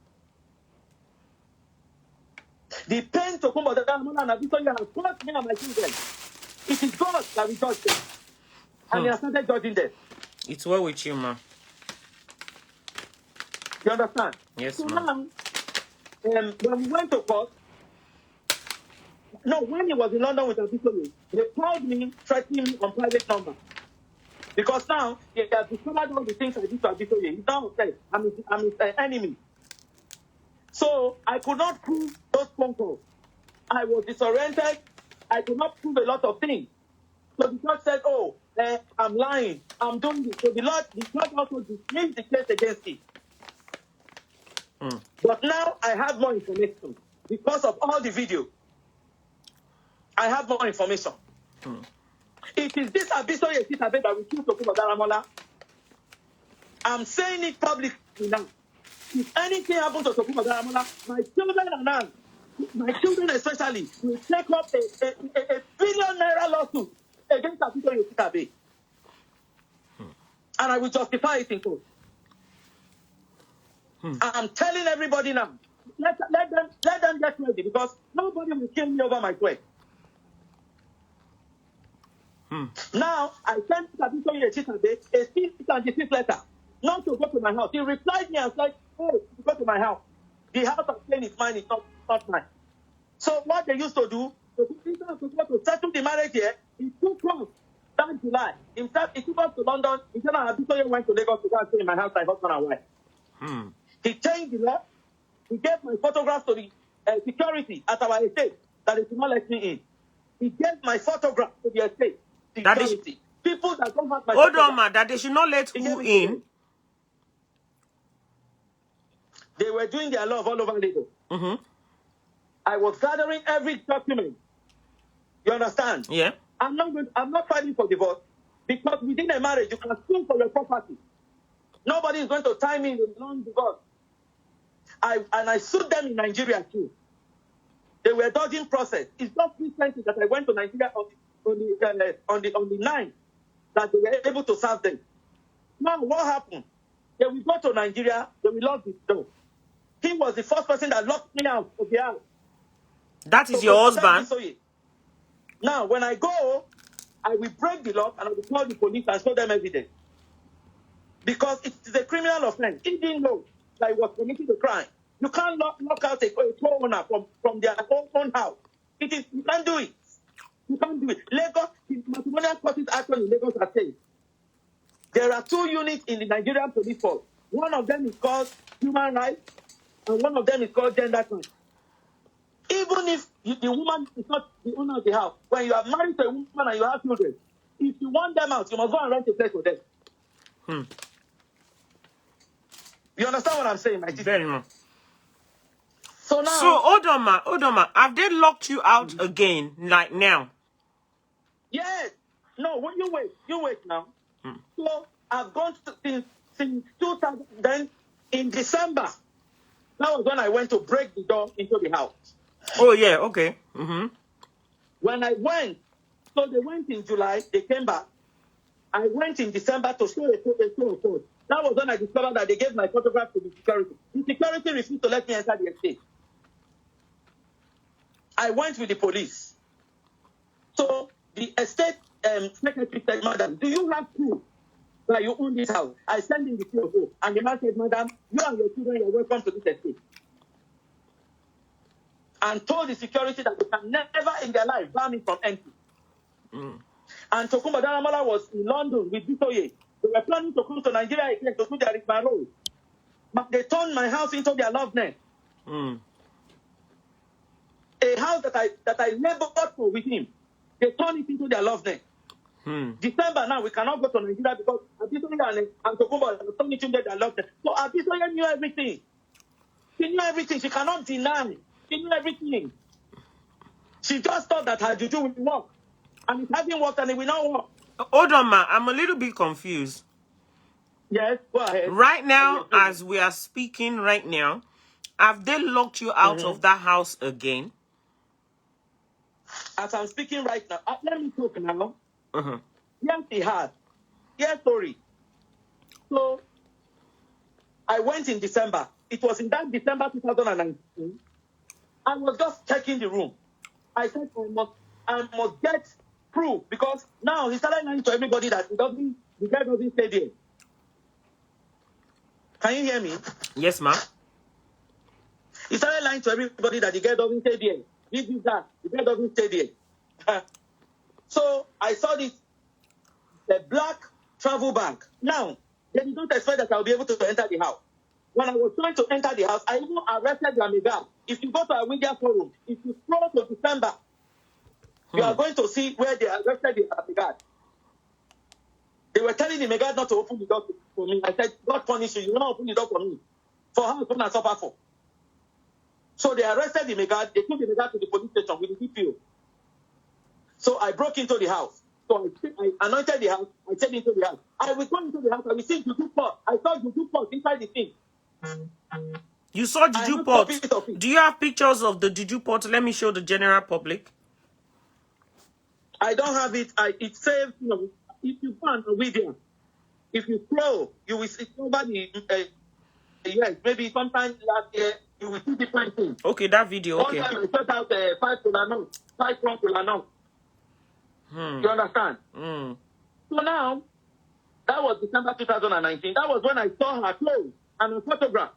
The pain Tokunbo, Daramola, and Abisoye has caused me and my children. It is God that will judge them. And he has started judging them. It's well with you, ma. You understand? Yes, so ma'am. Now, when we went to court, when he was in London with Abisoye, they called me, threatening me on private number. Because now, they have discovered all the things I did to Abisoye. He's now said, I'm his enemy. So, I could not prove those phone calls. I was disoriented. I could not prove a lot of things. So the judge said, oh, I'm lying. I'm doing this. So the judge also dismissed the case against him. But now I have more information because of all the video. I have more information. It is this Abisoye Shitta that we choose to put Daramola. I'm saying it publicly now. If anything happens to Tokunbo Daramola, my children and I, my children especially, will take up a billion naira lawsuit against Abisoye Shitta. And I will justify it in court. I'm telling everybody now, let them get ready because nobody will kill me over my sweat. Now, I sent Abisoye Shitta a cease and desist letter not to go to my house. He replied me and said, oh, to go to my house. The house I'm saying is mine, it's not mine. So what they used to do, to settle the marriage here, he took us that July. In fact, he took us to London. He said, Abisoye went to Lagos to go and stay in my house like husband and wife. He changed the law. He gave my photograph to the security at our estate that they did not let me in. He gave my photograph to the estate. Security. People that don't have my hold on, man, that they should not let who in? They were doing their love all over Lagos. I was gathering every document. You understand? Yeah. I'm not fighting for divorce because within a marriage you can sue for your property. Nobody is going to tie me in a long divorce. I sued them in Nigeria too. They were dodging process. It's not recently that I went to Nigeria on the 9th that they were able to serve them. Now what happened? They will go to Nigeria. They will lock the door. He was the first person that locked me out of the house. That is your husband? Now, when I go, I will break the lock and I will call the police and show them evidence. Because it is a criminal offense. He didn't know that he was committing the crime. You can't lock out a co-owner from their own house. You can't do it. You can't do it. Lagos, the matrimonial court's action in Lagos are saying there are 2 units in the Nigerian police force. One of them is called human rights, and one of them is called gender crime. Even if the woman is not the owner of the house, when you are married to a woman and you have children, if you want them out, you must go and rent a place for them. You understand what I'm saying, my sister? Very much. So now... So, hold on, man. Have they locked you out again, like now? Yes. No, when you wait now. So, I've gone since 2000, then in December, that was when I went to break the door into the house. Oh, yeah, okay. When I went, so they went in July, they came back. I went in December to show a code. That was when I discovered that they gave my photograph to the security. The security refused to let me enter the estate. I went with the police. So the estate secretary said, madam, do you have proof that you own this house? I sent in the POO. And the man said, madam, you and your children are welcome to this estate. And told the security that they can never in their life bar me from entry. And Tokunbo Daramola was in London with Abisoye. They were planning to come to Nigeria again to do their role. But they turned my house into their love nest. A house that I labored for with him. They turned it into their love nest. December now, we cannot go to Nigeria because Abisoye and Tokunbo turned it into their love nest. So Abisoye knew everything. She knew everything. She cannot deny. She knew everything. She just thought that her juju will work. And it hasn't worked and it will not work. Hold on, man. I'm a little bit confused. Yes, go ahead. Right now, as we are speaking right now, have they locked you out of that house again? As I'm speaking right now, let me talk now. Yes, he has. Yes, sorry. So, I went in December. It was in that December 2019. I was just checking the room. I said, I must get proof because now he started lying to everybody that the guy doesn't stay there. Can you hear me? Yes, ma'am. He started lying to everybody that the guy doesn't stay there. This is that. The guy doesn't stay there. So I saw this black travel bag. Now, they did not expect that I'll be able to enter the house. When I was trying to enter the house, I even arrested their guard. If you go to a media forum, if you scroll to December, You are going to see where they arrested the guard. They were telling the guard not to open the door for me. I said, God punish you. You will not open the door for me. For how much I suffer for? So they arrested the guard. They took the guard to the police station with the DPO. So I broke into the house. So I anointed the house. I said into the house. I will go into the house. I will see juju pot. I saw juju pot inside the thing. You saw juju pot. Do you have pictures of the juju pot? Let me show the general public. I don't have it. It saves, you know, if you go on the video, if you scroll, you will see somebody, yes, maybe sometime last year, you will see different things. Okay, that video, okay. One time I set out 5 $1. You understand? So now, that was December 2019. That was when I saw her clothes and her photograph.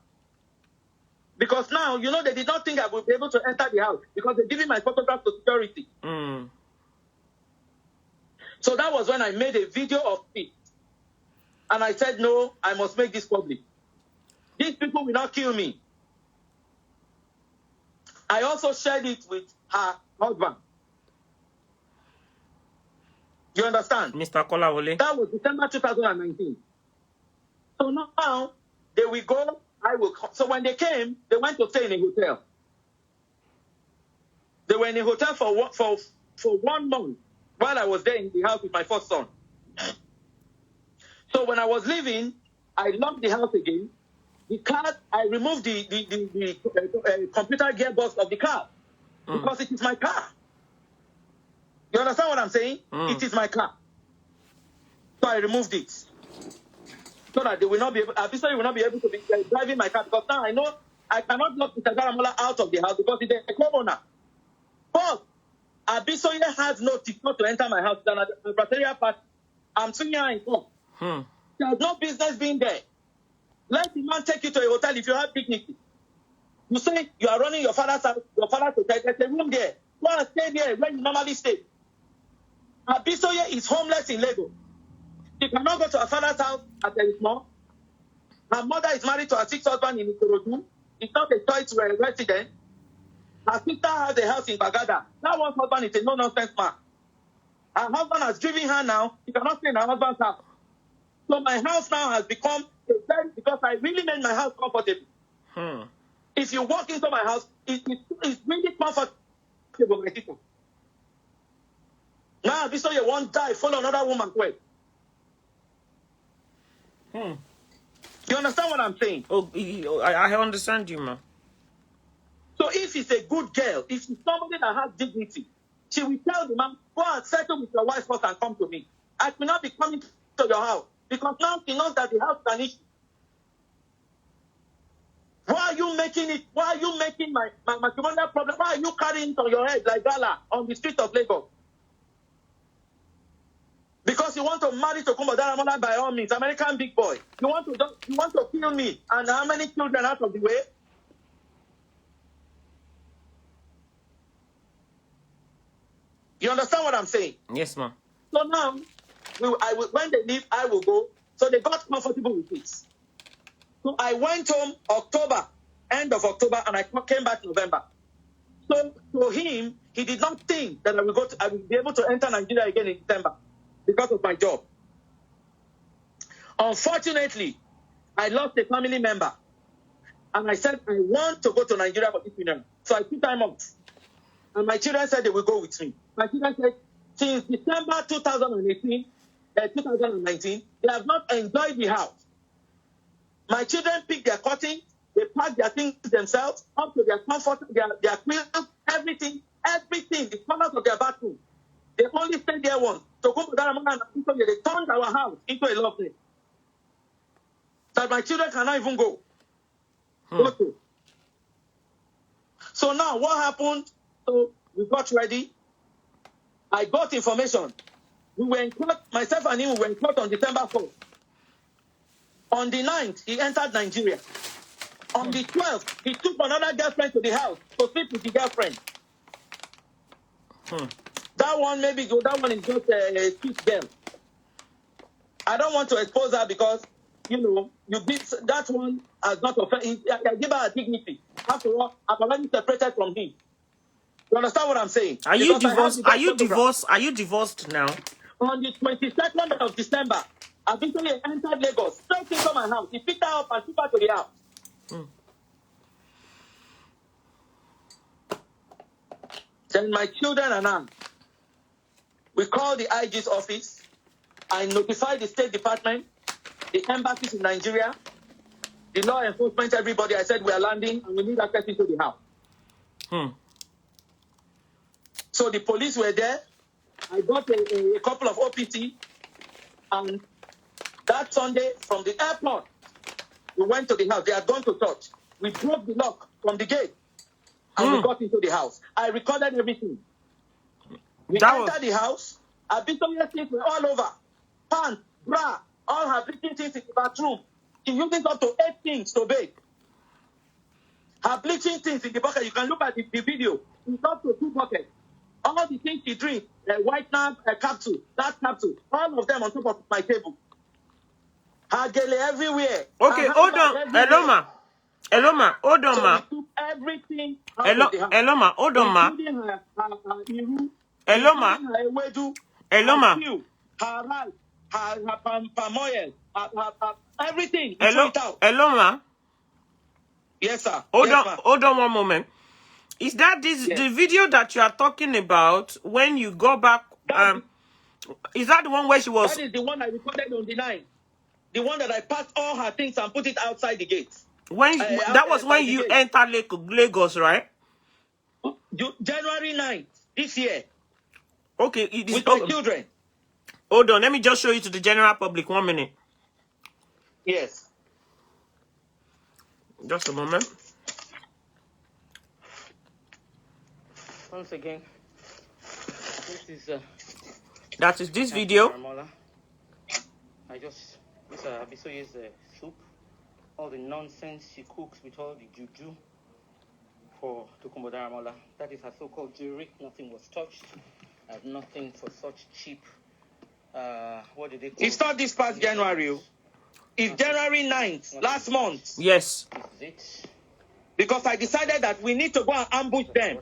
Because now, you know, they did not think I would be able to enter the house because they're giving my photograph to security. So that was when I made a video of it. And I said, no, I must make this public. These people will not kill me. I also shared it with her husband. You understand? Mr. Kolawole. That was December 2019. So now, they will go, I will come. So when they came, they went to stay in a hotel. They were in a hotel for 1 month while I was there in the house with my first son. So when I was leaving, I locked the house again. The car, I removed the computer gearbox of the car because it is my car. You understand what I'm saying? It is my car. So I removed it. So that they will not be able, Abisoye will not be able to be driving my car because now I know I cannot lock Mr. Daramola out of the house because he's a co-owner. But Abisoye has no ticket to enter my house than a Brateria party. I'm seeing her in court. There's no business being there. Let the man take you to a hotel if you have dignity. You say you are running your father's house, your father's hotel, there's a room there. Go and stay there where you normally stay. Abisoye is homeless in Lagos. She cannot go to her father's house as there is more. Her mother is married to her 6th husband in Ikorodu. It's not a choice to a resident. Her sister has a house in Bagada. That one husband is a no-nonsense man. Her husband has driven her now. She cannot stay in her husband's house. So my house now has become a very, because I really made my house comfortable. If you walk into my house, it's really comfortable, my sister. Now Abisoye won't die, follow another woman way. You understand what I'm saying? Oh, I understand you, man. So if she's a good girl, if she's somebody that has dignity, she will tell the man, go and settle with your wife first and come to me. I will not be coming to your house because now she knows that the house is an issue. Why are you making it? Why are you making my matrimonial problem? Why are you carrying it on your head like Gala on the street of Lagos? Because you want to marry Tokunbo Daramola by all means, American big boy. You want to kill me and how many children out of the way? You understand what I'm saying? Yes, ma'am. So now, when they leave, I will go. So they got comfortable with it. So I went home end of October, and I came back November. So for him, he did not think that I will be able to enter Nigeria again in December because of my job. Unfortunately, I lost a family member. And I said, I want to go to Nigeria for this funeral. So I took time off. And my children said they will go with me. My children said, since December 2019, they have not enjoyed the house. My children picked their cotton, they packed their things themselves, up to their comfort, their quilts, everything, the colors of their bathroom. They only stayed there once. Tokunbo Daramola and Abisoye, they turned our house into a love place. That my children cannot even go. Okay. So now what happened? So we got ready. I got information. We were in court, myself and him, we were in court on December 4th. On the 9th, he entered Nigeria. On the 12th, he took another girlfriend to the house to sleep with the girlfriend. That one is just a sweet girl. I don't want to expose her because, that one has not offended. I give her a dignity. After all, I've already separated from him. You understand what I'm saying? Are you Because I have divorced? the Are best you photograph. divorced? Are you divorced now? On the 22nd of December, Abisoye entered Lagos, straight into my house. He picked her up and took her to the house. Then my children and I, we called the IG's office. I notified the State Department, the embassies in Nigeria, the law enforcement, everybody. I said, we are landing and we need access into the house. So the police were there. I got a couple of OPT. And that Sunday, from the airport, we went to the house. They had gone to church. We broke the lock from the gate. And we got into the house. I recorded everything. We entered the house. Abisoye things were all over. Pants, bra, all her bleaching things in the bathroom. She uses up to 8 things to bathe. Her bleaching things in the bucket, you can look at the video. It's up to 2 buckets. All the things she drinks, a whitener, a capsule, that capsule, all of them on top of my table. Her gele everywhere. Okay, hold on. Hello, ma. Hold on, ma. So we took everything out of the house. Hello, ma. Hold on, ma. Including her iru, Hello, ma. including her ewedu, Hello, her ma. stew, her rice, her palm oil, her everything. We Hello, threw it out. hello, ma. Yes, sir. Hold Yes, on, ma'am. hold on one moment. Is that the video that you are talking about when you go back? Is that the one where she was? That is the one I recorded on the 9th. The one that I packed all her things and put it outside the gate. When that was when you entered Lagos, right? January 9th this year. Okay, with my children. Hold on, let me just show you to the general public. 1 minute. Yes. Just a moment. Once again, this is that is this video. Daramola. This Abisoye's soup. All the nonsense she cooks with all the juju for Tokunbo Daramola. That is her so-called jewelry. Nothing was touched. I have nothing for such cheap. What did they call it? It's not this past January. It's January 9th, last month. Yes. This is it. Because I decided that we need to go and ambush them.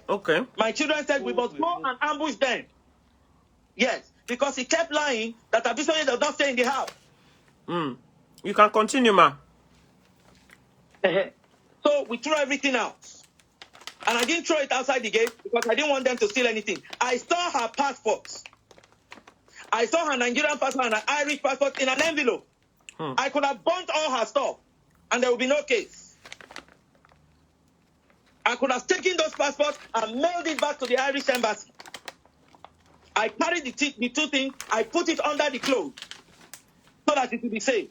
Okay. My children said we must go and ambush them. Yes, because he kept lying that Abisoye does not stay in the house. You can continue, ma. So we threw everything out. And I didn't throw it outside the gate because I didn't want them to steal anything. I saw her passports. I saw her Nigerian passport and her Irish passport in an envelope. I could have burnt all her stuff and there would be no case. I could have taken those passports and mailed it back to the Irish embassy. I carried the two things, I put it under the clothes so that it will be safe.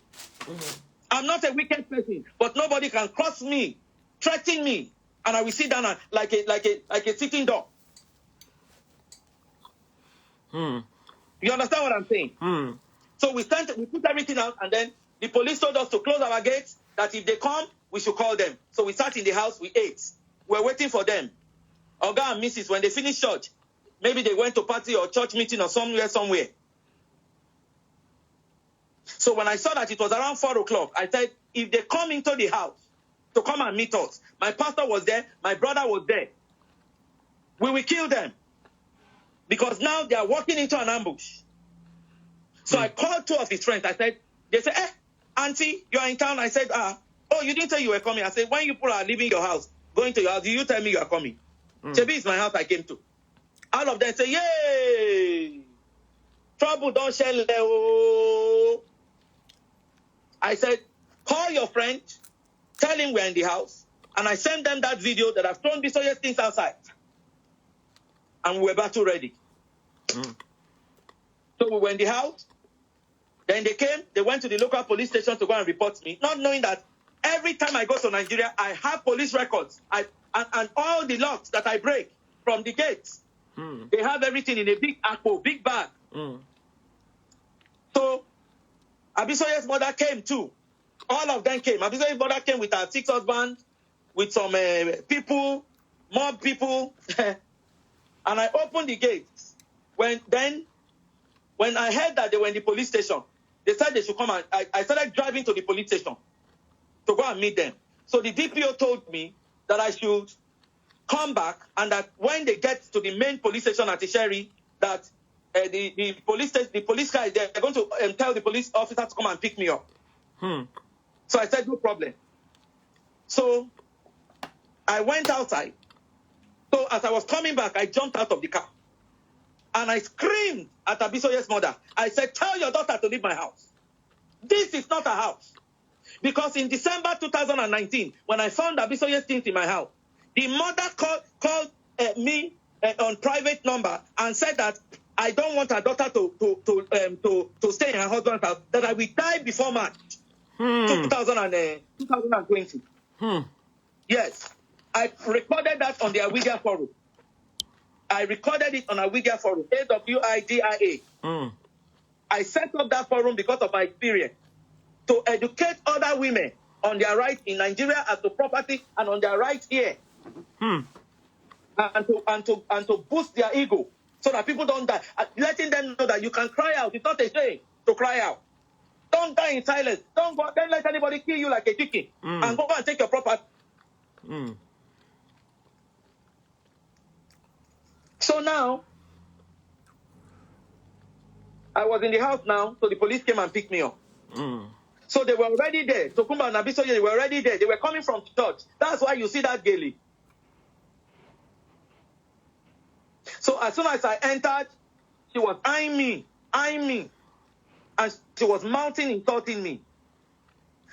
I'm not a wicked person, but nobody can cross me, threaten me, and I will sit down like a sitting dog. You understand what I'm saying? So we put everything out, and then the police told us to close our gates, that if they come, we should call them. So we sat in the house, we ate. We're waiting for them. Oga and Mrs., when they finish church, maybe they went to party or church meeting or somewhere. So when I saw that it was around 4 o'clock, I said, if they come into the house to come and meet us, my pastor was there, my brother was there, we will kill them. Because now they are walking into an ambush. So I called 2 of his friends. I said, they said, auntie, you are in town. I said, oh, you didn't say you were coming. I said, when you people are leaving your house, going to your house, did you tell me you are coming? Chebi is my house I came to. All of them say, yay! Trouble don't shell. I said, call your friend, tell him we're in the house, and I sent them that video that I've thrown Abisoye's things outside. And we were battle ready. So we were in the house. Then they came, they went to the local police station to go and report me, not knowing that every time I go to Nigeria, I have police records. And all the locks that I break from the gates, they have everything in a big akpo, big bag. So Abisoye's mother came too. All of them came. Abisoye's mother came with her 6 husbands, with some people, mob people. And I opened the gates. When I heard that they were in the police station, they said they should come, and I started driving to the police station to go and meet them. So the DPO told me that I should come back, and that when they get to the main police station at Isheri, that the police guy, they're going to tell the police officer to come and pick me up. So I said, no problem. So I went outside. So as I was coming back, I jumped out of the car. And I screamed at Abisoye's mother. I said, tell your daughter to leave my house. This is not a house. Because in December 2019, when I found Abisoye's things in my house, the mother called me on private number and said that I don't want her daughter to stay in her husband's house, that I will die before March 2020. Yes. I recorded that on the Awidia forum. I recorded it on Awidia forum, AWIDIA. I set up that forum because of my experience to educate other women on their rights in Nigeria as to property and on their rights here. And to boost their ego so that people don't die. Letting them know that you can cry out. It's not a shame to cry out. Don't die in silence. Don't let anybody kill you like a chicken and go and take your property. So now, I was in the house now, so the police came and picked me up. So they were already there. Tokunbo and Abisoye, they were already there. They were coming from church. That's why you see that gaily. So as soon as I entered, she was eyeing me. And she was mounting, insulting me.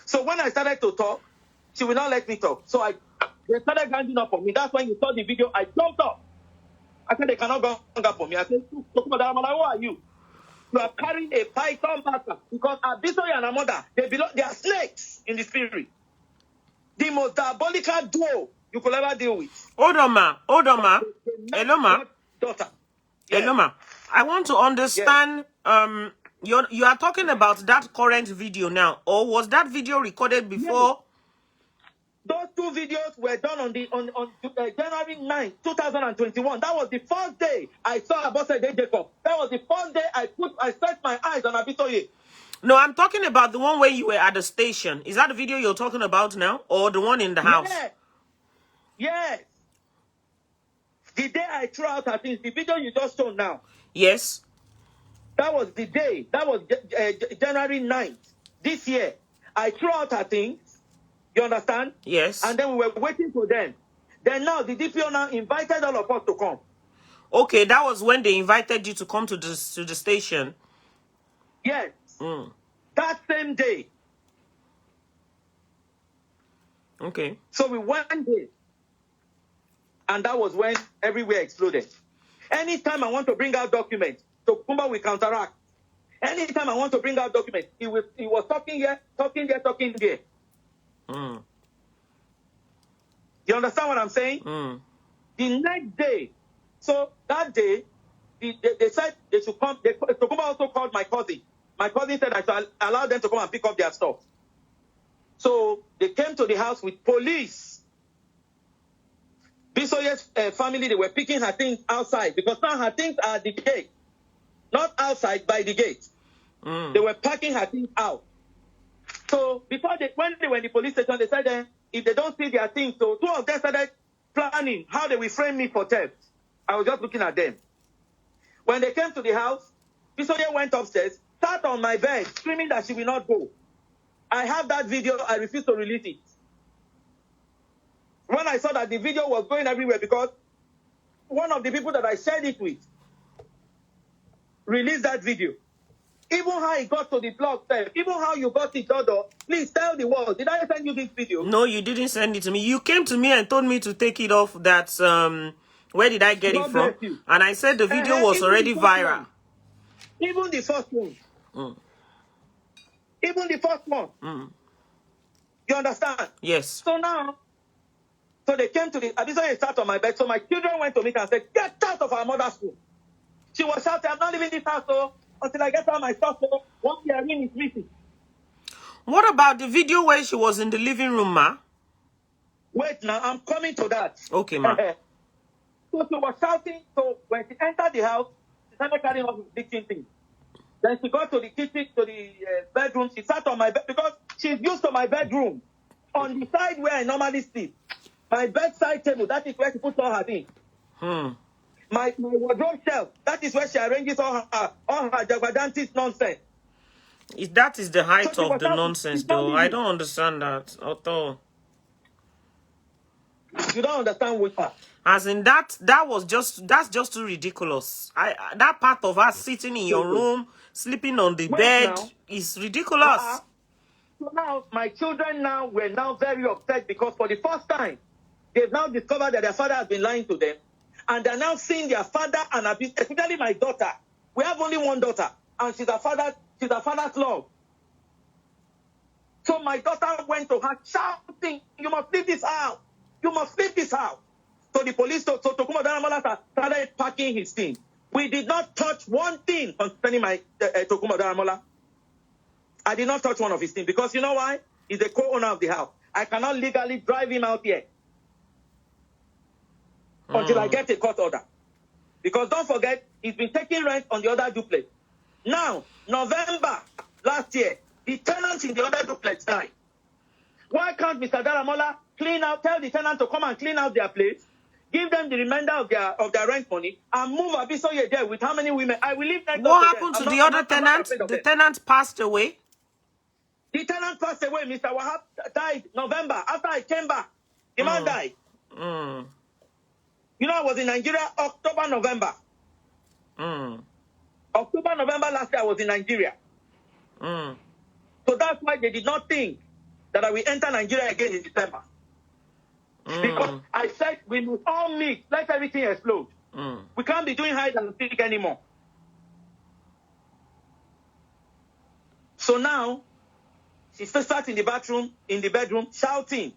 So when I started to talk, she would not let me talk. So they started ganging up on me. That's when you saw the video. I jumped up. I said, they cannot gang up on me. I said, Daramola, who are you? You are carrying a python master because Abisoye and her mother, they are snakes in the spirit. The most diabolical duo you could ever deal with. Hold on, ma. Hello, ma. Daughter. Hello, ma. I want to understand, you are talking about that current video now, or was that video recorded before? Those two videos were done on January 9, 2021. That was the first day I saw Abisoye Jacob. That was the first day I set my eyes on Abisoye. No, I'm talking about the one where you were at the station. Is that the video you're talking about now, or the one in the house? Yes. The day I threw out her things, the video you just saw now. Yes. That was the day. That was January 9th this year. I threw out her things. You understand? Yes. And then we were waiting for them. Then now the DPO now invited all of us to come. Okay, that was when they invited you to come to the station. Yes. That same day. Okay. So we went there. And that was when everywhere exploded. Anytime I want to bring out documents, Tokunbo will counteract. Anytime I want to bring out documents, he was talking here, talking there, talking there. You understand what I'm saying? The next day, so that day, they said they should come. Tokunbo also called my cousin. My cousin said I should allow them to come and pick up their stuff. So they came to the house with police. Abisoye's family, they were picking her things outside because now her things are at the gate. Not outside, by the gate. They were packing her things out. So when they were in the police station, they said if they don't see their things, so two of them started planning how they will frame me for theft. I was just looking at them. When they came to the house, Abisoye went upstairs, sat on my bed, screaming that she will not go. I have that video. I refuse to release it. When I saw that the video was going everywhere, because one of the people that I shared it with released that video. Even how it got to the blog, even how you got it, Dodo, please tell the world. Did I send you this video? No, you didn't send it to me. You came to me and told me to take it off. That's where did I get God it from? You. And I said the video was already viral. Even the first one. Even the first one. You understand? Yes. So they came to the Abisoye sat on my bed. So my children went to meet and said, get out of our mother's room. She was shouting, I'm not leaving this house until I get all my stuff. So one earring is missing. What about the video where she was in the living room, ma? Wait now, I'm coming to that. Okay, ma. So she was shouting. So when she entered the house, she started carrying off the kitchen things. Then she got to the kitchen, to the bedroom. She sat on my bed because she's used to my bedroom on the side where I normally sleep. My bedside table, that is where she puts all her things. My wardrobe shelf, that is where she arranges all her Jagbadantis nonsense. That is the height So of the nonsense, though. I don't understand that at all. You don't understand which part. As in that's just too ridiculous. That part of her sitting in your room, sleeping on the bed is ridiculous. So now my children were now very upset because for the first time they've now discovered that their father has been lying to them, and they're now seeing their father and abuse, especially my daughter. We have only one daughter, and she's her father's love. So my daughter went to her shouting, "You must leave this house! You must leave this house!" So the police, so Tokunbo Daramola started packing his thing. We did not touch one thing concerning my Tokunbo Daramola. I did not touch one of his things because you know why? He's the co-owner of the house. I cannot legally drive him out here until I get a court order. Because don't forget, he's been taking rent on the other duplex. Now, November last year, the tenants in the other duplex died. Why can't Mr. Daramola tell the tenant to come and clean out their place, give them the remainder of their rent money, and move Abisoye there with how many women? I will leave next door. What happened to the other tenant? The tenant passed away? The tenant passed away. Mr. Wahab died November. After I came back, the man died. You know, I was in Nigeria October, November. October, November last year, I was in Nigeria. So that's why they did not think that I will enter Nigeria again in December. Because I said we must all meet, let everything explode. We can't be doing hide and seek anymore. So now, she sat in the bedroom, shouting.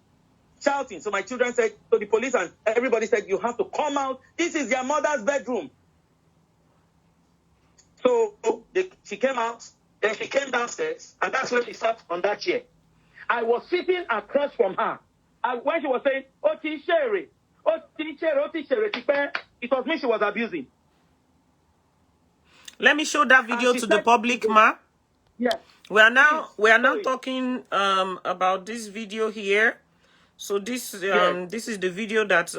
So my children said, so the police and everybody said, you have to come out. This is your mother's bedroom. So she came out, then she came downstairs, and that's where she sat on that chair. I was sitting across from her. And when she was saying, Oti Shere, it was me she was abusing. Let me show that video to the public, ma. Yes. We are now talking about this video here. So this this is the video that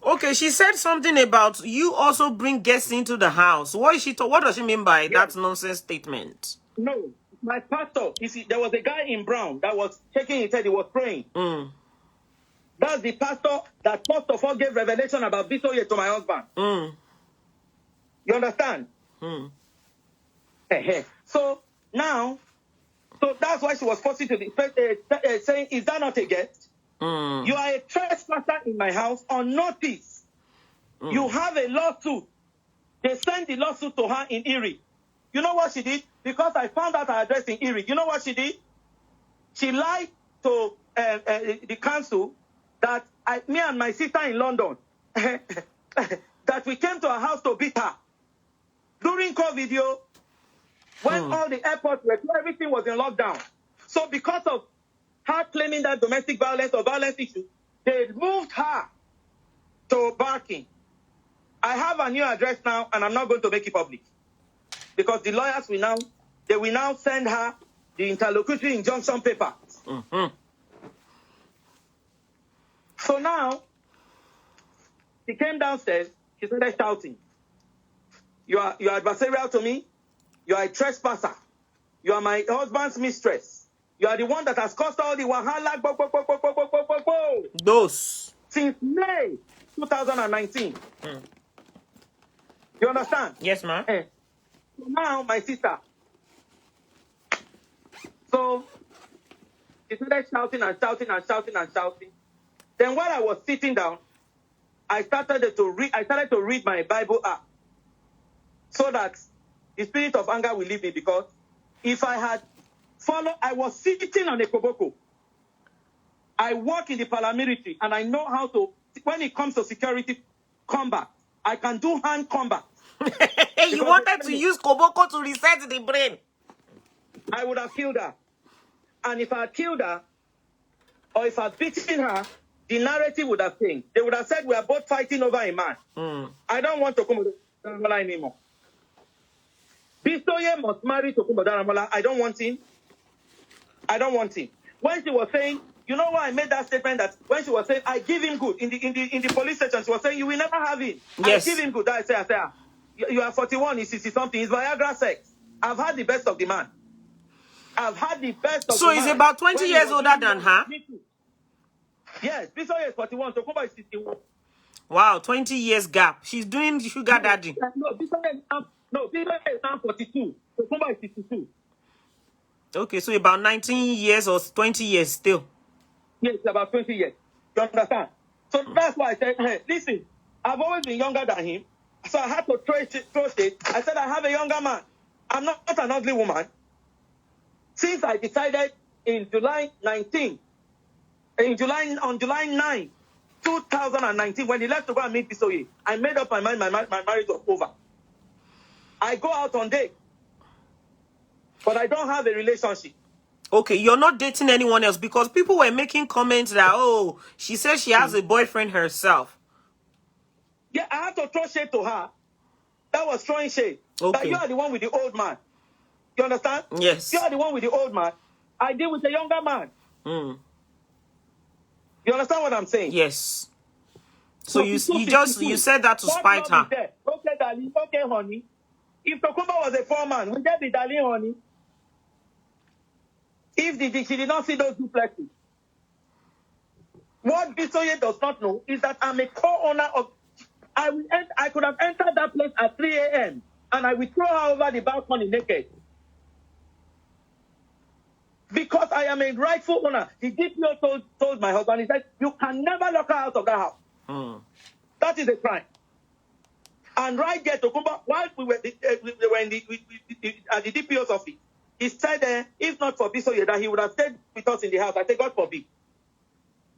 okay, she said something about you also bring guests into the house. What does she mean by that nonsense statement? No, my pastor, you see, there was a guy in brown that was shaking his head, he was praying. That's the pastor that first of all gave revelation about Abisoye to my husband. You understand? So now, that's why she was forced to be saying, is that not a guest? You are a trespasser in my house on notice. You have a lawsuit. They sent the lawsuit to her in Erie. You know what she did? Because I found out her address in Erie. You know what she did? She lied to the council that me and my sister in London, that we came to her house to beat her. During COVID, when all the airports were closed, everything was in lockdown. So because of her claiming that domestic violence or violence issue, they moved her to Barking. I have a new address now, and I'm not going to make it public. Because the lawyers will now send her the interlocutory injunction paper. So now, she came downstairs, she started shouting, you are adversarial to me, you are a trespasser, you are my husband's mistress. You are the one that has caused all the wahala. Those. Since May 2019. You understand? Yes, ma'am. So now, my sister. So, she started shouting and shouting and shouting and shouting. Then while I was sitting down, I started to read my Bible app so that the spirit of anger will leave me, because if I had I was sitting on a koboko. I work in the paramilitary and I know how to, when it comes to security combat, I can do hand combat. You wanted to use koboko to reset the brain. I would have killed her. And if I had killed her, or if I had beaten her, the narrative would have changed. They would have said we are both fighting over a man. I don't want Tokunbo Daramola anymore. Abisoye must marry Tokunbo Daramola. I don't want him. I don't want him. When she was saying, you know why I made that statement, that when she was saying, I give him good in the police station, she was saying, you will never have him. Yes. I give him good. I say, you are 41, he's 60 something. It's Viagra sex. I've had the best of the man. I've had the best of So the he's man. about 20 years older than her? Yes, Abisoye is 41, Tokunbo is 61. Wow, 20 years gap. She's doing sugar daddy. No, Abisoye is now 42. Tokunbo is 62. Okay, so about 19 years or 20 years still. Yes, about 20 years. You understand? So that's why I said, hey, listen, I've always been younger than him. So I had to trust it. I said, I have a younger man. I'm not an ugly woman. Since I decided on July 9, 2019, when he left to go and meet Abisoye, I made up my mind my marriage was over. I go out on dates, but I don't have a relationship. Okay, you're not dating anyone else, because people were making comments that, oh, she says she has a boyfriend herself. Yeah, I had to throw shade to her. That was throwing shade. Okay. That you are the one with the old man. You understand? Yes. You are the one with the old man. I deal with a younger man. You understand what I'm saying? Yes. So you said that to spite her. Okay, darling. Okay, honey. If Tokunbo was a foreman, would that be darling, honey? If she did not see those duplexes. What Abisoye does not know is that I'm a co-owner of... I could have entered that place at 3 a.m. and I will throw her over the balcony naked. Because I am a rightful owner. The DPO told my husband, he said, you can never lock her out of that house. That is a crime. And right there, Tokunbo, while we were at the DPO's office, he said, if not for Abisoye, that he would have stayed with us in the house. I said, God forbid.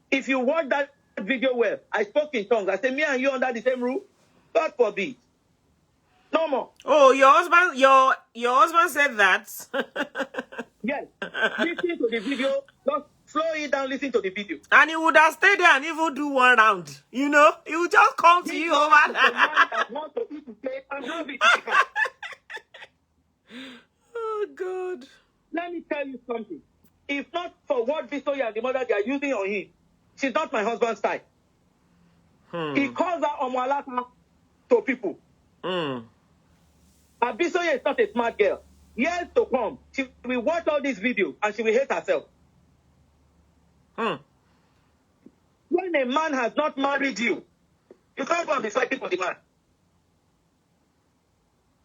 If you watch that video well, I spoke in tongues. I said, me and you under the same roof? God forbid. No more. Oh, your husband said that. Yes. Listen to the video. Just slow it down, listen to the video. And he would have stayed there and even do one round. You know? He would just come to you over there. Oh, God. Let me tell you something. If not for what Abisoye and the mother they are using on him, she's not my husband's type. He calls her Omwalata to people. Abisoye is not a smart girl. Years to come, she will watch all these videos and she will hate herself. When a man has not married you, you can't go and be fighting for the man.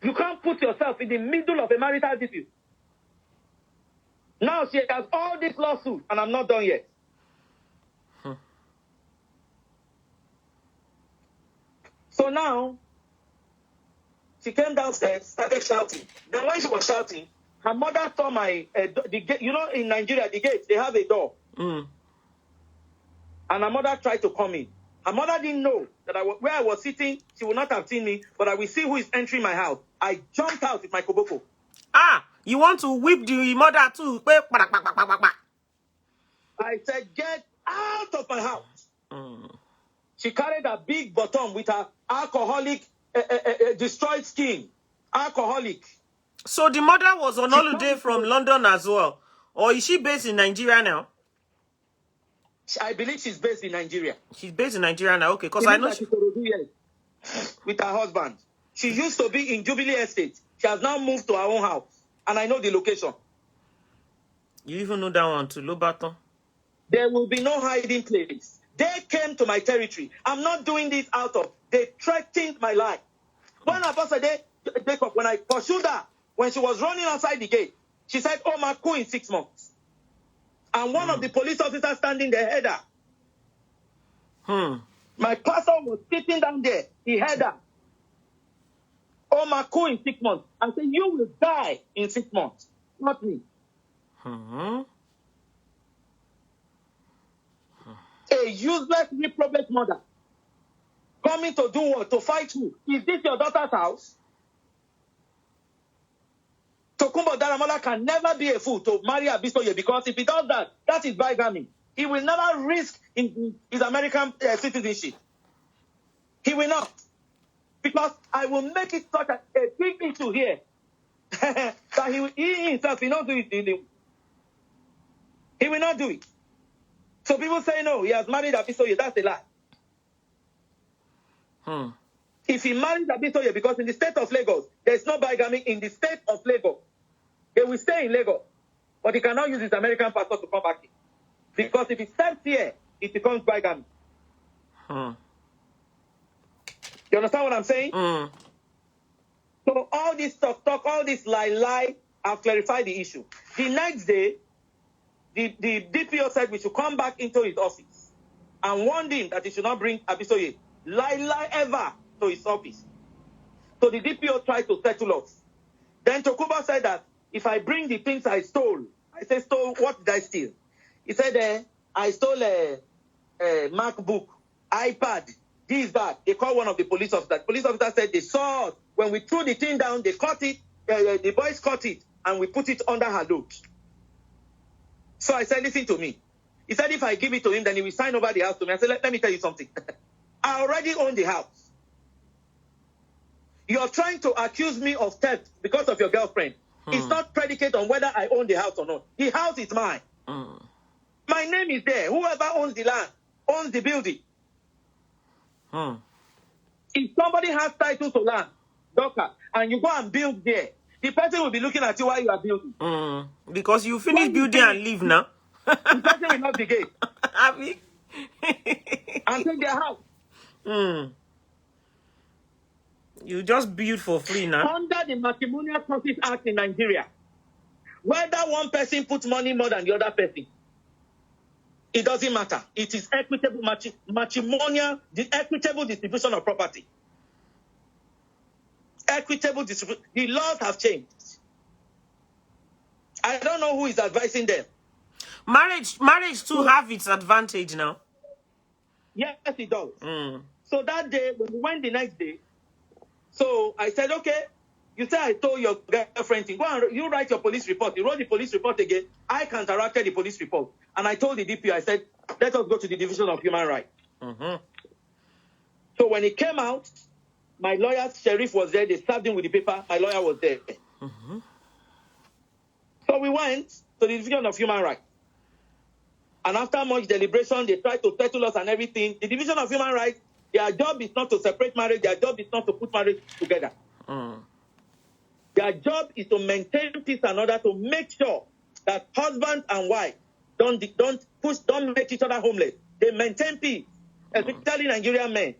You can't put yourself in the middle of a marital dispute. Now she has all these lawsuits and I'm not done yet. So now, she came downstairs, started shouting. Then when she was shouting, her mother saw the gate. You know, in Nigeria, the gate, they have a door. And her mother tried to come in. Her mother didn't know that where I was sitting, she would not have seen me, but I will see who is entering my house. I jumped out with my koboko. Ah, you want to whip the mother too? I said, get out of my house. She carried a big bottom with her alcoholic, destroyed skin. Alcoholic. So the mother was on holiday from London as well? Or is she based in Nigeria now? I believe she's based in Nigeria. She's based in Nigeria now, okay. Because I know with her husband. She used to be in Jubilee Estate. She has now moved to her own house. And I know the location. You even know that one too, Lobaton? There will be no hiding place. They came to my territory. I'm not doing this out of... They threatened my life. When I pursued her, when she was running outside the gate, she said, oh, my coup in 6 months. And one of the police officers standing there heard her. My pastor was sitting down there. He heard her. Oh, my coup in 6 months. I said, you will die in 6 months. Not me. A useless, reprobate mother. Coming to do what? To fight who? Is this your daughter's house? To Tokunbo Daramola can never be a fool to marry Abisoye, because if he does that, that is bigamy. He will never risk his American citizenship. He will not. Because I will make it such a big issue here that he himself will not do it. He will not do it. So people say, no, he has married Abisoye. That's a lie. If he married Abisoye, because in the state of Lagos, there is no bigamy in the state of Lagos. They will stay in Lagos, but he cannot use his American passport to come back in. Because if he steps here, it becomes bigamy. You understand what I'm saying? So all this talk, all this lie, I've clarified the issue. The next day, the DPO said we should come back into his office and warned him that he should not bring Abisoye lie ever to his office. So the DPO tried to settle us. Then Tokunbo said that if I bring the things I stole, I said, stole, what did I steal? He said, I stole a MacBook, iPad, this, that. They called one of the police officers. The police officer said they saw us. When we threw the thing down, they caught it, the boys caught it, and we put it under her load. So I said, listen to me. He said, if I give it to him, then he will sign over the house to me. I said, let me tell you something. I already own the house. You're trying to accuse me of theft because of your girlfriend. It's not predicated on whether I own the house or not. The house is mine. My name is there. Whoever owns the land owns the building. If somebody has title to land, doctor, and you go and build there, the person will be looking at you while you are building. Because you finish building and leave now. The person will not the gate. Abi? And take their house. You just build for free now. Under the Matrimonial Causes Act in Nigeria, whether one person puts money more than the other person, it doesn't matter. It is equitable matrimonial, the equitable distribution of property. Equitable distribution. The laws have changed. I don't know who is advising them. Marriage too have its advantage now. Yes, it does. So that day, when we went the next day, so I said, okay, you say I told your girlfriend, go and you write your police report. You wrote the police report again. I counteracted the police report. And I told the DPO, I said, let us go to the Division of Human Rights. So when it came out, my lawyer, Sheriff, was there. They served him with the paper. My lawyer was there. So we went to the Division of Human Rights. And after much deliberation, they tried to settle us and everything. The Division of Human Rights, their job is not to separate marriage. Their job is not to put marriage together. Their job is to maintain peace and order, to make sure that husband and wife don't make each other homeless. They maintain peace, especially Nigerian men.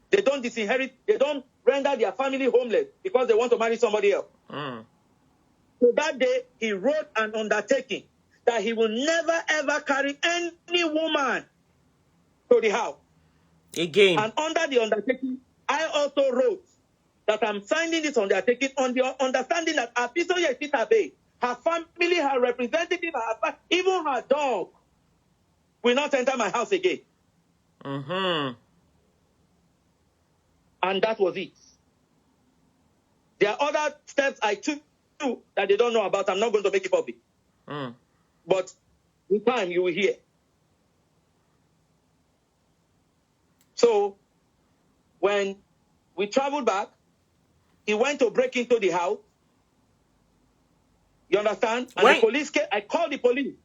They don't disinherit, they don't render their family homeless because they want to marry somebody else. So that day, he wrote an undertaking that he will never ever carry any woman to the house. Again. And under the undertaking, I also wrote that I'm signing this undertaking on the understanding that Abisoye Shitta, her family, her representative, even her dog will not enter my house again. And that was it. There are other steps I took that they don't know about. I'm not going to make it public. But with time, you will hear. So, when we traveled back, he went to break into the house. You understand? And the police came. I called the police.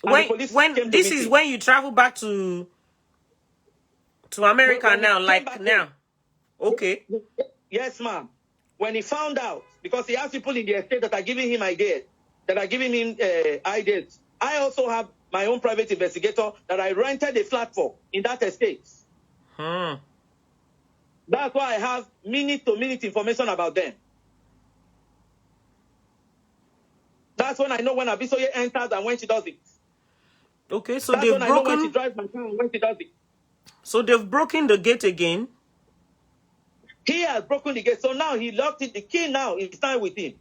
When this is when you travel back to America now, like now. Okay. Yes, ma'am. When he found out, because he has people in the estate that are giving him ideas, ideas. I also have my own private investigator that I rented a flat for in that estate. That's why I have minute-to-minute information about them. That's when I know when Abisoye enters and when she does it. Okay, so that's they've when broken. I know when she drives my car and when she does it. So they've broken the gate again. He has broken the gate. So now he locked it. The key now is time with him.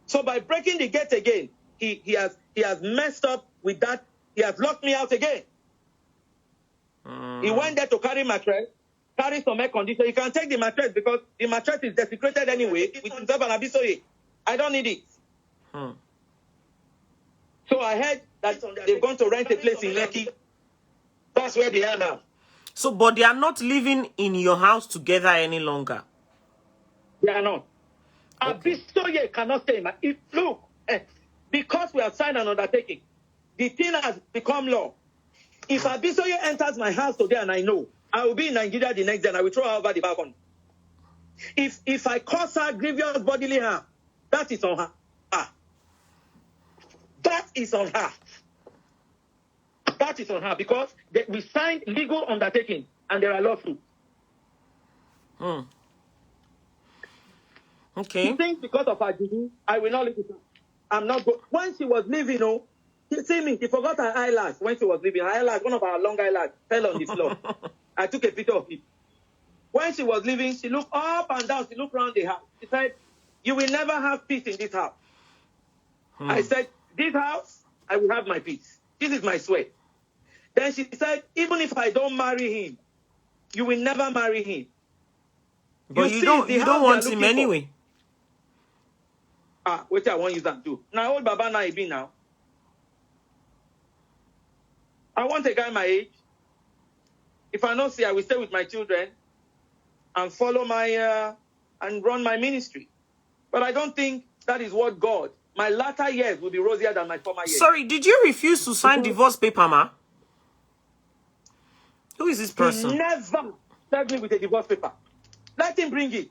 So by breaking the gate again, he has messed up with that. He has locked me out again. He went there to carry mattress, carry some air conditioner. He can take the mattress because the mattress is desecrated anyway with himself and Abisoye. I don't need it. Hmm. So I heard that they're going to rent a place in Lekki. That's where they are now. So, but they are not living in your house together any longer. They are not. Okay. Abisoye cannot stay. If look, because we have signed an undertaking, the thing has become law. If Abisoye enters my house today and I know, I will be in Nigeria the next day and I will throw her over the balcony. If I cause her grievous bodily harm, that is on her. That is on her. That is on her because we signed legal undertaking and there are lawsuits. Hmm. She Okay. thinks because of her disease, I will not leave her. I'm not go. When she was leaving, you see me, she forgot her eyelash when she was leaving. Her eyelash, one of her long eyelash, fell on the floor. I took a picture of it. When she was leaving, she looked up and down. She looked around the house. She said, "You will never have peace in this house." I said, "This house, I will have my peace. This is my sweat." Then she said, "Even if I don't marry him, you will never marry him." But You see, the you don't house they are want him looking for. anyway. Wait, I want you to do. Now, old Baba now be now. I want a guy my age. If I not see, I will stay with my children and follow and run my ministry. But I don't think that is what God. My latter years will be rosier than my former years. Sorry, did you refuse to sign divorce paper, ma? Who is this He person? never served me with a divorce paper. Let him bring it.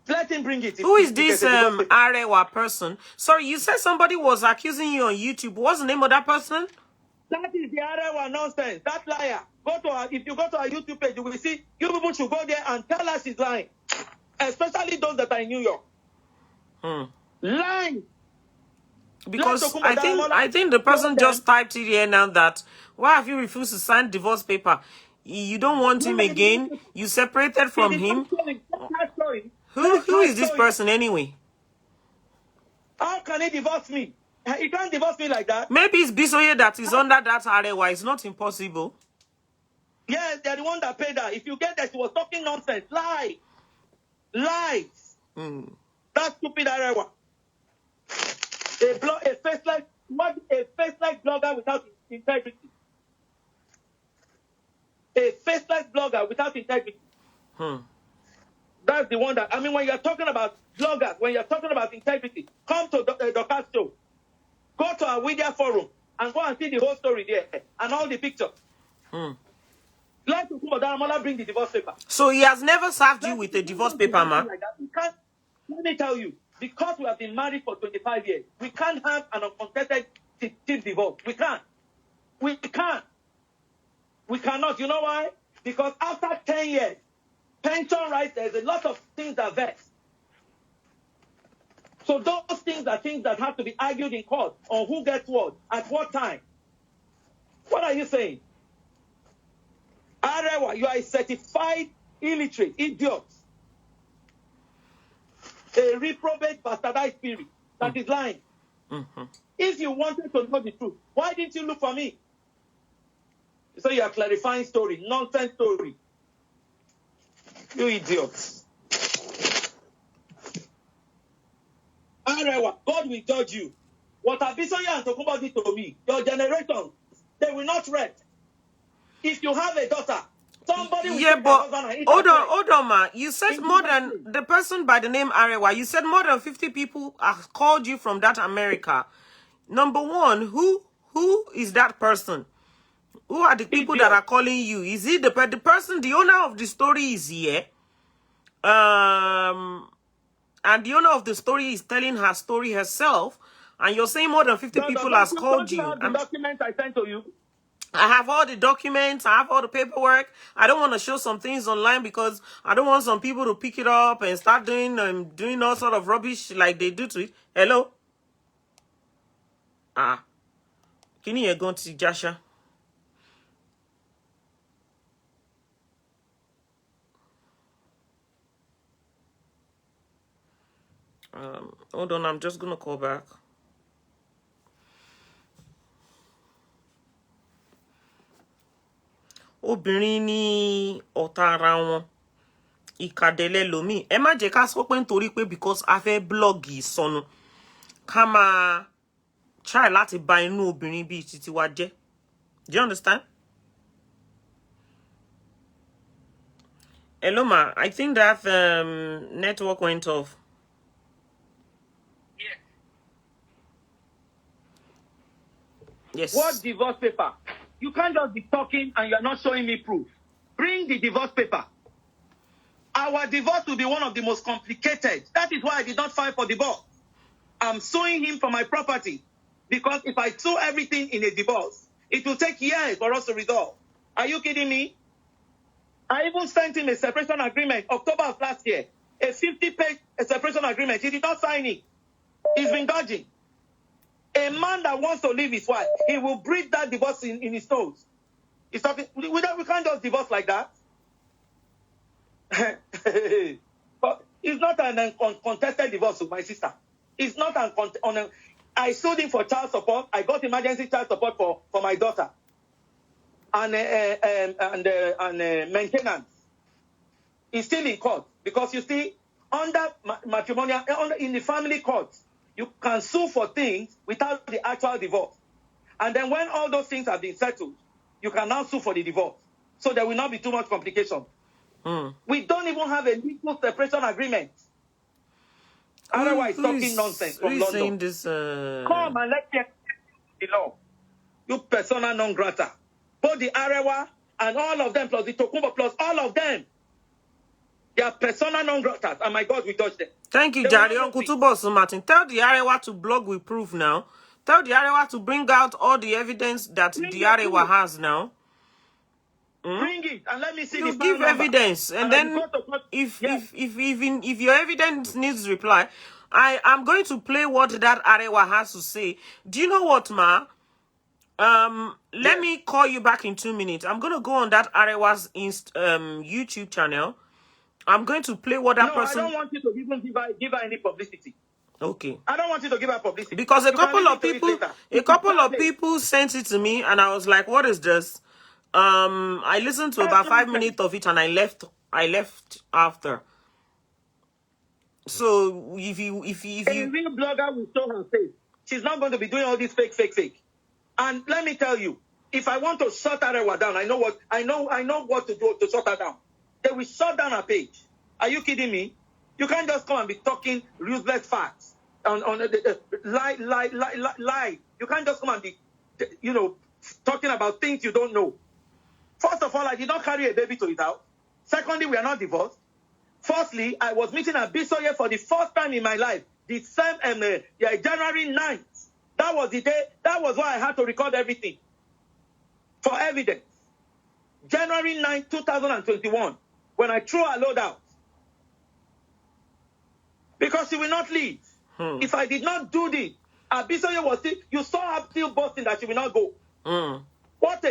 Let him bring it. Who is If this there's a divorce paper. Arewa person? Sorry, you said somebody was accusing you on YouTube. What's the name of that person? That is the Arewa nonsense. That liar. If you go to our YouTube page, you will see you people should go there and tell us she's lying. Especially those that are in New York. Lying. Because I think the person just typed it here now that why have you refused to sign divorce paper? You don't want him again. You separated from him. Who is this person anyway? How can he divorce me? He can't divorce me like that. Maybe it's Bisoye that is under that Arewa. It's not impossible. Yes, they're the one that paid her. If you get that, she was talking nonsense. Lies. That stupid Arewa. A faceless blogger without integrity. A faceless blogger without integrity. That's the one that, when you're talking about bloggers, when you're talking about integrity, come to Dr. Show. Go to our media forum and go and see the whole story there and all the pictures. Let Tokunbo Daramola bring the divorce paper. So he has never served you with a divorce paper, ma? Like that. Let me tell you, because we have been married for 25 years, we can't have an uncontested divorce. We can't. We can't. We cannot. You know why? Because after 10 years, pension rights, there's a lot of things that vex. So those things are things that have to be argued in court on who gets what, at what time. What are you saying? Arewa, you are a certified illiterate, idiot. A reprobate, bastardized spirit that is lying. If you wanted to know the truth, why didn't you look for me? So you are clarifying story, nonsense story. You idiots. Arewa, God will judge you. What Abisoye and Tokunbo did to me, your generation, they will not rest. If you have a daughter, somebody will take her husband and eat her bread. Hold on, ma. You said more than the person by the name Arewa. You said more than 50 people have called you from that America. Number one, who is that person? Who are the people that are calling you? Is it the person, the owner of the story is here? And the owner of the story is telling her story herself. And you're saying more than 50 people has called you. Don't you have the document I sent to you? I have all the documents. I have all the paperwork. I don't want to show some things online because I don't want some people to pick it up and start doing all sort of rubbish like they do to it. Hello? Can you go to Jasha? Hold on, I'm just gonna call back. Obìnrin ni ọ̀tá ara wọn. Ìkàdélé lomi. Ẹ má jẹ́ ká sọ pé nítorí pé because a fẹ́ blog ìsọnù. Ká máa try láti ba inú obìnrin bíi titi wa jẹ́. Do you understand? Hello, ma. I think that network went off. Yes. Yes. What divorce paper? You can't just be talking and you're not showing me proof. Bring the divorce paper. Our divorce will be one of the most complicated. That is why I did not file for divorce. I'm suing him for my property. Because if I sue everything in a divorce, it will take years for us to resolve. Are you kidding me? I even sent him a separation agreement October of last year. A 50-page separation agreement. He did not sign it. He's been dodging. A man that wants to leave his wife, he will breathe that divorce in his nose. He's talking. We can't just divorce like that. But it's not an uncontested divorce with my sister. It's not I sued him for child support. I got emergency child support for my daughter. And maintenance. It's still in court. Because you see, under matrimonial, in the family court, you can sue for things without the actual divorce. And then when all those things have been settled, you can now sue for the divorce. So there will not be too much complication. We don't even have a legal separation agreement. Otherwise, talking nonsense from London. This, Come and let's get the law. You persona non grata. Both the Arewa and all of them, plus the Tokunbo, plus all of them. They are persona non gratas. And my God, we touch them. Thank you, Jari. Uncle Tubosu Martin. Tell the Arewa to blog with proof now. Tell the Arewa to bring out all the evidence that the Arewa has now. Bring it and let me see You the give evidence, and then if your evidence needs reply, I'm going to play what that Arewa has to say. Do you know what, ma? Let me call you back in 2 minutes. I'm going to go on that Arewa's YouTube channel. I'm going to play what that person. I don't want you to even give her any publicity. Okay. I don't want you to give her publicity because a couple of people sent it to me, and I was like, "What is this?" I listened to about 5 minutes of it, and I left after. So if you a real blogger will show her face. She's not going to be doing all this fake. And let me tell you, if I want to shut Arewa down, I know what to do to shut her down. They will shut down her page. Are you kidding me? You can't just come and be talking useless facts on lie. You can't just come and be, talking about things you don't know. First of all, I did not carry a baby to his house. Secondly, we are not divorced. Firstly, I was meeting Abisoye for the first time in my life. The same January 9th. That was the day. That was why I had to record everything for evidence. January 9th, 2021, when I threw her load out. Because she will not leave. If I did not do this, Abisoye was still, you saw her still boasting that she will not go. What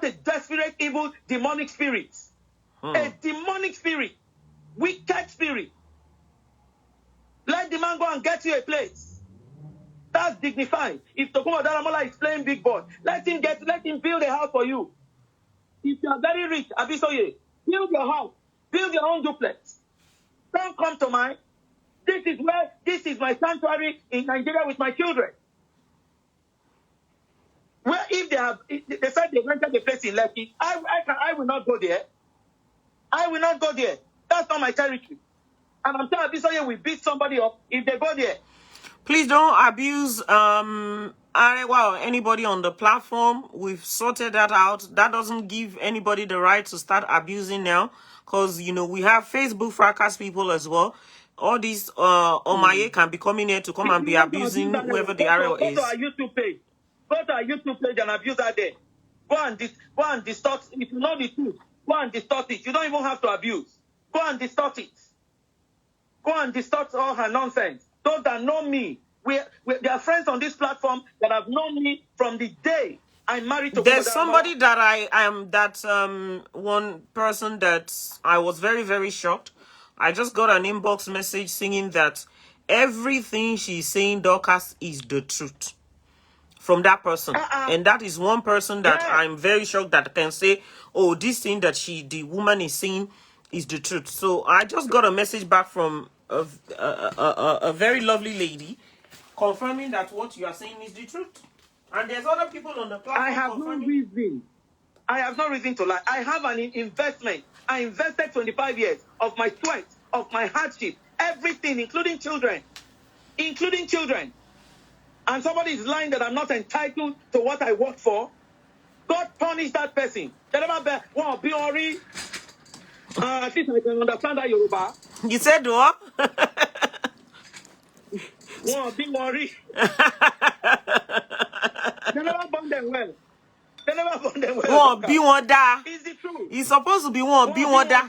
a desperate, evil, demonic spirit. A demonic spirit. Wicked spirit. Let the man go and get you a place. That's dignified. If Tokunbo Daramola is playing big boy, let him build a house for you. If you are very rich, Abisoye, build your house. Build your own duplex. Don't come to mine. This is my sanctuary in Nigeria with my children. Where if they said they rented the place in Lekki, I will not go there. I will not go there. That's not my territory. And I'm telling Abisoye will beat somebody up if they go there. Please don't abuse Arewa or anybody on the platform. We've sorted that out. That doesn't give anybody the right to start abusing now. Because, we have Facebook fracas people as well. All these Omaye can be coming here to come and be abusing whoever the Arewa is. Go to our YouTube page. Go to our YouTube page and abuse her there. Go and distort. If you know the truth, go and distort it. You don't even have to abuse. Go and distort it. Go and distort all her nonsense. Those that know me, there are friends on this platform that have known me from the day I married to. There's somebody that I am, one person that I was very, very shocked. I just got an inbox message saying that everything she's saying, Dorcas, is the truth. From that person. And that is one person that I'm very shocked that can say, oh, this thing that the woman is saying is the truth. So I just got a message back from a very lovely lady confirming that what you are saying is the truth. And there's other people on the platform I have no confirming. reason. I have no reason to lie. I have an investment. I invested 25 years of my sweat, of my hardship, everything, including children. Including children. And somebody is lying that I'm not entitled to what I worked for. God punished that person. At least I can understand that Yoruba. You said what? Be worried. They never born them well. They never born them well. Won't be one da. It's the truth. It's supposed to be one be one da.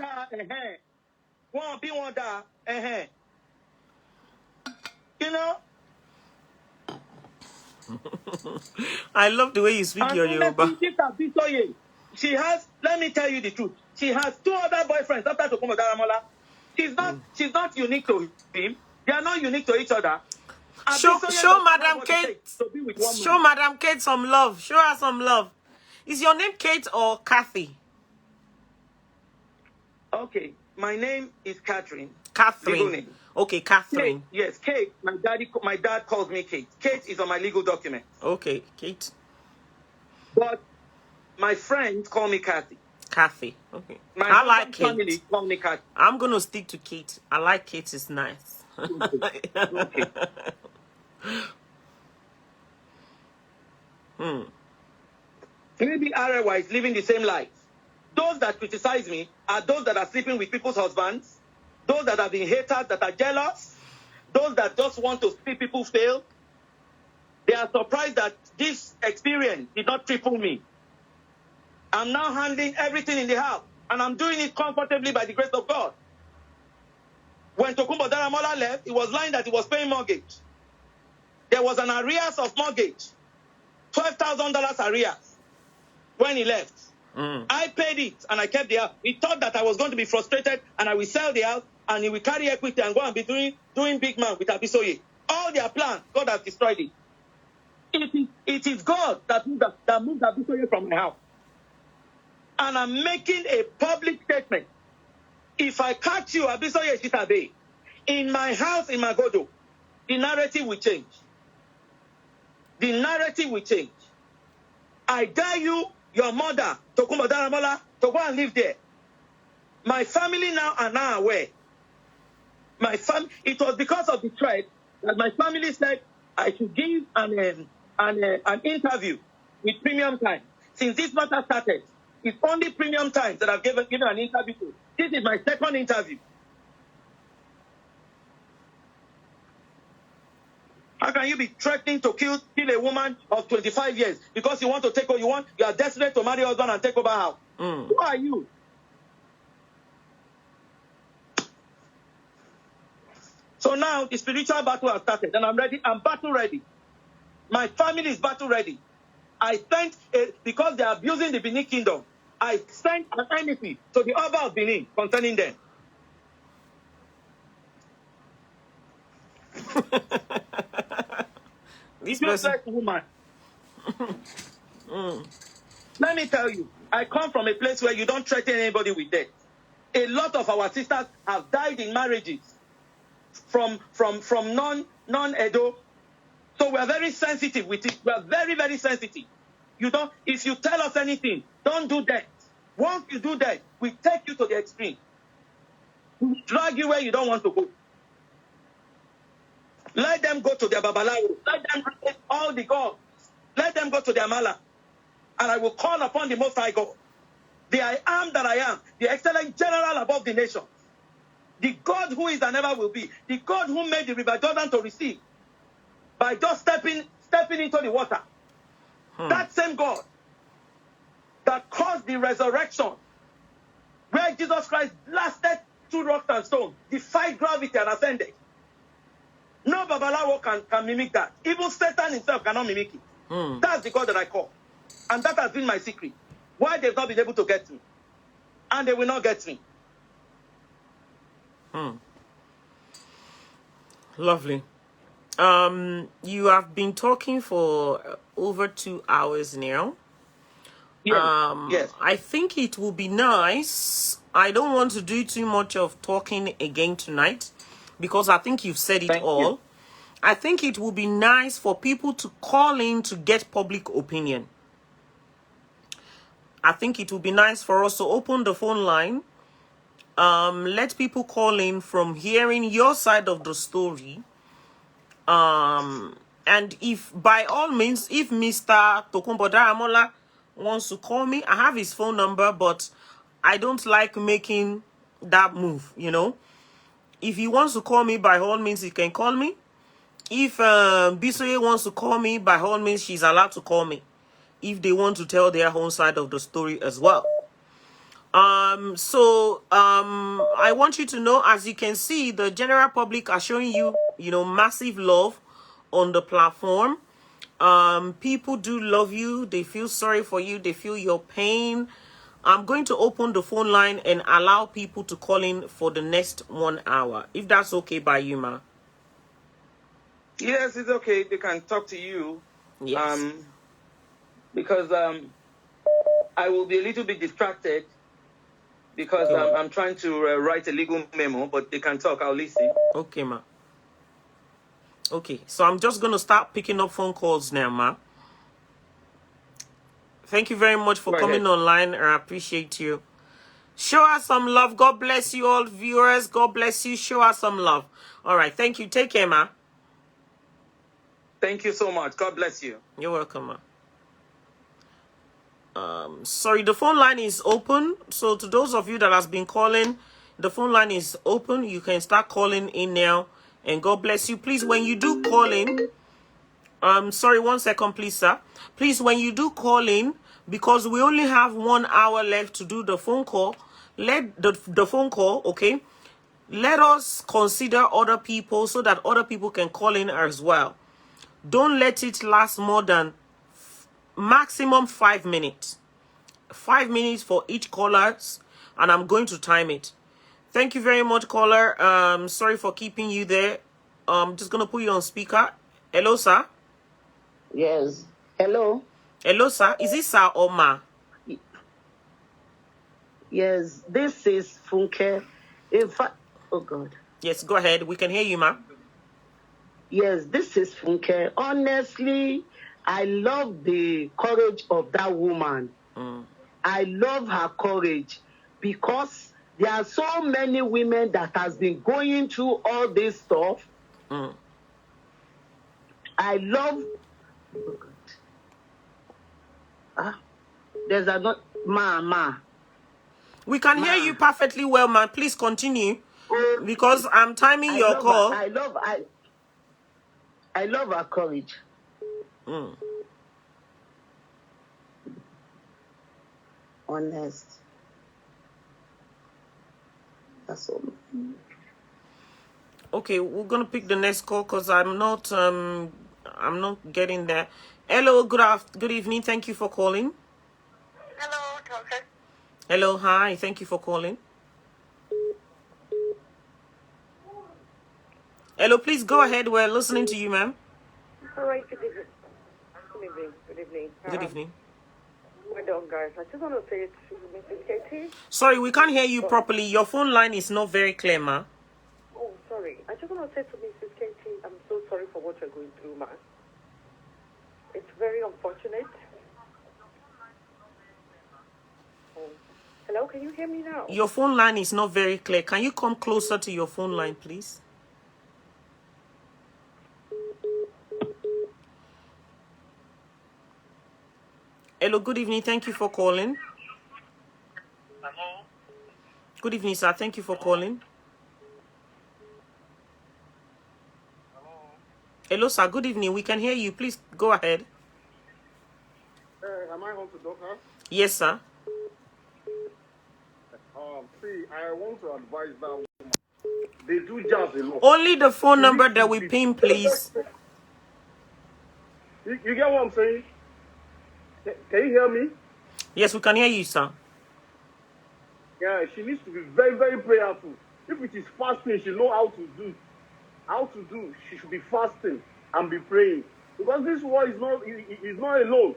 Won't be one da. You know? I love the way you speak your Yoruba. Abisoye, she has, let me tell you the truth. She has 2 other boyfriends after Tokunbo Daramola. She's not unique to him. They are not unique to each other. Show Madam Kate. Show Madam Kate some love. Show her some love. Is your name Kate or Kathy? Okay, my name is Catherine. Catherine. Okay, Catherine. Kate, yes, Kate. My dad calls me Kate. Kate is on my legal document. Okay, Kate. But my friends call me Kathy. Kathy. Okay. My I like Kate. family call me Kathy. I'm gonna stick to Kate. I like Kate. It's nice. Okay. Maybe Arewa is living the same life. Those that criticize me are those that are sleeping with people's husbands, those that have been haters, that are jealous, those that just want to see people fail. They are surprised that this experience did not triple me. I'm now handling everything in the house, and I'm doing it comfortably by the grace of God. When Tokunbo Daramola left, he was lying that he was paying mortgage. There was an arrears of mortgage, $12,000 arrears when he left. I paid it and I kept the house. He thought that I was going to be frustrated and I will sell the house and he will carry equity and go and be doing big man with Abisoye. All their plans, God has destroyed it. It is God that moved Abisoye from my house. And I'm making a public statement. If I catch you, Abisoye Shitta, in my house in Magodo, the narrative will change. The narrative will change. I dare you, your mother, Tokunbo Daramola, to go and live there. My family now are now aware. It was because of the threat that my family said I should give an interview with Premium Times. Since this matter started, it's only Premium Times that I've given an interview to. This is my second interview. How can you be threatening to kill a woman of 25 years because you want to take over? You are desperate to marry a husband and take over her house? Who are you? So now the spiritual battle has started, and I'm ready. I'm battle ready. My family is battle ready. I sent because they are abusing the Benin Kingdom. I sent an enemy to the Oba of Benin concerning them. This person. Woman. Let me tell you, I come from a place where you don't threaten anybody with death. A lot of our sisters have died in marriages from non-Edo. So we are very sensitive with it. We are very, very sensitive. If you tell us anything, don't do that. Once you do that, we take you to the extreme. We drag you where you don't want to go. Let them go to their Babalawo. Let them take all the gods. Let them go to their Mala. And I will call upon the Most High God. The I am that I am. The excellent general above the nations. The God who is and never will be. The God who made the river Jordan to receive. By just stepping into the water. That same God that caused the resurrection. Where Jesus Christ blasted 2 rocks and stones. Defied gravity and ascended. No Babalawo can mimic that. Even Satan himself cannot mimic it. That's the God that I call. And that has been my secret. Why they've not been able to get me. And they will not get me. Lovely. You have been talking for over 2 hours now. Yes. I think it will be nice I don't want to do too much of talking again tonight because I think you've said it Thank all. you. I think it would be nice for people to call in to get public opinion. I think it would be nice for us to open the phone line. Let people call in from hearing your side of the story. And if by all means, if Mr. Tokunbo Daramola wants to call me, I have his phone number, but I don't like making that move, you know. If he wants to call me, by all means, he can call me. If Abisoye wants to call me, by all means, she's allowed to call me. If they want to tell their own side of the story as well. I want you to know, as you can see, the general public are showing you, massive love on the platform. People do love you. They feel sorry for you. They feel your pain. I'm going to open the phone line and allow people to call in for the next 1 hour, if that's okay by you, ma. Yes, it's okay. They can talk to you. Yes. Because I will be a little bit distracted because I'm trying to write a legal memo, but they can talk. I'll listen. Okay, ma. Okay, so I'm just going to start picking up phone calls now, ma. Thank you very much for coming online. I appreciate you. Show us some love. God bless you all, viewers. God bless you. Show us some love. All right, thank you. Take care, ma. Thank you so much. God bless you. You're welcome, ma. Sorry, the phone line is open. So to those of you that has been calling, the phone line is open. You can start calling in now. And God bless you. Please, when you do call in, sorry, 1 second, please, sir. Please, when you do call in, because we only have 1 hour left to do the phone call, let the phone call, okay? Let us consider other people so that other people can call in as well. Don't let it last more than maximum 5 minutes. 5 minutes for each caller, and I'm going to time it. Thank you very much, caller. Sorry for keeping you there. I'm just gonna put you on speaker. Hello, sir. Yes. Hello. Hello, sir. Is it sir or ma? Yes. This is Funke. In fact, oh God. Yes, go ahead. We can hear you, ma. Yes, this is Funke. Honestly, I love the courage of that woman. I love her courage because there are so many women that has been going through all this stuff. I love. Oh God. There's a ma. We can hear you perfectly well, man. Please continue because I'm timing your call. I love her courage. Honest. That's all. Okay, we're gonna pick the next call because I'm not getting there. Hello, good evening. Thank you for calling. Hello, Doctor. Hello, hi. Thank you for calling. Hello, please go ahead. We're listening to you, ma'am. All right, good evening. Good evening. Good evening. Well done, guys. I just want to say to Mrs. Katie. Sorry, we can't hear you properly. Your phone line is not very clear, ma. Oh, sorry. I just want to say to Mrs. Katie, I'm so sorry for what you're going through, ma. It's very unfortunate. Oh. Hello, can you hear me now? Your phone line is not very clear. Can you come closer to your phone line, please? Hello, good evening. Thank you for calling. Hello. Good evening, sir. Thank you for calling. Hello, sir. Good evening. We can hear you. Please go ahead. Am I on to doctor? Yes, sir. See, I want to advise that woman. They do jazz a lot. Only the phone number that we pin, please. You get what I'm saying? Can you hear me? Yes, we can hear you, sir. Yeah, she needs to be very, very prayerful. If it is fasting, she know how to do. She should be fasting and be praying. Because this war is not alone.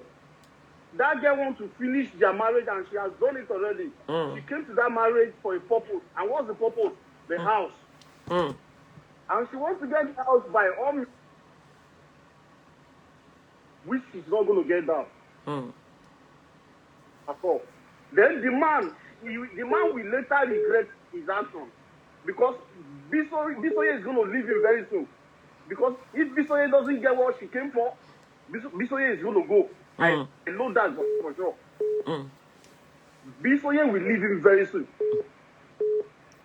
that girl wants to finish their marriage, and she has done it already. She came to that marriage for a purpose. And what's the purpose? The house. And she wants to get the house by all means, which she's not going to get that. At all. Then the man will later regret his action. Because Bisoye is going to leave him very soon. Because if Bisoye doesn't get what she came for, Bisoye is going to go. I know that for sure. Bisoye will leave him very soon.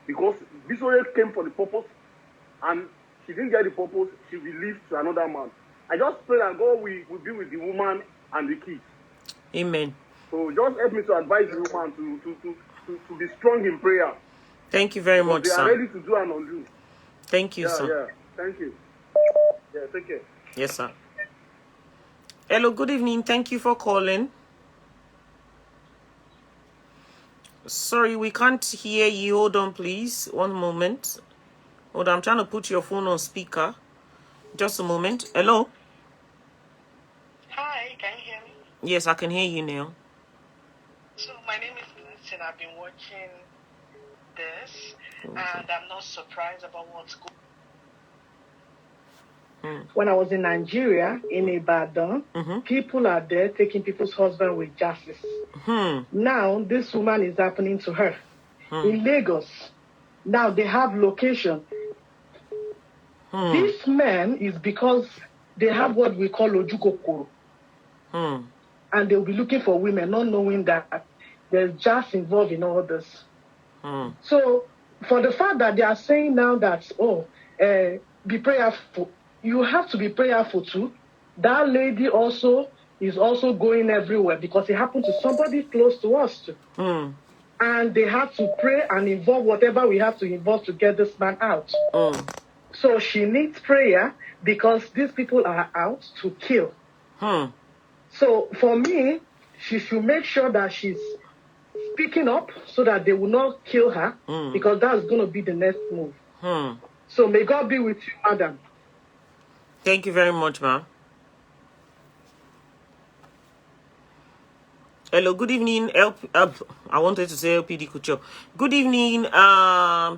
Because Bisoye came for the purpose, and she didn't get the purpose, she will leave to another man. I just pray that God will be with the woman and the kids. Amen. So just help me to advise the woman to be strong in prayer. Thank you very much, they sir. They are ready to do and undo. Thank you, sir. Yeah, thank you. Yeah, take care. Yes, sir. Hello, good evening. Thank you for calling. Sorry, we can't hear you. Hold on, please. One moment. Hold on, I'm trying to put your phone on speaker. Just a moment. Hello? Hi, can you hear me? Yes, I can hear you now. So my name is Vincent. I've been watching this, and I'm not surprised about what's going on. When I was in Nigeria, in Ibadan, people are there taking people's husband with justice. Now, this woman is happening to her. In Lagos, now they have location. This man is because they have what we call ojukokoro. And they'll be looking for women, not knowing that there's just involved in all this. So, for the fact that they are saying now that, be prayerful, you have to be prayerful too. That lady also is also going everywhere because it happened to somebody close to us too. And they have to pray and involve whatever we have to involve to get this man out. So she needs prayer because these people are out to kill. So for me, she should make sure that she's speaking up so that they will not kill her because that's going to be the next move. So may God be with you, madam. Thank you very much, ma'am. Hello, good evening. I wanted to say LPD Kucho. Good evening.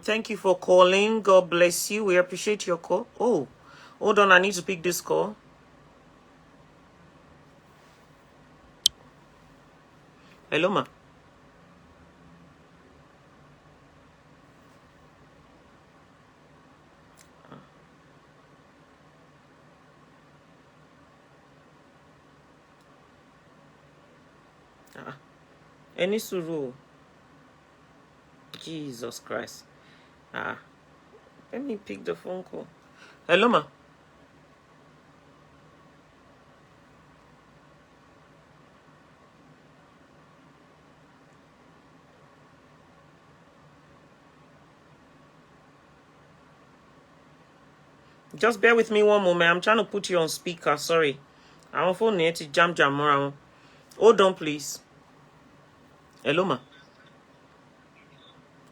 Thank you for calling. God bless you. We appreciate your call. Oh, hold on. I need to pick this call. Hello, ma. Any suru? Jesus Christ. Let me pick the phone call. Hello, ma. Just bear with me one moment. I'm trying to put you on speaker. Sorry. I'm on phone here to jam around. Hold on, please. Hello, ma.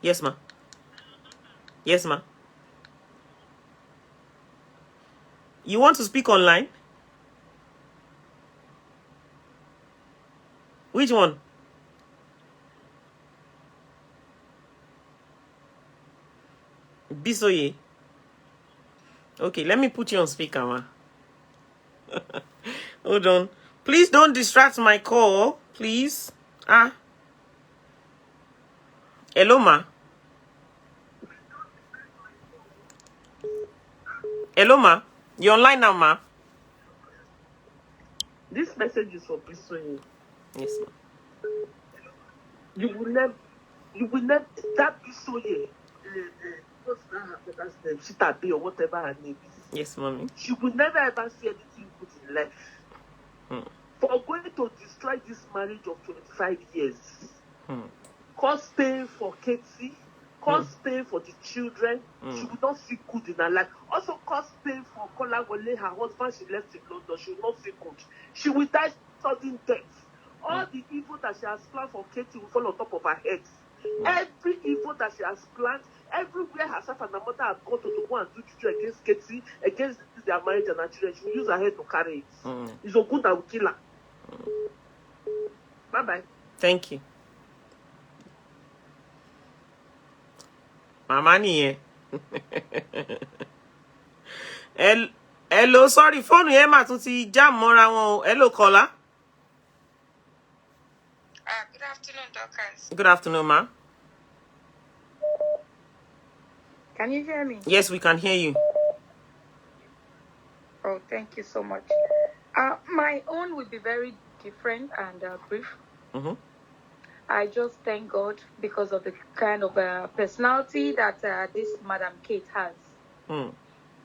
Yes, ma. Yes, ma. You want to speak online? Which one? Bisoye. Okay, let me put you on speaker, ma. Hold on. Please don't distract my call, please. Hello, ma. Hello, ma. You're online now, ma. This message is for Bisoye. Yes, ma. You will never, that Bisoye, what's that name, Shitta or whatever her name is. Yes, mommy. She will never ever see anything good in life. For going to destroy this marriage of 25 years, cause pain for Katie, cause pain for the children, she will not see good in her life. Also cause pain for Kolawole, her husband she left in London, she will not see good. She will die sudden death. All the evil that she has planned for Katie will fall on top of her head. Every evil that she has planned, everywhere herself and her mother have gone to go and do juju against Katie, against their marriage and her children, she will use her head to carry it. It's a good that will kill her. Bye-bye. Thank you. Mama niye. Hello, sorry, phone yẹn mà tún ti jam mọ́ra wọn o. Hello, caller. Good afternoon, Dorcas. Good afternoon, ma. Can you hear me? Yes, we can hear you. Oh, thank you so much. My own will be very different and brief. Mm-hmm. I just thank God because of the kind of personality that this Madam Kate has.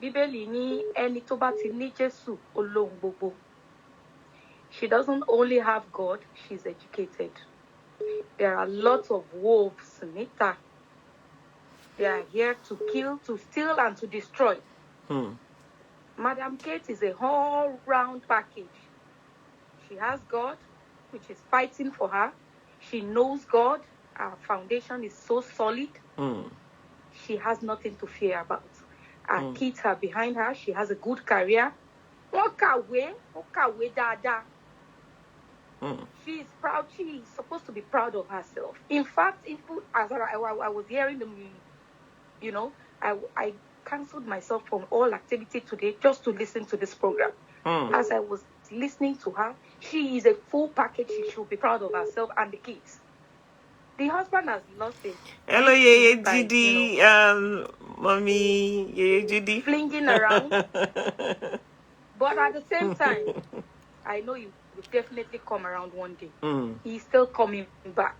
Bíbélì ní ẹni tó bá ti ní Jésù olóhun gbogbo. She doesn't only have God, she's educated. There are lots of wolves, Nita. They are here to kill, to steal, and to destroy. Madam Kate is a all-round package. She has God, which is fighting for her. She knows God. Her foundation is so solid. She has nothing to fear about. Her kids are behind her. She has a good career. Okawe dada. She is proud. She is supposed to be proud of herself. In fact, as I was hearing them, I cancelled myself from all activity today just to listen to this program. As I was listening to her, she is a full package. She should be proud of herself and the kids. The husband has lost it. Hello, Yeye Judy, mommy, Yeye Judy. Flinging around. But at the same time, I know he will definitely come around one day. He's still coming back.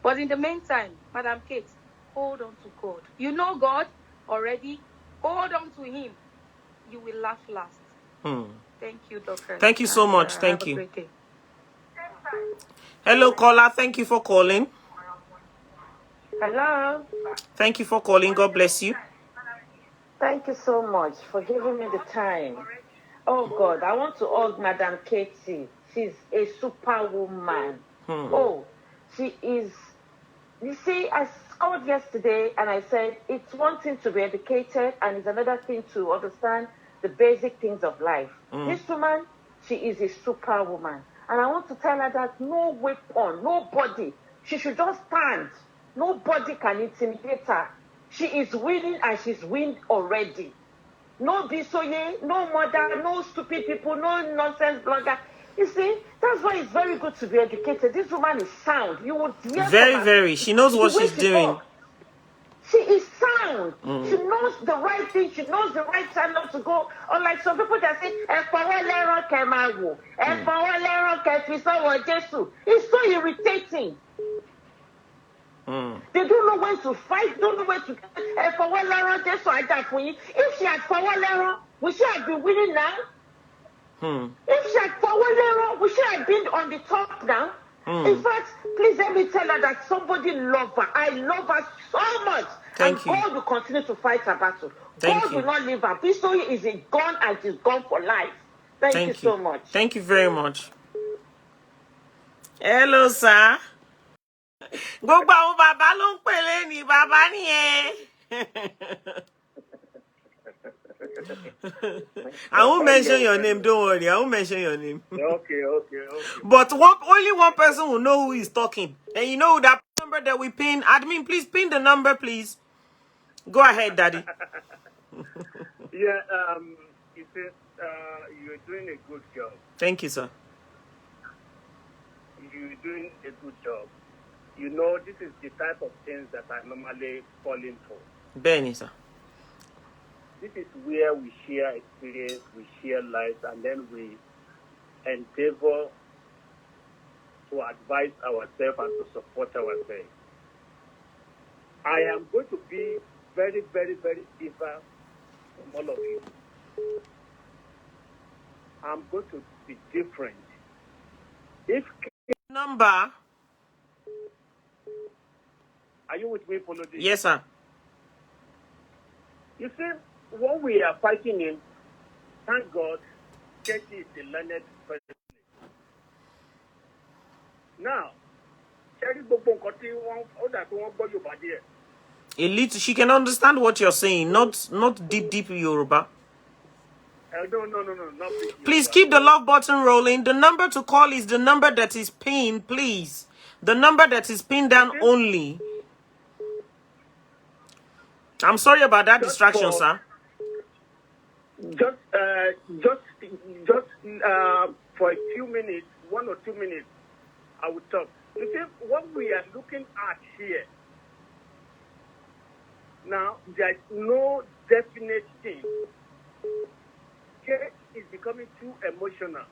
But in the meantime, Madam Kate, hold on to God. You know God already. Hold on to him. You will laugh last. Thank you, Doctor. Thank you so much. Thank you. Have a great day. Hello, caller. Thank you for calling. Hello. Thank you for calling. God bless you. Thank you so much for giving me the time. Oh, God, I want to hug Madam Katie. She's a superwoman. Oh, she is. You see, I called yesterday and I said it's one thing to be educated and it's another thing to understand the basic things of life. This woman, she is a superwoman. And I want to tell her that no weapon, nobody, she should just stand. Nobody can intimidate her. She is winning and she's win already. No Abisoye, no mother, no stupid people, no nonsense blogger. You see, that's why it's very good to be educated. This woman is sound. You would hear Very. She knows what she's doing. Talks. She is sound. She knows the right thing. She knows the right time not to go. Unlike some people that say, it's so irritating. They don't know when to fight, don't know when to. If she had power, would she have been winning now? If she had power, would she have been on the top now? In fact, please let me tell her that somebody loves her. I love her so much. Thank you. God will continue to fight her battle. Thank God you. will not leave her. Abisoye is gone and she's gone for life. Thank you so much. Thank you very much. Hello, sir. Gbogbo àwọn bàbá ló ń pèlè ní bàbá nìyẹn. I won't mention your name, don't worry. I won't mention your name. Okay. But only one person will know who is talking. And you know that number that we pin. Admin, please pin the number, please. Go ahead, Daddy. Yeah, you said you're doing a good job. Thank you, sir. You're doing a good job. You know, this is the type of things that I normally fall in for. Benny, sir. This is where we share experience, we share life, and then we endeavor to advise ourselves and to support ourselves. I am going to be very, very, very different from all of you. I'm going to be different. If number. Are you with me, Follow this? Yes, sir. You see, what we are fighting in, thank God, Katie is a learned person. Now, Elite, she can understand what you're saying, not deep Yoruba. No, not big. Please keep the love button rolling. The number to call is the number that is pinned, please. The number that is pinned down only. I'm sorry about that distraction, sir. Just for a few minutes, 1 or 2 minutes, I will talk. You see, what we are looking at here, now, there's no definite thing. Kate is becoming too emotional.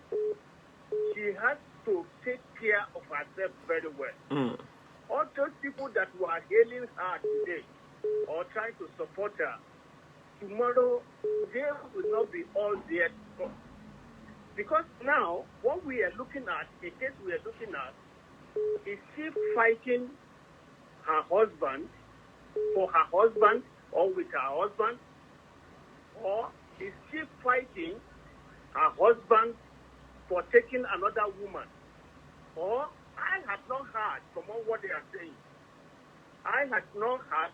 She has to take care of herself very well. All those people that were hailing her today or trying to support her, tomorrow they will not be all there. Because now, what we are looking at, the case we are looking at, is she fighting her husband for her husband or with her husband? Or is she fighting her husband for taking another woman? Or I have not heard from what they are saying. I have not heard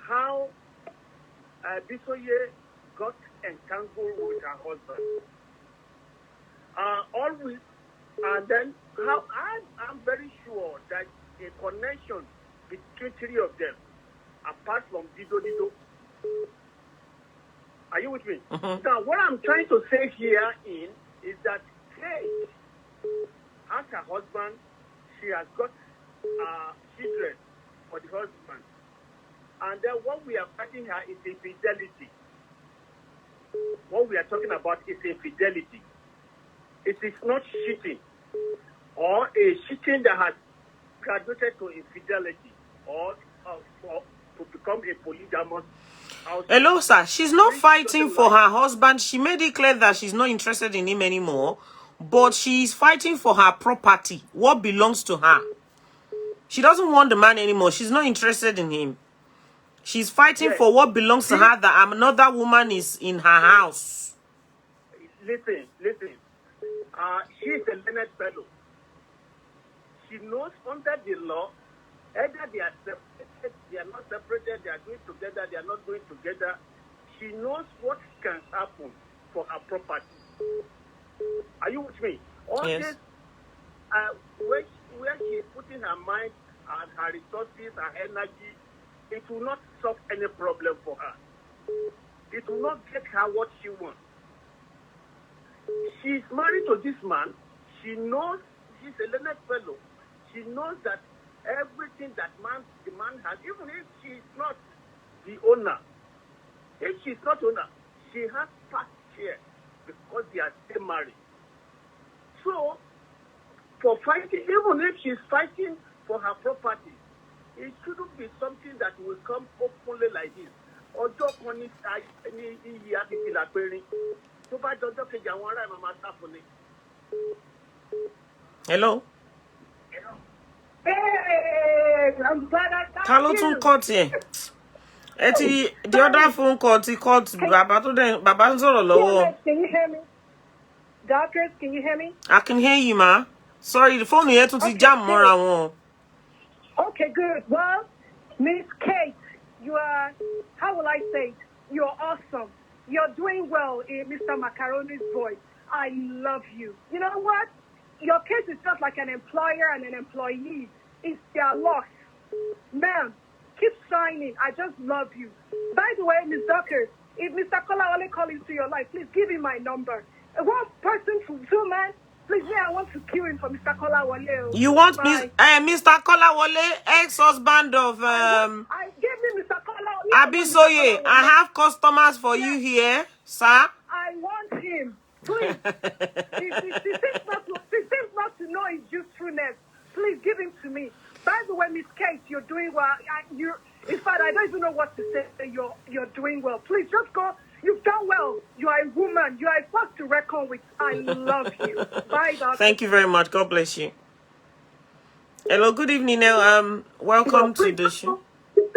how Abisoye got entangled with her husband. Always, and then how I'm very sure that a connection between three of them, apart from Dido. Are you with me? Now, what I'm trying to say here is that Kate has her husband, she has got children for the husband. And then what we are fighting here is infidelity. What we are talking about is infidelity. It is not cheating or a cheating that has graduated to infidelity or to become a polygamous. Hello, sir. She's not fighting for her husband. She made it clear that she's not interested in him anymore, but she's fighting for her property, what belongs to her. She doesn't want the man anymore. She's not interested in him. She's fighting for what belongs to her, that another woman is in her house. Listen. She's a learned fellow. She knows under the law, either they are separated, they are not separated, they are going together, they are not going together. She knows what can happen for her property. Are you with me? All this, where she is putting her mind and her resources, her energy, it will not solve any problem for her. It will not get her what she wants. She's married to this man. She knows she's a learned fellow. She knows that everything that the man has, even if she's not the owner, if she's not owner, she has part share because they are still married. So, for fighting, even if she's fighting for her property, it shouldn't be something that will come openly like this. Hello? Hey, I'm glad I got Hello, you. The other phone call, Baba Can you hear me? Doctors, can you hear me? I can hear you, ma. Sorry, the phone here to jam more around. Okay, good. Well, Miss Kate, you are, how will I say it? You're awesome. You're doing well in Mr. Macaroni's voice. I love you. You know what? Your case is just like an employer and an employee. It's their loss. Ma'am, keep shining. I just love you. By the way, Ms. Ducker, if Mr. Kolawole calls into your life, please give him my number. One person to two men, please, I want to queue in for Mr. Kolawole. You want Mr. Kolawole, ex-husband of I gave me Mr. Kolawole. Abisoye. I have customers for you here, sir. I want him. Please. He seems not to know his usefulness. Please give him to me. By the way, Miss Kate, you're doing well. In fact, I don't even know what to say. You're doing well. Please just go. You've done well. You are a woman. You are a force to reckon with. I love you. Bye, doctor. Thank you very much. God bless you. Hello, good evening. Welcome to the show. You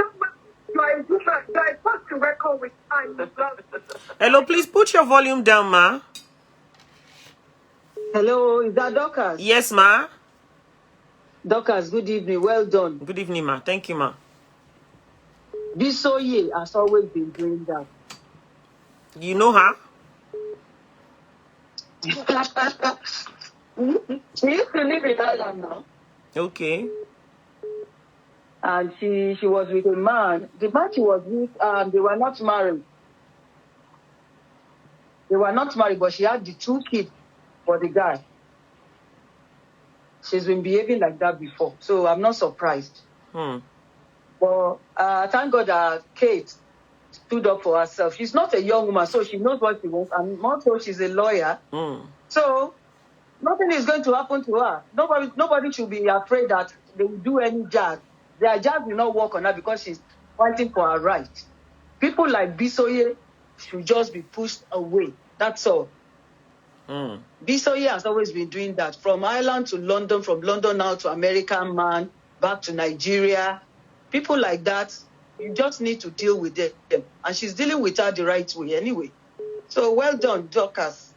are a woman. You are a force to reckon with. I love you. Hello, please put your volume down, ma. Hello, is that Dorcas? Yes, ma. Dorcas, good evening. Well done. Good evening, ma. Thank you, ma. Abisoye has always been doing that. You know her? She used to live in Ireland now. Okay. And she was with a man. The man she was with, they were not married. They were not married, but she had the 2 kids for the guy. She's been behaving like that before, so I'm not surprised. But thank God that Kate stood up for herself. She's not a young woman, so she knows what she wants, and more so she's a lawyer. So nothing is going to happen to her. Nobody should be afraid that they will do any jazz. Their jazz will not work on her because she's fighting for her right. People like Bisoye should just be pushed away. That's all. Bisoye has always been doing that. From Ireland to London, from London now to American man, back to Nigeria. People like that, you just need to deal with them. And she's dealing with her the right way anyway. So well done, Dorcas.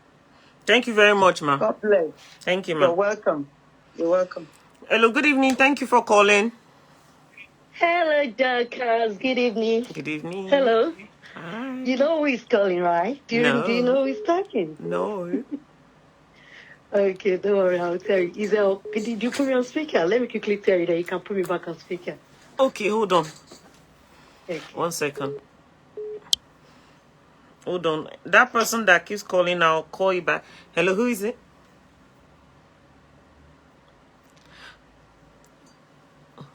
Thank you very much, ma. God bless. Thank you, ma. You're welcome. You're welcome. Hello, good evening. Thank you for calling. Hello, Dorcas. Good evening. Good evening. Hello. Hi. You know who is calling, right? Do you know who is talking? No. Okay, don't worry. I'll tell you. Did you put me on speaker? Let me quickly tell you that you can put me back on speaker. Okay, hold on. Okay. 1 second. Hold on. That person that keeps calling, I'll call you back. Hello, who is it?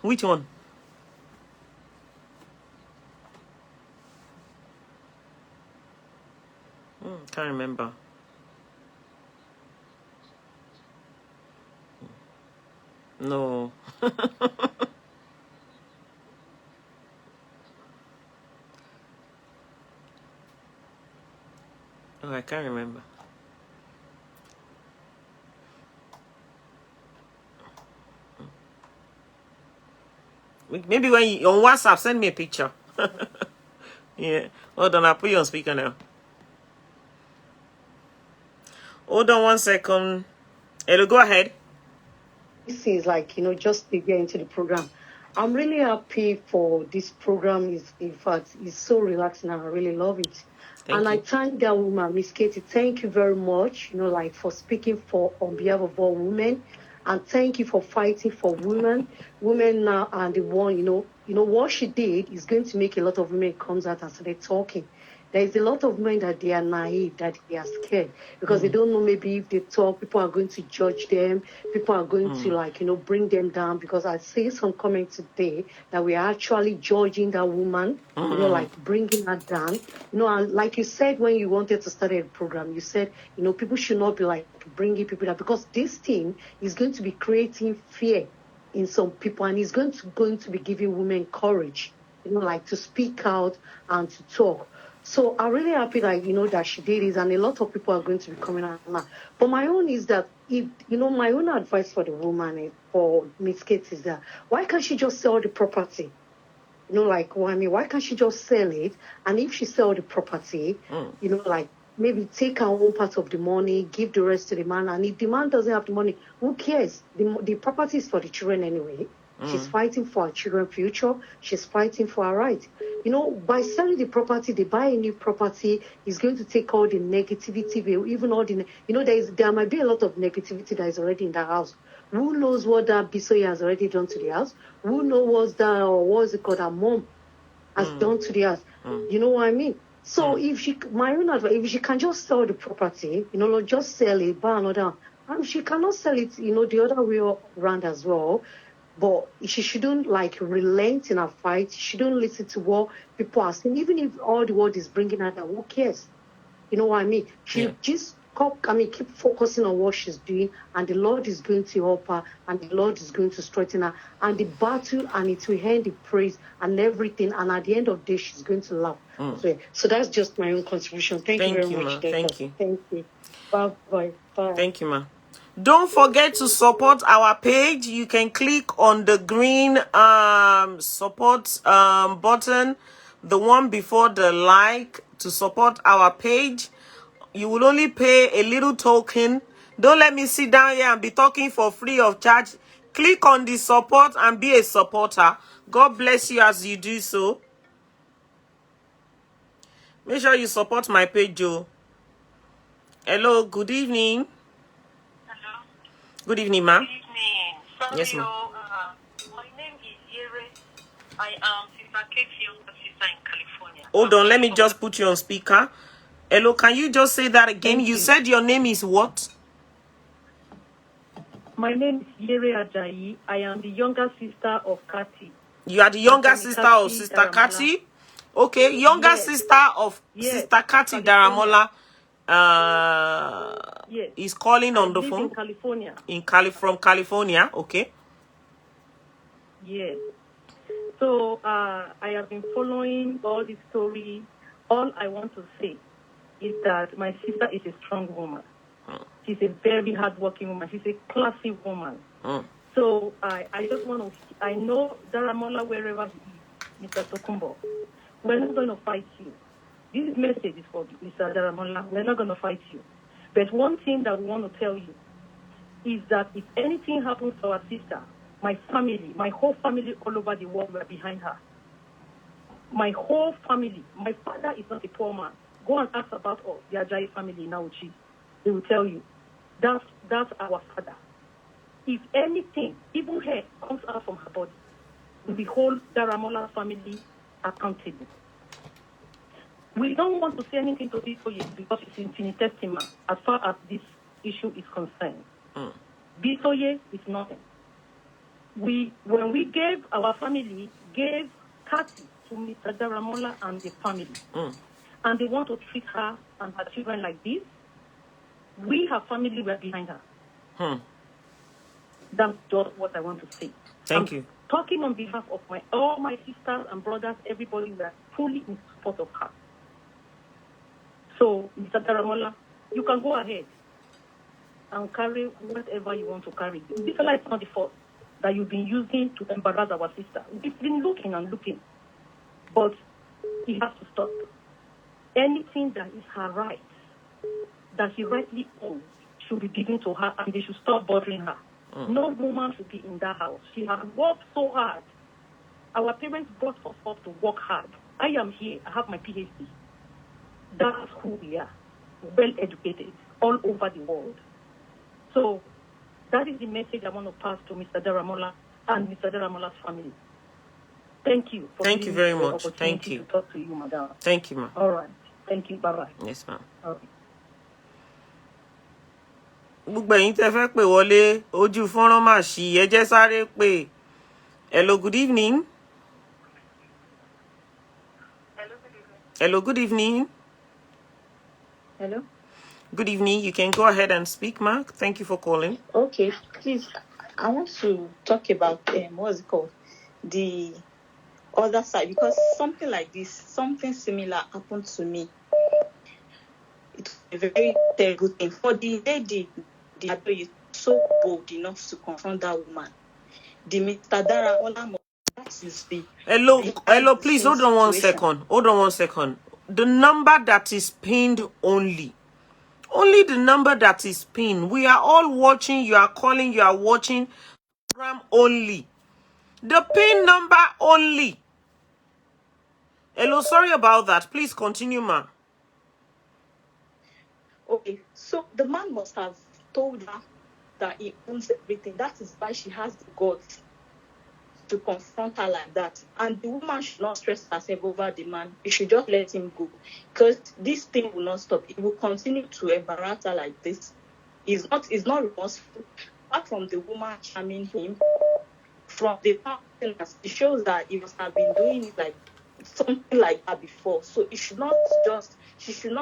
Which one? Can't remember. No. Oh, I can't remember. Maybe when you on WhatsApp, send me a picture. Yeah. Hold on, I'll put you on speaker now. Hold on 1 second. Hello, go ahead. This is like, just to get into the program. I'm really happy for this program. In fact, it's so relaxing and I really love it. I thank that woman, Miss Katie. Thank you very much, for speaking on behalf of all women. And thank you for fighting for women. Women now are the one, what she did is going to make a lot of women comes out and start talking. There is a lot of men that they are naive, that they are scared because they don't know maybe if they talk, people are going to judge them, people are going to bring them down. Because I see some comments today that we are actually judging that woman, bringing her down. And like you said when you wanted to start a program, you said, people should not be bringing people down because this thing is going to be creating fear in some people and it's going to be giving women courage, to speak out and to talk. So I'm really happy that, that she did this and a lot of people are going to be coming out now. But my own is that, my own advice for the woman, for Miss Kate is that, why can't she just sell the property? Why can't she just sell it? And if she sell the property, maybe take her own part of the money, give the rest to the man. And if the man doesn't have the money, who cares? The property is for the children anyway. She's fighting for her children's future. She's fighting for her right. By selling the property, they buy a new property. It's going to take all the negativity, even all the, there might be a lot of negativity that is already in the house. Who knows what that Bisoye has already done to the house? Who knows her mom has done to the house? You know what I mean? So my own advice, if she can just sell the property, just sell it, buy another. She cannot sell it, the other way around as well. But she shouldn't relent in her fight. She shouldn't listen to what people are saying. Even if all the world is bringing her down, who cares? You know what I mean? She just keep focusing on what she's doing, and the Lord is going to help her, and the Lord is going to strengthen her. And the battle, and it will end the praise and everything. And at the end of the day, she's going to laugh. So that's just my own contribution. Thank you very much. Thank you. Thank you. Bye. Thank you, ma. Don't forget to support our page. You can click on the green support button, the one before the like, to support our page. You will only pay a little token. Don't let me sit down here and be talking for free of charge. Click on the support and be a supporter. God bless you as you do so. Make sure you support my page, Joe. Hello, good evening. Hello. Good evening, ma'am. Good evening. Sorry, Yes, ma'am. my name is Yere. I am Sister Katie, sister in California. Hold on, let me just put you on speaker. Hello, can you just say that again? Thank You you. said your name is what? My name is Yere Ajayi. I am the younger sister of Kati. You are the younger sister of Sister Kati? Okay, younger sister of Sister Kati Daramola is calling on the phone. In California. From California, okay. Yes. So I have been following all the story. All I want to say is that my sister is a strong woman. She's a very hardworking woman. She's a classy woman. So I just want to, I know Daramola, wherever he is, Mr. Tokunbo, we're not going to fight you. This message is for Mr. Daramola. We're not going to fight you. But one thing that we want to tell you is that if anything happens to our sister, my family, my whole family all over the world were behind her. My whole family. My father is not a poor man. Go and ask about us, the Ajayi family in Auchi. They will tell you. That's our father. If anything, even hair comes out from her body, we will hold Daramola family accountable. We don't want to say anything to Bisoye because it's infinitesimal as far as this issue is concerned. Bisoye is nothing. When we gave our family, gave Kati to Mr. Daramola and the family, and they want to treat her and her children like this, we, her family, were behind her. That's just what I want to say. Thank you. Talking on behalf of all my sisters and brothers, everybody were fully in support of her. So, Mr. Daramola, you can go ahead and carry whatever you want to carry. This is not the fault that you've been using to embarrass our sister. We've been looking and looking, but it has to stop. Anything that is her right, that she rightly owns, should be given to her, and they should stop bothering her. No woman should be in that house. She has worked so hard. Our parents brought us up to work hard. I am here. I have my PhD. That's who we are. Well educated all over the world. So that is the message I want to pass to Mr. Daramola and Mr. Daramola's family. Thank you. Thank you very much. Thank you. To talk to you, madam. Thank you, ma'am. All right. Thank you. Bye-bye. Yes, ma'am. Okay. Gbogbo ẹ̀yin tẹ́ fẹ́ pè wọlé ojú fọ́nrán mà ṣí ẹ jẹ́ sáré pè. Hello, good evening. Hello, good evening. Hello. Good evening. You can go ahead and speak, Mark. Thank you for calling. Okay, please. I want to talk about what's it called, the other side, because something like this, something similar happened to me. It's a very terrible thing for the lady. The Abisoye is so bold enough to confront that woman. The Mr. Daramola, that is the. Hello. Please hold on 1 second. Hold on 1 second. The number that is pinned only. Only the number that is pinned. We are all watching. You are calling. You are watching. Program only. The pin number only. Hello. Sorry about that. Please continue, ma. Okay, so the man must have told her that he owns everything. That is why she has the guts to confront her like that. And the woman should not stress herself over the man. You should just let him go. Because this thing will not stop. It will continue to embarrass her like this. It's not remorseful. Apart from the woman charming him, from the partners, it shows that he must have been doing it like something like that before. So it should not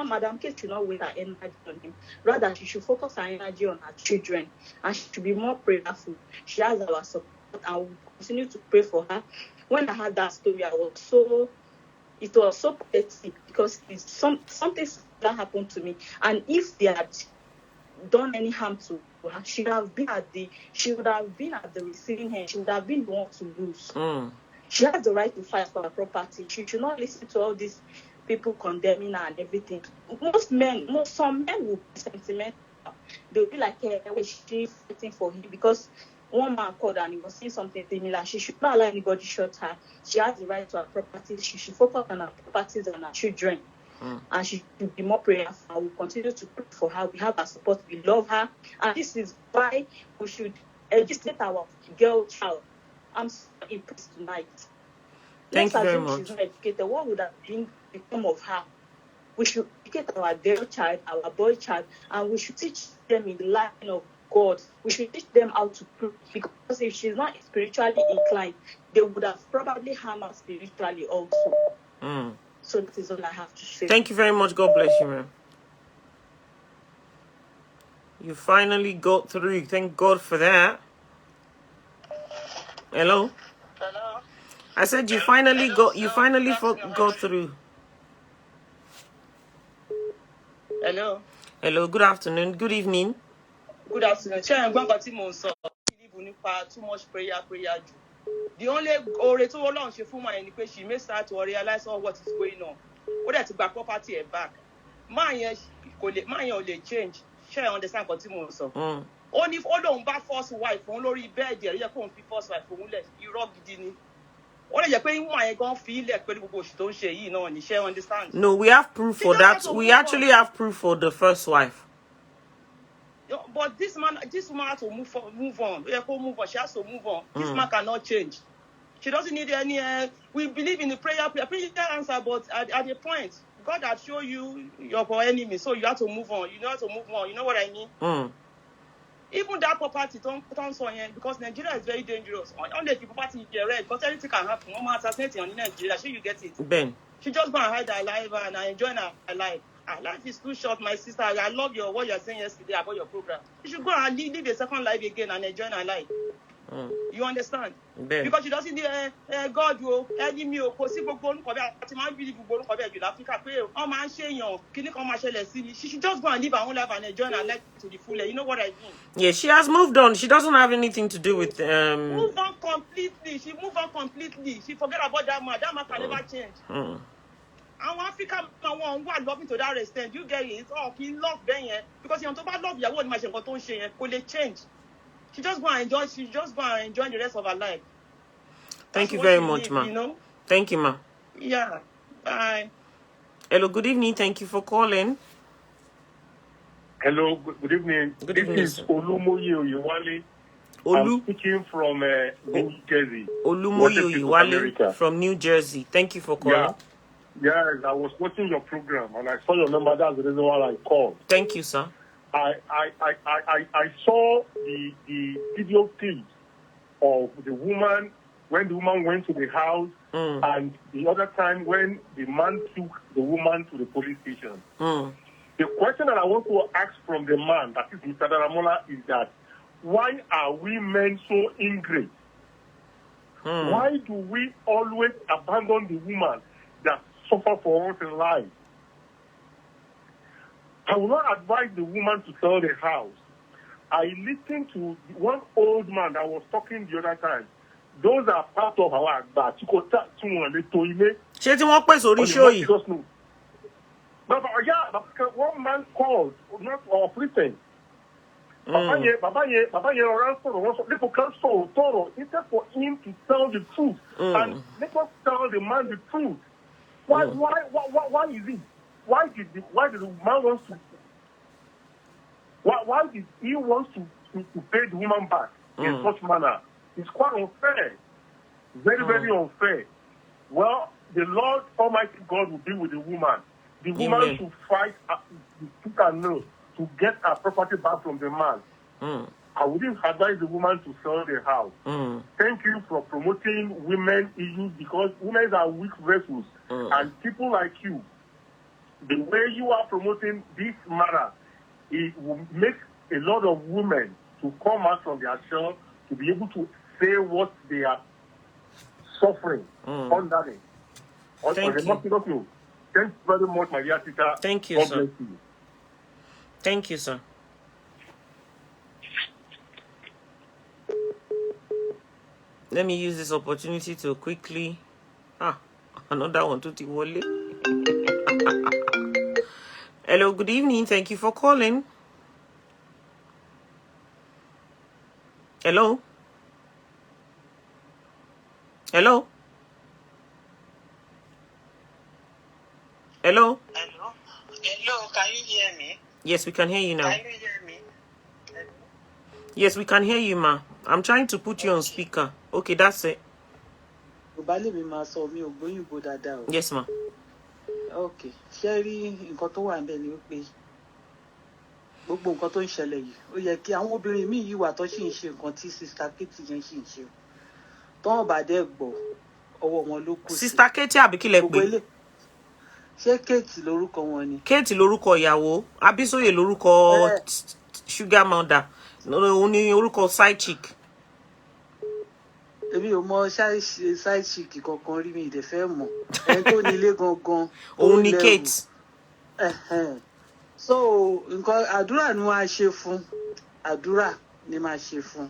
Madam Kate should not waste her energy on him. Rather, she should focus her energy on her children, and she should be more prayerful. She has our support, and we will continue to pray for her. When I heard that story, it was so pathetic, because it's something that happened to me. And if they had done any harm to her, she would have been at the receiving end. She would have been the one to lose. She has the right to fight for her property. She should not listen to all these people condemning her and everything. Some men will be sentimental. They'll be like, hey, she's fighting for him because one man called and he was saying something similar. She should not allow anybody shut her. She has the right to her property. She should focus on her properties and her children. and she should be more prayerful. We will continue to pray for her. We have her support. We love her, and this is why we should educate our girl child. I'm so impressed tonight. Thank you very assume much. she's not educated. What would have become of her? We should educate our girl child, our boy child, and we should teach them in the line of God. We should teach them how to pray, because if she's not spiritually inclined, they would have probably harmed her spiritually also. So that is all I have to say. Thank you very much. God bless you, ma'am. You finally got through. Thank God for that. Hello? Hello? I said you finally got through. Hello. Hello, good afternoon. Good evening. Good afternoon. Too much prayer. The only she may start to realize what is going on. What that back property back. Man yen change. Share understand what only if all back first wife on lori bed there, you come first wife on less. You rock gidi. What you paying woman gon feel like pẹ̀lú gbogbo shit ton ṣe yìí náà ni share understand. No, we have proof for that. We actually have proof for the first wife. But this woman has to move on. She has to move on. This man cannot change. She doesn't need any. We believe in the prayer answer, but at the point, God has shown you your enemy, so you have to move on. You know how to move on. You know what I mean? Even that property don't on here, because Nigeria is very dangerous. Only the property you red, because anything can happen. One man assassinating in Nigeria, sure you get it. Ben. She just gonna hide her life and enjoy her life. Her life is too short, my sister. I love what you're saying yesterday about your program. You should go and live a second life again and enjoy her life. You understand? Ben. Because she doesn't need God, enemy, possible going for that. Africa. She should just go and live her own life and enjoy her life to the full. You know what I mean? Yeah, she has moved on. She doesn't have anything to do with Move on completely. She moved on completely. She forget about that man. That man can never change. And Africa who are loving to that extent, you get it. Oh, he love them, because you want to love your own machine, but don't change. She just go and enjoy. She just go and enjoy the rest of her life. Thank you very much, ma'am. You know? Thank you, ma'am. Yeah. Bye. Hello, good evening. Thank you for calling. Hello, good evening. Good evening, this is Olumoye Oyewale. I'm speaking from New Jersey. Olumoye Oyewale from New Jersey. Thank you for calling. Yeah, I was watching your program and I saw your number. That's the reason why I called. Thank you, sir. I saw the video clip of the woman when the woman went to the house, and the other time when the man took the woman to the police station. The question that I want to ask from the man, that is Mr. Daramola, is that why are we men so ingrate? Why do we always abandon the woman that suffer for us in life? I will not advise the woman to sell the house. I listened to one old man that was talking the other time. Those are part of our back. One man called, not of written. People can't solve Toro. Instead for him to tell the truth and let us tell the man the truth. Why is it? Why did the man want to? Why did he want to pay the woman back in such manner? It's quite unfair, very very unfair. Well, the Lord Almighty God will be with the woman. The woman should fight to get her property back from the man. I wouldn't advise the woman to sell the house. Thank you for promoting women issues, because women are weak vessels, and people like you, the way you are promoting this matter, it will make a lot of women to come out from their shell to be able to say what they are suffering under it. Thank you. Thanks very much, my dear sister. Thank you, God sir. bless you. Thank you, sir. Let me use this opportunity to quickly... another one to Tiwole. Hello, good evening. Thank you for calling. Hello? Hello? Hello? Hello, can you hear me? Yes, we can hear you now. Can you hear me? Yes, we can hear you, ma. I'm trying to put you on speaker. Okay, that's it. Yes, ma. Okay. Sherry, nǹkan tó wà ńbẹ̀ ni wípé gbogbo nǹkan tó ń ṣẹlẹ̀ yìí ó yẹ kí àwọn obìnrin míì yìí wà tó sì ń ṣe nǹkan tí Sister Katie yẹn sì ń ṣe. Tọ́n bá dẹ̀ gbọ́ ọwọ́ wọn ló kù sí. Sister Katie àbí kí lẹ pè? Ṣé Katie lórúkọ wọn ni? Katie lórúkọ ìyàwó, Abisoye lórúkọ sugar mother. Òun ni orúkọ side chick. Èmi ò mọ side chick kankan rí mi ìdẹ̀ fẹ́ mọ̀. Ẹni tó ní ilé gangan. Òun ni Kate. So nǹkan àdúrà ni wọ́n á ṣe fún. Àdúrà ni máa ṣe fún.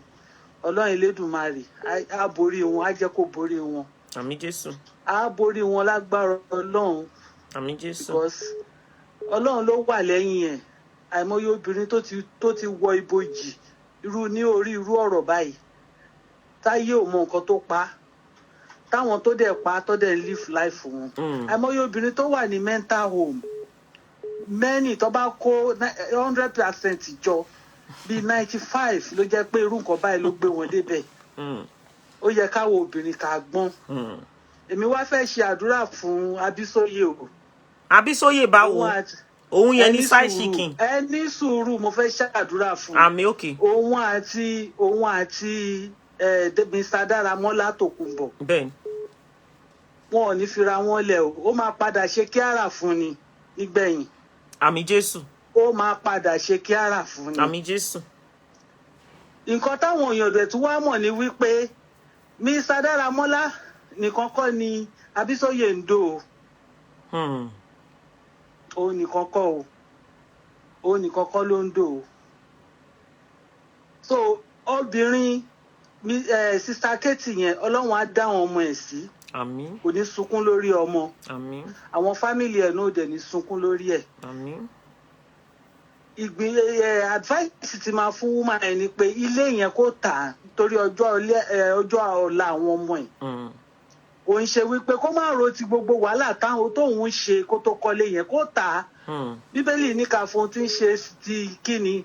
Ọlọ́run Elédùmarè á borí wọn, á jẹ́ kó borí wọn. Àmín Jésù. Á borí wọn lágbára Ọlọ́run. Àmín Jésù. Because Ọlọ́run ló wà lẹ́yìn ẹ̀. Àìmọye obìnrin tó ti wọ ibojì irú ní orí irú ọ̀rọ̀ báyìí. Táyé ò mọ nǹkan tó pa. Táwọn tó dẹ̀ pa tó dẹ̀ live life wọn. Àìmọye obìnrin tó wà ní mental home. Many tó bá kó 100% jọ bí 95 ló jẹ́ pé irú nǹkan báyìí ló gbé wọn débẹ̀. Ó yẹ káwọn obìnrin ká gbọ́n. Èmi wá fẹ́ ṣe àdúrà fún Abisoye o. Abisoye báwo? Òun yẹn ní side chicken. Ẹ ní sùúrù mo fẹ́ ṣe àdúrà fún. Àmín okay. Òun àti Mr. Daramola Tokunbo. Bẹ́ẹ̀ni. Wọn ò ní fira wọn lẹ̀ o. Ó máa padà ṣe kíára fún ni nígbẹ̀yìn. Àmín Jésù. Ó máa padà ṣe kíára fún ni. Àmín Jésù. Nǹkan táwọn èèyàn dẹ̀ tún wá mọ̀ ni wípé Mr. Daramola nìkan kọ́ ni Abisoye ń dò o. Ó nìkan kọ́ o. Ó nìkan kọ́ ló ń dò o. So obìnrin Sister Katie yẹn Ọlọ́run á dá àwọn ọmọ ẹ̀ sí. Àmín. Kò ní sunkún lórí ọmọ. Àmín. Àwọn fámìlì ẹ̀ náà dẹ̀ ní sunkún lórí ẹ̀. Àmín. Advice ti máa fún woman ẹ̀ ni pé ilé yẹn kó tà torí ọjọ́ ọ̀la àwọn ọmọ ẹ̀. Ó ń ṣe wípé kó má ro ti gbogbo wàhálà táwọn tóun ń ṣe kó tó kọ́lé yẹn kó tà. Bíbélì ní ká fún tí ń ṣe ti kíni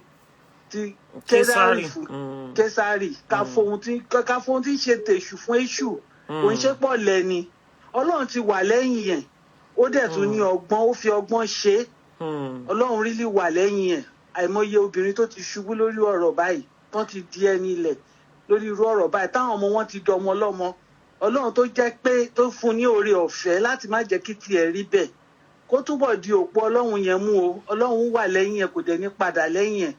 ti Késárì ká fún tí ń ṣe tèṣù fún èṣù. Kò ń ṣe pọ̀ lẹ́ni. Ọlọ́run ti wà lẹ́yìn yẹn. Ó dẹ̀ tún ní ọgbọ́n, ó fi ọgbọ́n ṣe. Ọlọ́run rí lè wà lẹ́yìn ẹ̀. Àìmọye obìnrin tó ti ṣubú lórí ọ̀rọ̀ báyìí tán ti di ẹni ilẹ̀ lórí irú ọ̀rọ̀ báyìí táwọn ọmọ wọn ti dọmọ lọ́mọ. Ọlọ́run tó jẹ́ pé tó fún ní oore ọ̀fẹ́ láti má jẹ́ kí tiẹ̀ rí bẹ́ẹ̀ kó túbọ̀ di òpó Ọlọ́run yẹn mú o. Ọlọ́run wà lẹ́yìn ẹ̀ kò dẹ̀ ní padà lẹ́yìn ẹ̀.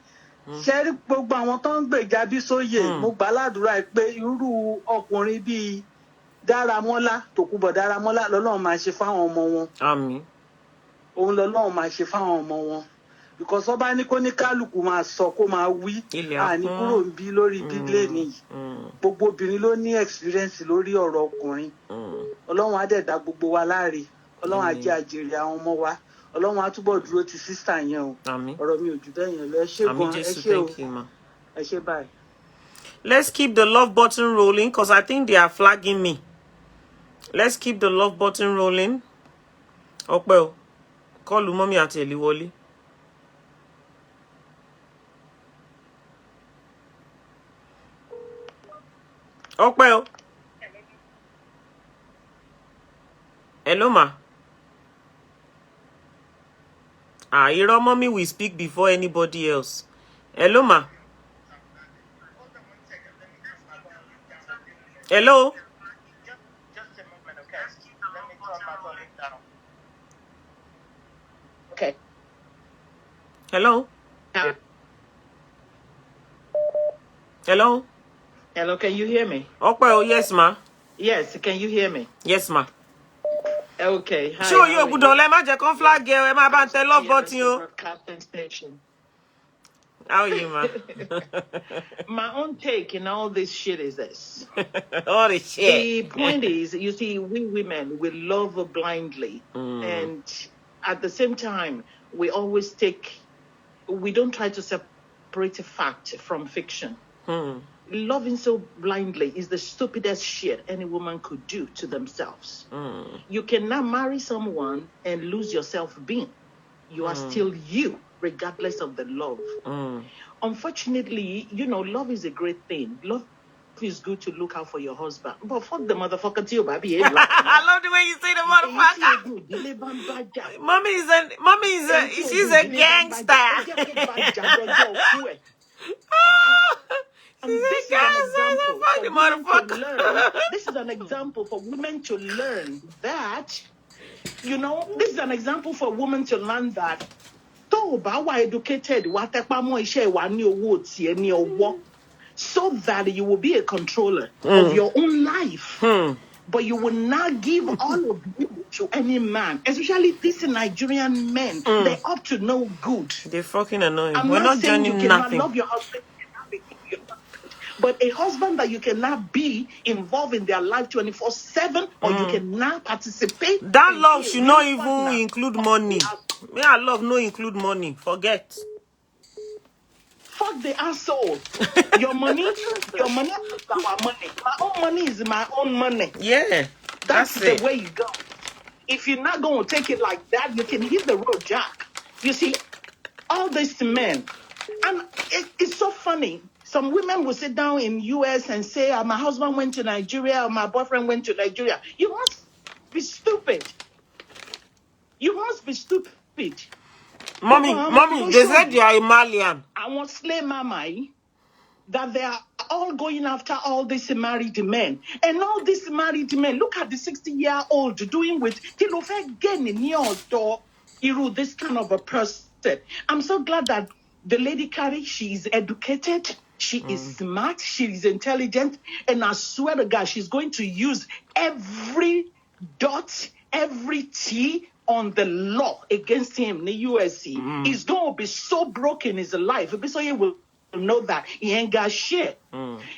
Ṣé rí gbogbo àwọn tó ń gbèjà Abisoye mo gbà ládùúrà pé irú ọkùnrin bíi Daramola Tokunbo Daramola lọ́lọ́run máa ṣe fáwọn ọmọ wọn. Àmín. Òun lọ́lọ́run máa ṣe fáwọn ọmọ wọn. Because ọba ní kó ní kálukú máa sọ kó máa wí àní kúrò ń bí lórí bílé nìyí. Gbogbo obìnrin ló ní experience lórí ọ̀rọ̀ ọkùnrin. Ọlọ́run á dẹ̀ dá gbogbo wa láre. Ọlọ́run á jẹ́ àjèrè àwọn ọmọ wa. Ọlọ́run á túbọ̀ dúró ti sísà yẹn o. Ọ̀rọ̀ mi ò jù bẹ́ẹ̀ yẹn lọ. Ẹ ṣé gan, ẹ ṣé o. Ẹ ṣé báyìí. Let's keep the love button rolling because I think they are flagging me. Let's keep the love button rolling. Ọpẹ́ o. Kọ́ọ̀lù mọ́mí àti Èlí wọlé. Ọpẹ́ o. Hello ma. Irọ́ mommy will speak before anybody else. Hello ma. Hello. Just a moment, okay? Let me turn my volume down. Okay. Hello. Hello. Hello, can you hear me? Ọpẹ́ o, yes ma. Yes, can you hear me? Yes ma. Okay. Hi. Show you good ole ma jẹ́ kon flag girl e ma ba tẹ love button o. How are you ma? My own take in all this shit is this. All the shit. The point is, you see, we women, we love blindly. And at the same time, we always we don't try to separate fact from fiction. Loving so blindly is the stupidest shit any woman could do to themselves. You cannot marry someone and lose yourself being. You are still you, regardless of the love. Unfortunately, love is a great thing. Love is good to look out for your husband. But fuck the motherfucker till baby. I love the way you say the motherfucker. She's a gangster. This is an example for women to learn that, this is an example for women to learn that educated so that you will be a controller of your own life. But you will not give all of you to any man, especially these Nigerian men. They're up to no good. They're fucking annoying. We're not saying you cannot love your husband, you cannot be good to your husband. But a husband that you cannot be involved in their life 24/7, or you cannot participate. That love should not even include money. Me, I love no include money. Forget. Fuck the asshole. Your money is our money. My own money is my own money. Yeah. That's the way you go. If you're not going to take it like that, you can hit the road, Jack. You see, all these men, and it's so funny. Some women will sit down in US and say, my husband went to Nigeria, or my boyfriend went to Nigeria. You must be stupid. You must be stupid. Mommy, they said you are a Malian. I want slay mama that they are all going after all these married men. And all these married men, look at the 60-year-old doing with this kind of a person. I'm so glad that the lady Carrie, she is educated, she is smart, she is intelligent, and I swear to God, she's going to use every dot, every T on the law against him in the USC. He's going to be so broken in his life. Abisoye will know that he ain't got shit.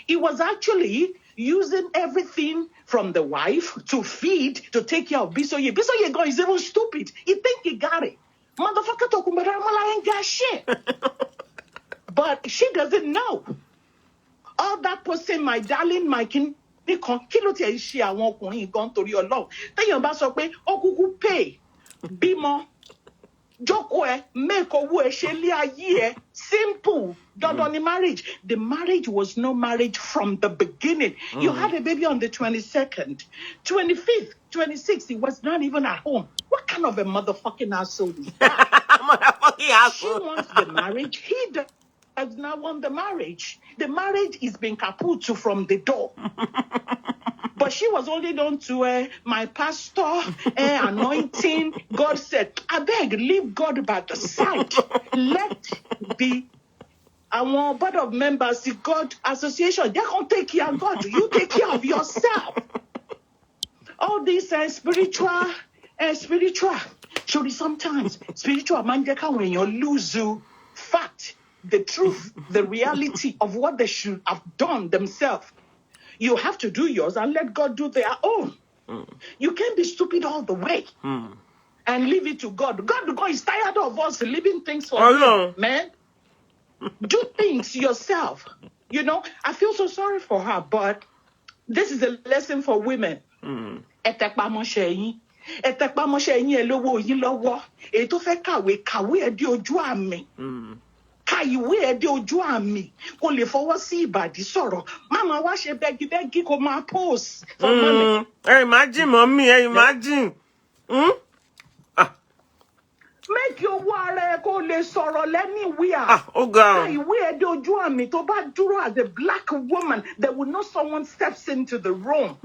He was actually using everything from the wife to feed, to take care of Abisoye. Abisoye is even stupid. He think he got it. Motherfucker Tokunbo Daramola ain't got shit. But she doesn't know. All that person, my darling, my king, kilo ti ṣe àwọn ọkùnrin gan torí Ọlọ́run. Téèyàn bá sọ pé ó kúkú pay bímọ jókòó ẹ make owó ẹ ṣe lé ayé ẹ simple. Dandan ni marriage. The marriage was no marriage from the beginning. You had a baby on the 22nd, 25th, 26th. He was not even at home. What kind of a motherfucking asshole is that? She wants the marriage. He does not want the marriage. The marriage is being kaput from the door. But she was only known to my pastor, anointing. God said, I beg, leave God by the side. Let the board of members, the God Association, they're going to take care of God. You take care of yourself. All these spiritual. Surely sometimes spiritual man, when you lose fact, the truth, the reality of what they should have done themselves. You have to do yours and let God do their own. You can't be stupid all the way and leave it to God. God is tired of us leaving things for him, man. Do things yourself. I feel so sorry for her, but this is a lesson for women. Etekpamọ́ṣẹ́ yín ẹ lówó yín lọ́wọ́. Èyí tó fẹ́ kàwé ẹ dé ojú àmì. Ka ìwé ẹ dé ojú àmì kó lè fọwọ́ sí ìbàdí sọ̀rọ̀. Mama wá ṣe bẹ́gibẹ́gi kó máa post for money. Imagine, mommy, imagine. Make your ware kó lè sọ̀rọ̀ anywhere. Oh God. Ka ìwé ẹ dé ojú àmì tó bá dúró as a black woman, there will know someone steps into the room.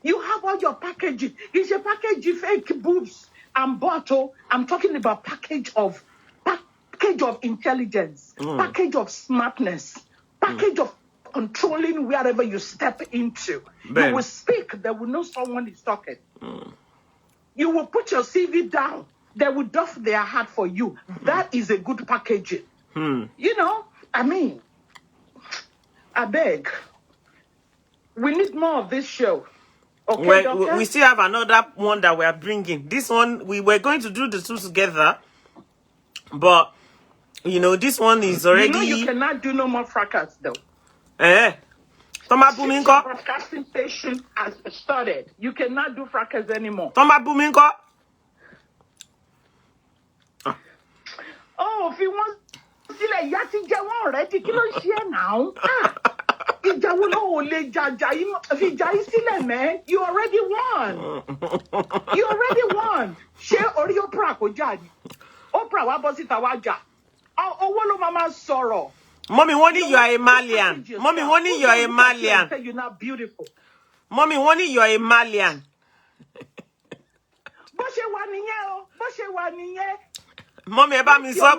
You have all your packaging. It's a package of fake boobs and bottle. I'm talking about package of intelligence, package of smartness, package of controlling wherever you step into. You will speak. They will know someone is talking. You will put your CV down. They will doff their hat for you. That is a good packaging. I beg. We need more of this show. Okay, we still have another one that we are bringing. This one, we were going to do the two together. But, this one is already... you cannot do no more fracas, though. Toma Buminko. Broadcasting station has started. You cannot do fracas anymore. Toma Buminko. ò fi wọ́n sílẹ̀ ìyá ti jẹ wọ́n already kí ló ṣe é now? Ìjà wo ló ò lè jàjà yìí fi jà yìí sílẹ̀ mẹ́? You already won. You already won. Ṣé orí Oprah kò jà ni? Oprah wá bọ́ síta wá jà. Owó ló máa sọ̀rọ̀. Mommy, what you are a Malian. Mommy, what you are a Malian. You're not beautiful. Mommy, what you are a Malian. Bó ṣe wà nìyẹn o. Bó ṣe wà nìyẹn. Mommy, ẹ bá mi sọ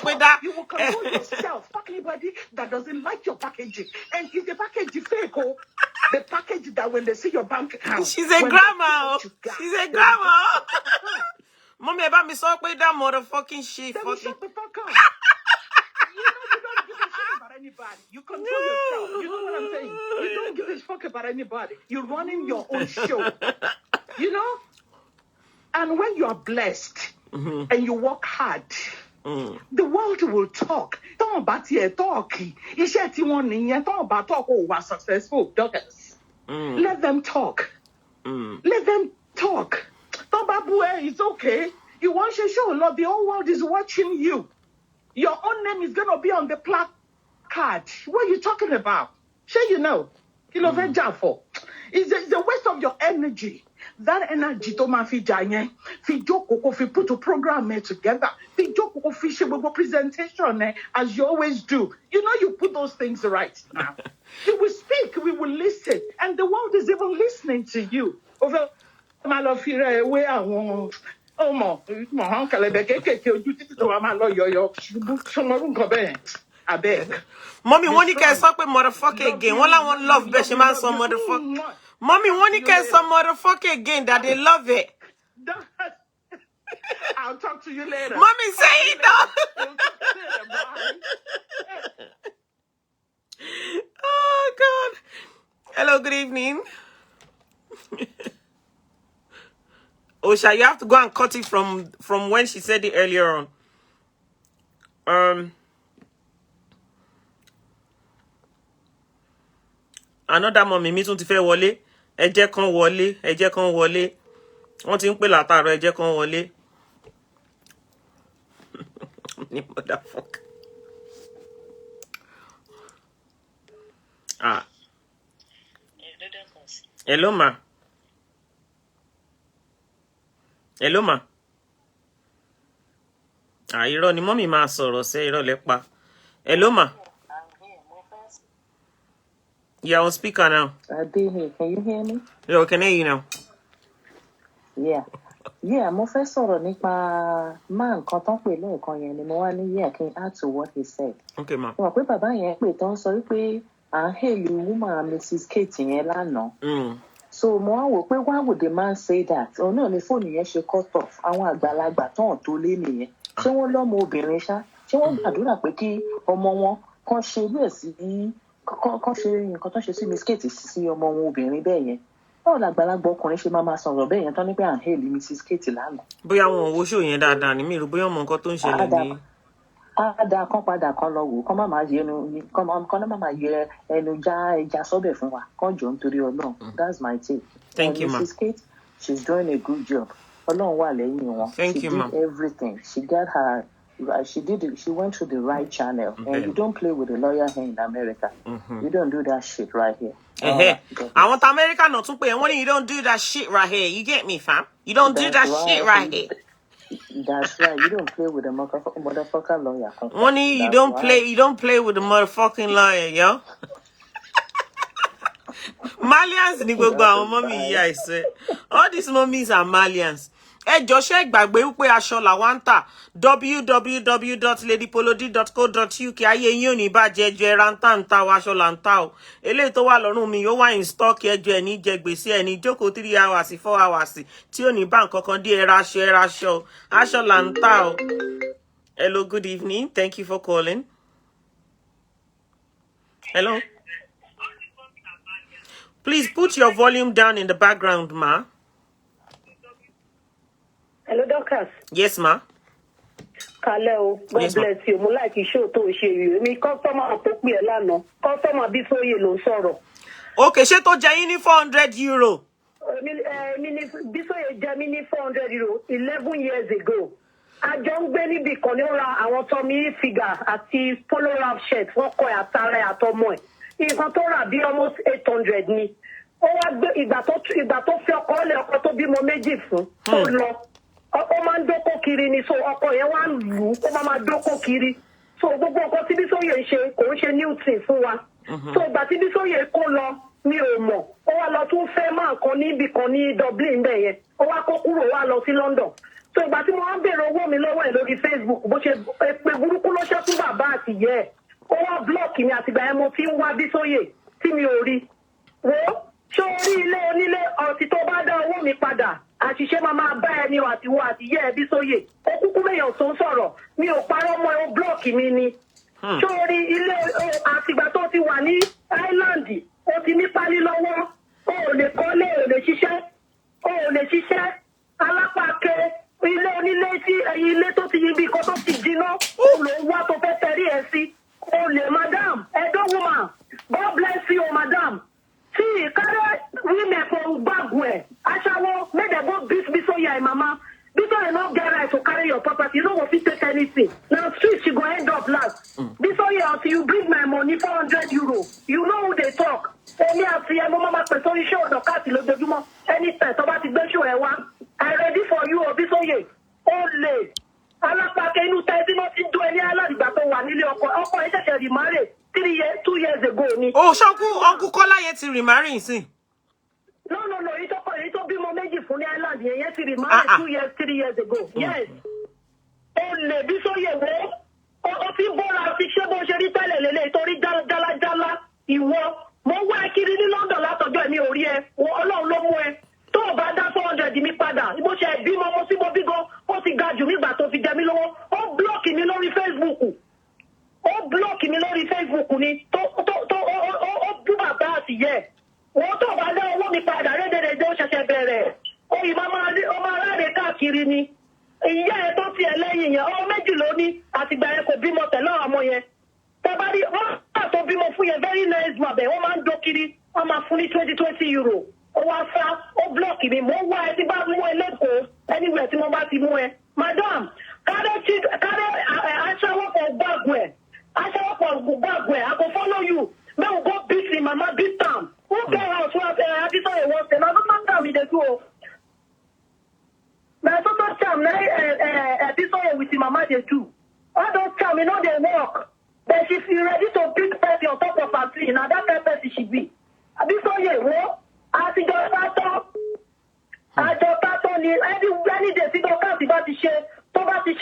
pé that. You will control yourself. Fuck anybody that doesn't like your packaging. And if the package fake, the package that when they see your bank account. She's a grandma. She's a grandma. Mommy, ẹ bá mi sọ pé that motherfucking shit. Then shut the fuck up. You don't give a shit about anybody. You control yourself. You know what I'm saying? You don't give a fuck about anybody. You're running your own show. You know? And when you are blessed and you work hard, the world will talk. Don't about your talk. Iṣẹ́ tí wọ́n nìyẹn. Don't about talk. Oh, we're successful. Doggers. Let them talk. Let them talk. Don't babu, it's okay. You want to show love. The whole world is watching you. Your own name is gonna be on the placard. What are you talking about? Sure, you know. You know, it's a waste of your energy. That energy to ma fi janye, fi joko fi put a program together, fi joko fi shebo presentation as you always do. You know you put those things right now. You will speak, we will listen, and the world is even listening to you. Over malofire we awon omo kale be keke oju titi to ma lo yoyo somorun kan be abeg. Mommy, when you can stop with motherfucker again, one I want love best man some motherfucker. Mommy, when you can some motherfucker again that they love it. I'll talk to you later. Mommy, say it though. Oh God. Hello, good evening. Osha, you have to go and cut it from when she said it earlier on. Another mommy mi tún ti fẹ́ wọlé. Ẹ jẹ́ kán wọlé, ẹ jẹ́ kán wọlé. Wọ́n ti ń pè látàárọ̀, ẹ jẹ́ kán wọlé. Ni motherfucker. Ah. Hello ma. Hello ma. Ah, irọ́ ni mommy máa sọ̀rọ̀ ṣe irọ́ lẹ pa. Hello ma. Yeah, on speaker now. I did hear. Can you hear me? Yeah, I can hear you now. Yeah, mo fẹ́ sọ̀rọ̀ nípa man kan tán pè lẹ́ẹ̀kan yẹn ni mo wá ní yeah, can you add to what he said? Okay, ma. Mo mọ̀ pé bàbá yẹn pè tán sọ wípé à ń hail woman Mrs. Kate yẹn lánàá. So mo wá wò pé why would the man say that? Òun náà ni fóònù yẹn ṣe cut off. Àwọn àgbàlagbà tán tó lé nìyẹn. Ṣé wọ́n lọ́mọ obìnrin ṣá? Ṣé wọ́n gbàdúrà pé kí ọmọ wọn kan ṣe bí èsì kan ṣe nǹkan tó ṣe sí Miss Kate sí ọmọ wọn obìnrin bẹ́ẹ̀ yẹn? Báwo làgbàlagbà ọkùnrin ṣe máa sọ̀rọ̀ bẹ́ẹ̀ yẹn tán ní pé à ń hail Mrs. Kate lánàá? Bóyá wọn ò wo show yẹn dáadáa ni mi rò bóyá ọmọ nǹkan tó ń ṣẹlẹ̀ ní. Ada kan padà kan lọ wò kán má máa yẹ ẹnu já ẹja sọ́bẹ̀ fún wa kán jọ nítorí Ọlọ́run. That's my take. Thank you, ma. Mrs. Kate, she's doing a good job. Ọlọ́run wà lẹ́yìn wọn. Thank you, ma. She did everything. She got her. She went to the right channel. Okay. And you don't play with the lawyer here in America. You don't do that shit right here. I want America not to pay. You don't do that shit right here. You get me, fam? You don't do that shit right here. That's right. You don't play with the motherfucker lawyer. You don't play with the motherfucking lawyer, yo. Malians ni gbogbo àwọn mommy here I say. All these mummies are Malians. Ẹ jọ̀ọ́ ṣé gbàgbé wípé aṣọ la wá ń tà www.ladypolody.co.uk ayé yín ò ní bàjẹ́ ẹjọ́ ẹran tá ń ta o aṣọ là ń ta o eléyìí tó wà lọ́rùn mi yóò wá in stock ẹjọ́ ẹ̀ ní jẹ gbèsè ẹ̀ ní jókòó 3 hours 4 hours tí ò ní bá nǹkan kan dé ẹra aṣọ aṣọ là ń ta o. Hello, good evening. Thank you for calling. Hello. Please put your volume down in the background, ma. Hello, Dorcas. Yes, ma. Kaleo, God Yes, bless you. Mo like show to ṣe you. Mi customer tó pè é lánàá. Customer Abisoye ló sọ̀rọ̀. Okay, ṣé tó jẹ yín ní €400? Abisoye jẹ mí ní €400 11 years ago. àjọ ń gbé níbi kan ní ó ra àwọn Tommy figure àti polo rap shirt wọ́n kọ àtàrà àtọmọ ẹ̀ nǹkan tó rà bí almost 800 ni ó wá gbé ìgbà tó fi ọkọ lẹ̀ ọkọ tó bímọ méjì fún tó lọ ó máa ń dókó kiri ni so ọkọ yẹn wá ń lù ú ó máa dókó kiri so gbogbo nǹkan tí Bísóyè ń ṣe kò ń ṣe new thing fún wa so ìgbà tí Bísóyè kó lọ mi ò mọ̀ ó wá lọ tún fẹ́ máa kan níbì kan ní Dublin bẹ́ẹ̀ yẹn ó wá kó kúrò wá lọ sí London so ìgbà tí mo wá bèrè owó mi lọ́wọ́ ẹ̀ lórí Facebook bó ṣe pé burúkú ló ṣe fún bàbá àti ìyá ẹ̀ ó wá blọọkì mi àtìgbà yẹn mo fi ń wá Bísóyè tí mi ò rí wo ṣé orí ilé onílé ọtí tó bá dá owó mi padà àṣìṣe máa bá ẹni àtiwọ́ àti ìyá ẹ̀ Bísóyè ó kúkú lèèyàn tó ń sọ̀rọ̀ mi ò parọ́ mọ́ ẹ ó blọọkì mi ni ṣé orí ilé àtìgbà tó ti wà ní Island ó ti ní pálí lọ́wọ́ ó ò lè kọ́lé ó lè ṣiṣẹ́ alápàkẹ́ ilé onílé tí ilé tó ti ibi kan tó ti jiná ó lò ń wá tó fẹ́ tẹ̀rí ẹ̀ sí ó lè madam Edo woman God bless you madam tí ìkárẹ́ women for gbàgbọ́ ẹ̀ aṣáwó make dem go beat Bísóyè ẹ̀ mama Bísóyè no get right to carry your property you no go fit take anything na street she go end up last Bísóyè until you bring my money €400 you know who dey talk èmi àti ẹ̀ mo máa pè sórí iṣẹ́ ọ̀dọ̀ káàtì lójoojúmọ́ anytime tó bá ti gbé ṣó ẹ̀ wá I ready for you o Bísóyè ó lè alápàkẹ́ inú tẹ́tí náà ti dún ẹni aládìgbà tó wà nílé ọkọ ẹ̀ ṣẹ̀ṣẹ̀ remarry 2 years ago ni. Oh, ṣọ́kú ọkú Kọ́lá yẹn ti remarry sí. No, èyí tó bímọ méjì fún ní Island yẹn ti remarry 3 years ago. Yes. Ó lè Bísóyè wo ó fi bọ́ra fi ṣé bó ṣe rí tẹ́lẹ̀ lélẹ̀ torí jálajálá ìwọ mo wá kiri ní London látọjọ́ ẹ̀mí orí ẹ Ọlọ́run ló mú ẹ tó o bá dá 400 mi padà bó ṣe bímọ mo sí mo bí gan ó ti ga jù nígbà tó fi jẹ mí lówó ó blọ́ọ̀kì mi lórí Facebook ni ó bú bàbá àti yẹ wọ́n tó bá dá owó mi padà rédèrèdè ó ṣẹ̀ṣẹ̀ bẹ̀rẹ̀ oyè máa ráre káàkiri ni ìyá ẹ̀ tó tiẹ̀ lẹ́yìn yẹn ọmọ méjì ló ní àtìgbà yẹn kò bímọ tẹ̀lé ọmọ yẹn tẹ́bárí wọ́n tó bímọ fún yẹn very nice man bẹ̀ wọ́n máa ń dókiri wọ́n máa fún ní €20 ó wá sá ó blọọkì mi mò ń wá ẹ tí bá mú ẹ lẹ́kọ̀ọ́ anywhere tí mo bá ti mú ẹ madam kárẹ́ aṣáwọ́pọ̀ gbàgbọ́ ẹ̀ I go follow you may we go beat him mama beat am who get house wey Abisoye wan say na total charm he dey do o na total charm na Abisoye with him mama dey do all those charm e no dey work but if you ready to beat person on top of her tree na that kind person she be Abisoye wo àtijọ́ tátọ́ ni any day tí dọ́kàtì bá ti ṣe tó bá ti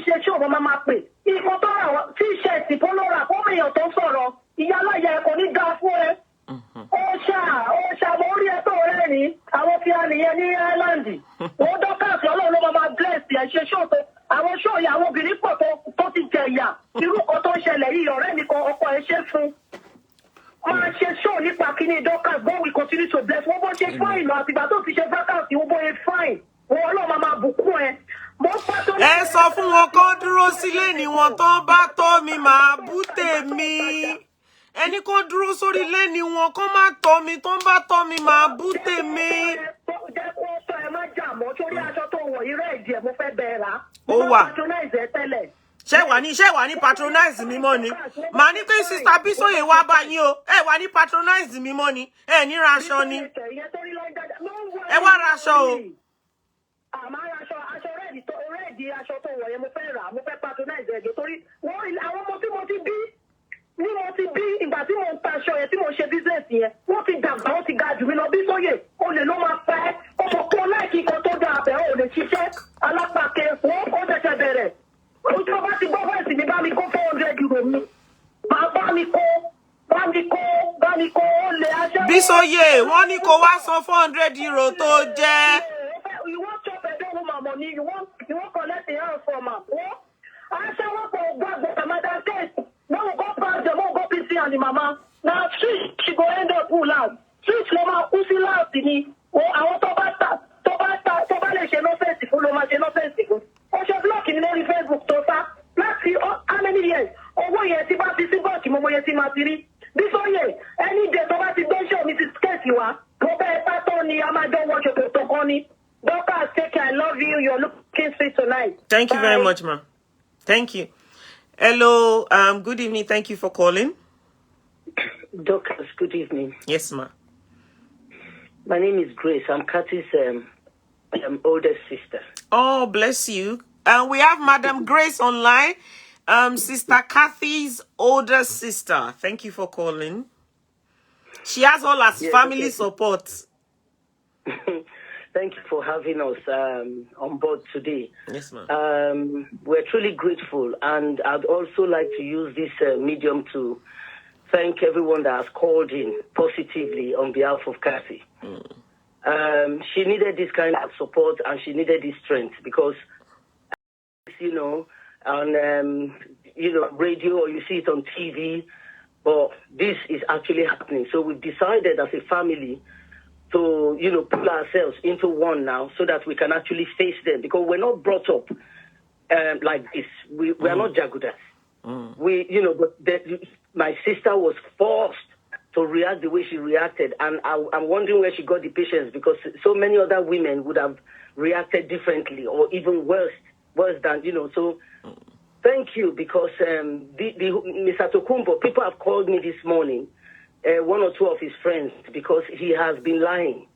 ṣe ṣé òun máa pè ìkan tó rà tí ṣẹ́ẹ̀tì pólórà fún èèyàn tó sọ̀rọ̀ ìyá aláya ẹ̀kọ́ ní ga fún ẹ ó ṣà mo rí ẹ tó rẹ̀ ní àwọn tí a nìyẹn ní Ireland wọ́n dọ́kàtì Ọlọ́run ló máa bless ẹ̀ ṣe ṣóòtò àwọn ṣóòyà àwọn obìnrin pọ̀ tó ti jẹ ìyà irú kan tó ń ṣẹlẹ̀ yìí ọ̀rẹ́ mi kan ọkọ ẹ̀ ṣe fún máa ṣe ṣóò nípa kíní dọ́kàtì God will continue to bless wọ́n bó ṣe fáìn lọ àtìgbà tó ti ṣe vacancy wọ́n bó ṣe fáìn wọ́n Ọlọ́run máa bùkún ẹ ẹ sọ fún wọn kó dúró sílé ní wọn tó bá tọ́ mi máa bú tèmi ẹni kó dúró sórí ilé ní wọn kó má tọ́ mi tó bá tọ́ mi máa bú tèmi. jẹ́ kó sọ ẹ má jà mọ́ sórí aṣọ tó wọ̀ irọ́ ẹ̀dì ẹ̀ mo fẹ́ bẹ̀ẹ́ rà ó wà ṣé wà ní patronize mi mọ́ ni màá ní pé sista Bísóyè wá bá yín o ẹ wà ní patronize mi mọ́ ni ẹ ní raṣọ ni ẹ wá raṣọ o. àmọ́ aṣọ rẹ́ẹ̀dì aṣọ tó wọ̀ yẹn mo fẹ́ rà mo fẹ́ patronize ẹ̀jẹ̀ torí àwọn ọmọ tí mo ti bí ìgbà tí mo ń ta aṣọ yẹn tí mo ṣe business yẹn wọ́n ti dàgbà wọ́n ti ga jù mí lọ Bísóyè olè ló máa pẹ́ ọmọ kó láìkí kan tó dáa bẹ̀ ọ́ ò lè ṣiṣẹ́ alápàkẹ́ wọ́n ó ṣẹ̀ṣẹ̀ bẹ̀rẹ̀ ojú ọba ti gbọ́ bẹ́ẹ̀ sì ni bá mi kó €400 mi máa bá mi kó ó lè aṣẹ́. Bísóyè wọ́n ní kó wá san €400 tó jẹ́. You want chop Edo woman money, you want collect the house from her. What? I say what for God, madam case. No go pass them, no go PC and the mama. Now she go end up pull out. Street loma usi loud ni. Oh, I want to bá lè ṣe no face fún ló máa ṣe no face fún. O ṣe block ni lórí Facebook tó sá. Láti how many years? Owó yẹn ti bá ti sí bọ́ọ̀kì mo yẹ ti máa ti rí. Bísóyè, any day tó bá ti gbé show Mrs. Kate wá. Mo bẹ́ẹ̀ pátọ́ ni a máa jọ wọ ṣòkòtò kan ni. Doctor, take care. I love you. You're looking Kingsley tonight. Thank you very much, ma. Thank you. Hello, good evening. Thank you for calling. Doctors, good evening. Yes, ma. My name is Grace. I'm Kathy's oldest sister. Oh, bless you. We have Madam Grace online. Sister Kathy's older sister. Thank you for calling. She has all her family support. Thank you for having us on board today. Yes, ma'am. We're truly grateful, and I'd also like to use this medium to thank everyone that has called in positively on behalf of Kathy. She needed this kind of support, and she needed this strength because, on radio, or you see it on TV, but this is actually happening. So we've decided as a family to, pull ourselves into one now so that we can actually face them, because we're not brought up like this. We are not jagudas. My sister was forced to react the way she reacted, and I'm wondering where she got the patience, because so many other women would have reacted differently or even worse than, so thank you, because Mr. Tokunbo, people have called me this morning, one or two of his friends, because he has been lying.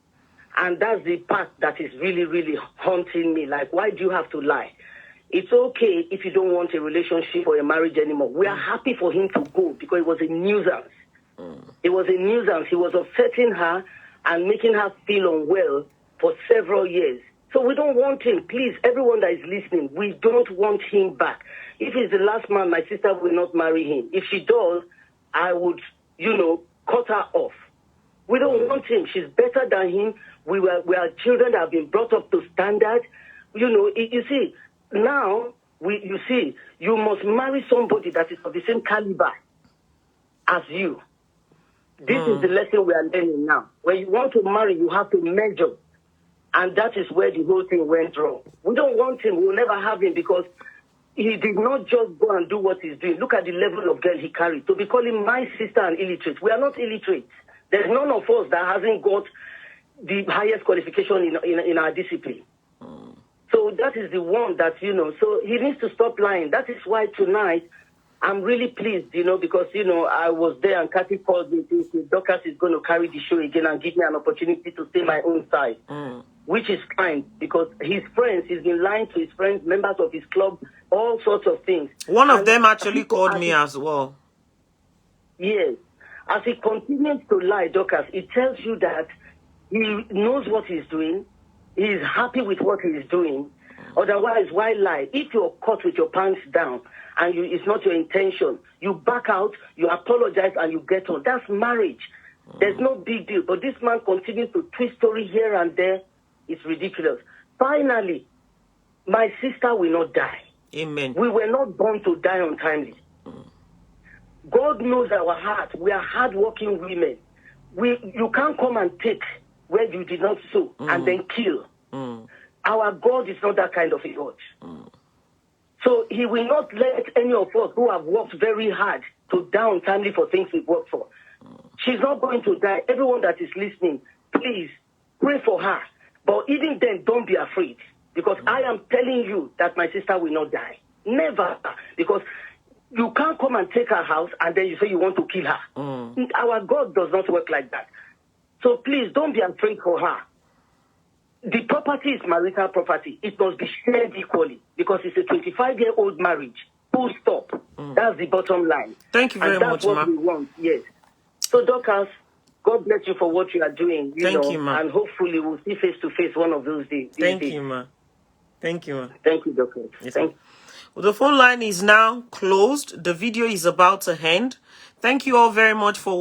And that's the part that is really, really haunting me. Like, why do you have to lie? It's okay if you don't want a relationship or a marriage anymore. We are happy for him to go because it was a nuisance. It was a nuisance. He was upsetting her and making her feel unwell for several years. So we don't want him. Please, everyone that is listening, we don't want him back. If he's the last man, my sister will not marry him. If she does, I would, cut her off. We don't want him. She's better than him. We are children that have been brought up to standard. You see, now, you must marry somebody that is of the same caliber as you. This is the lesson we are learning now. When you want to marry, you have to measure. And that is where the whole thing went wrong. We don't want him. We'll never have him, because he did not just go and do what he's doing. Look at the level of girl he carried. To be calling my sister an illiterate. We are not illiterate. There's none of us that hasn't got the highest qualification in our discipline. So that is the one that, so he needs to stop lying. That is why tonight I'm really pleased, because, I was there and Kathy called me to say, Dorcas is going to carry the show again and give me an opportunity to say my own side, which is fine, because his friends, he's been lying to his friends, members of his club, all sorts of things. One of them actually called me as well. Yes. As he continues to lie, Dorcas, it tells you that he knows what he's doing. He's happy with what he's doing. Otherwise, why lie? If you're caught with your pants down and it's not your intention, you back out, you apologize, and you get on. That's marriage. There's no big deal. But this man continues to twist story here and there. It's ridiculous. Finally, my sister will not die. Amen. We were not born to die untimely. God knows our heart. We are hardworking women. You can't come and take where you did not sow and then kill. Our God is not that kind of a God. So he will not let any of us who have worked very hard to die untimely for things we've worked for. She's not going to die. Everyone that is listening, please pray for her. But even then, don't be afraid. Because I am telling you that my sister will not die. Never. Because you can't come and take her house and then you say you want to kill her. Our God does not work like that. So please, don't be afraid for her. The property is marital property. It must be shared equally, because it's a 25-year-old marriage. Full stop. That's the bottom line. Thank you very much, much, what we want, yes. So, Dorcas, God bless you for what you are doing. Thank you, ma. And hopefully we'll see face to face one of those days. Thank you, ma. Thank you, ma. Thank you, Dorcas. Yes, well, the phone line is now closed. The video is about to end. Thank you all very much for watching.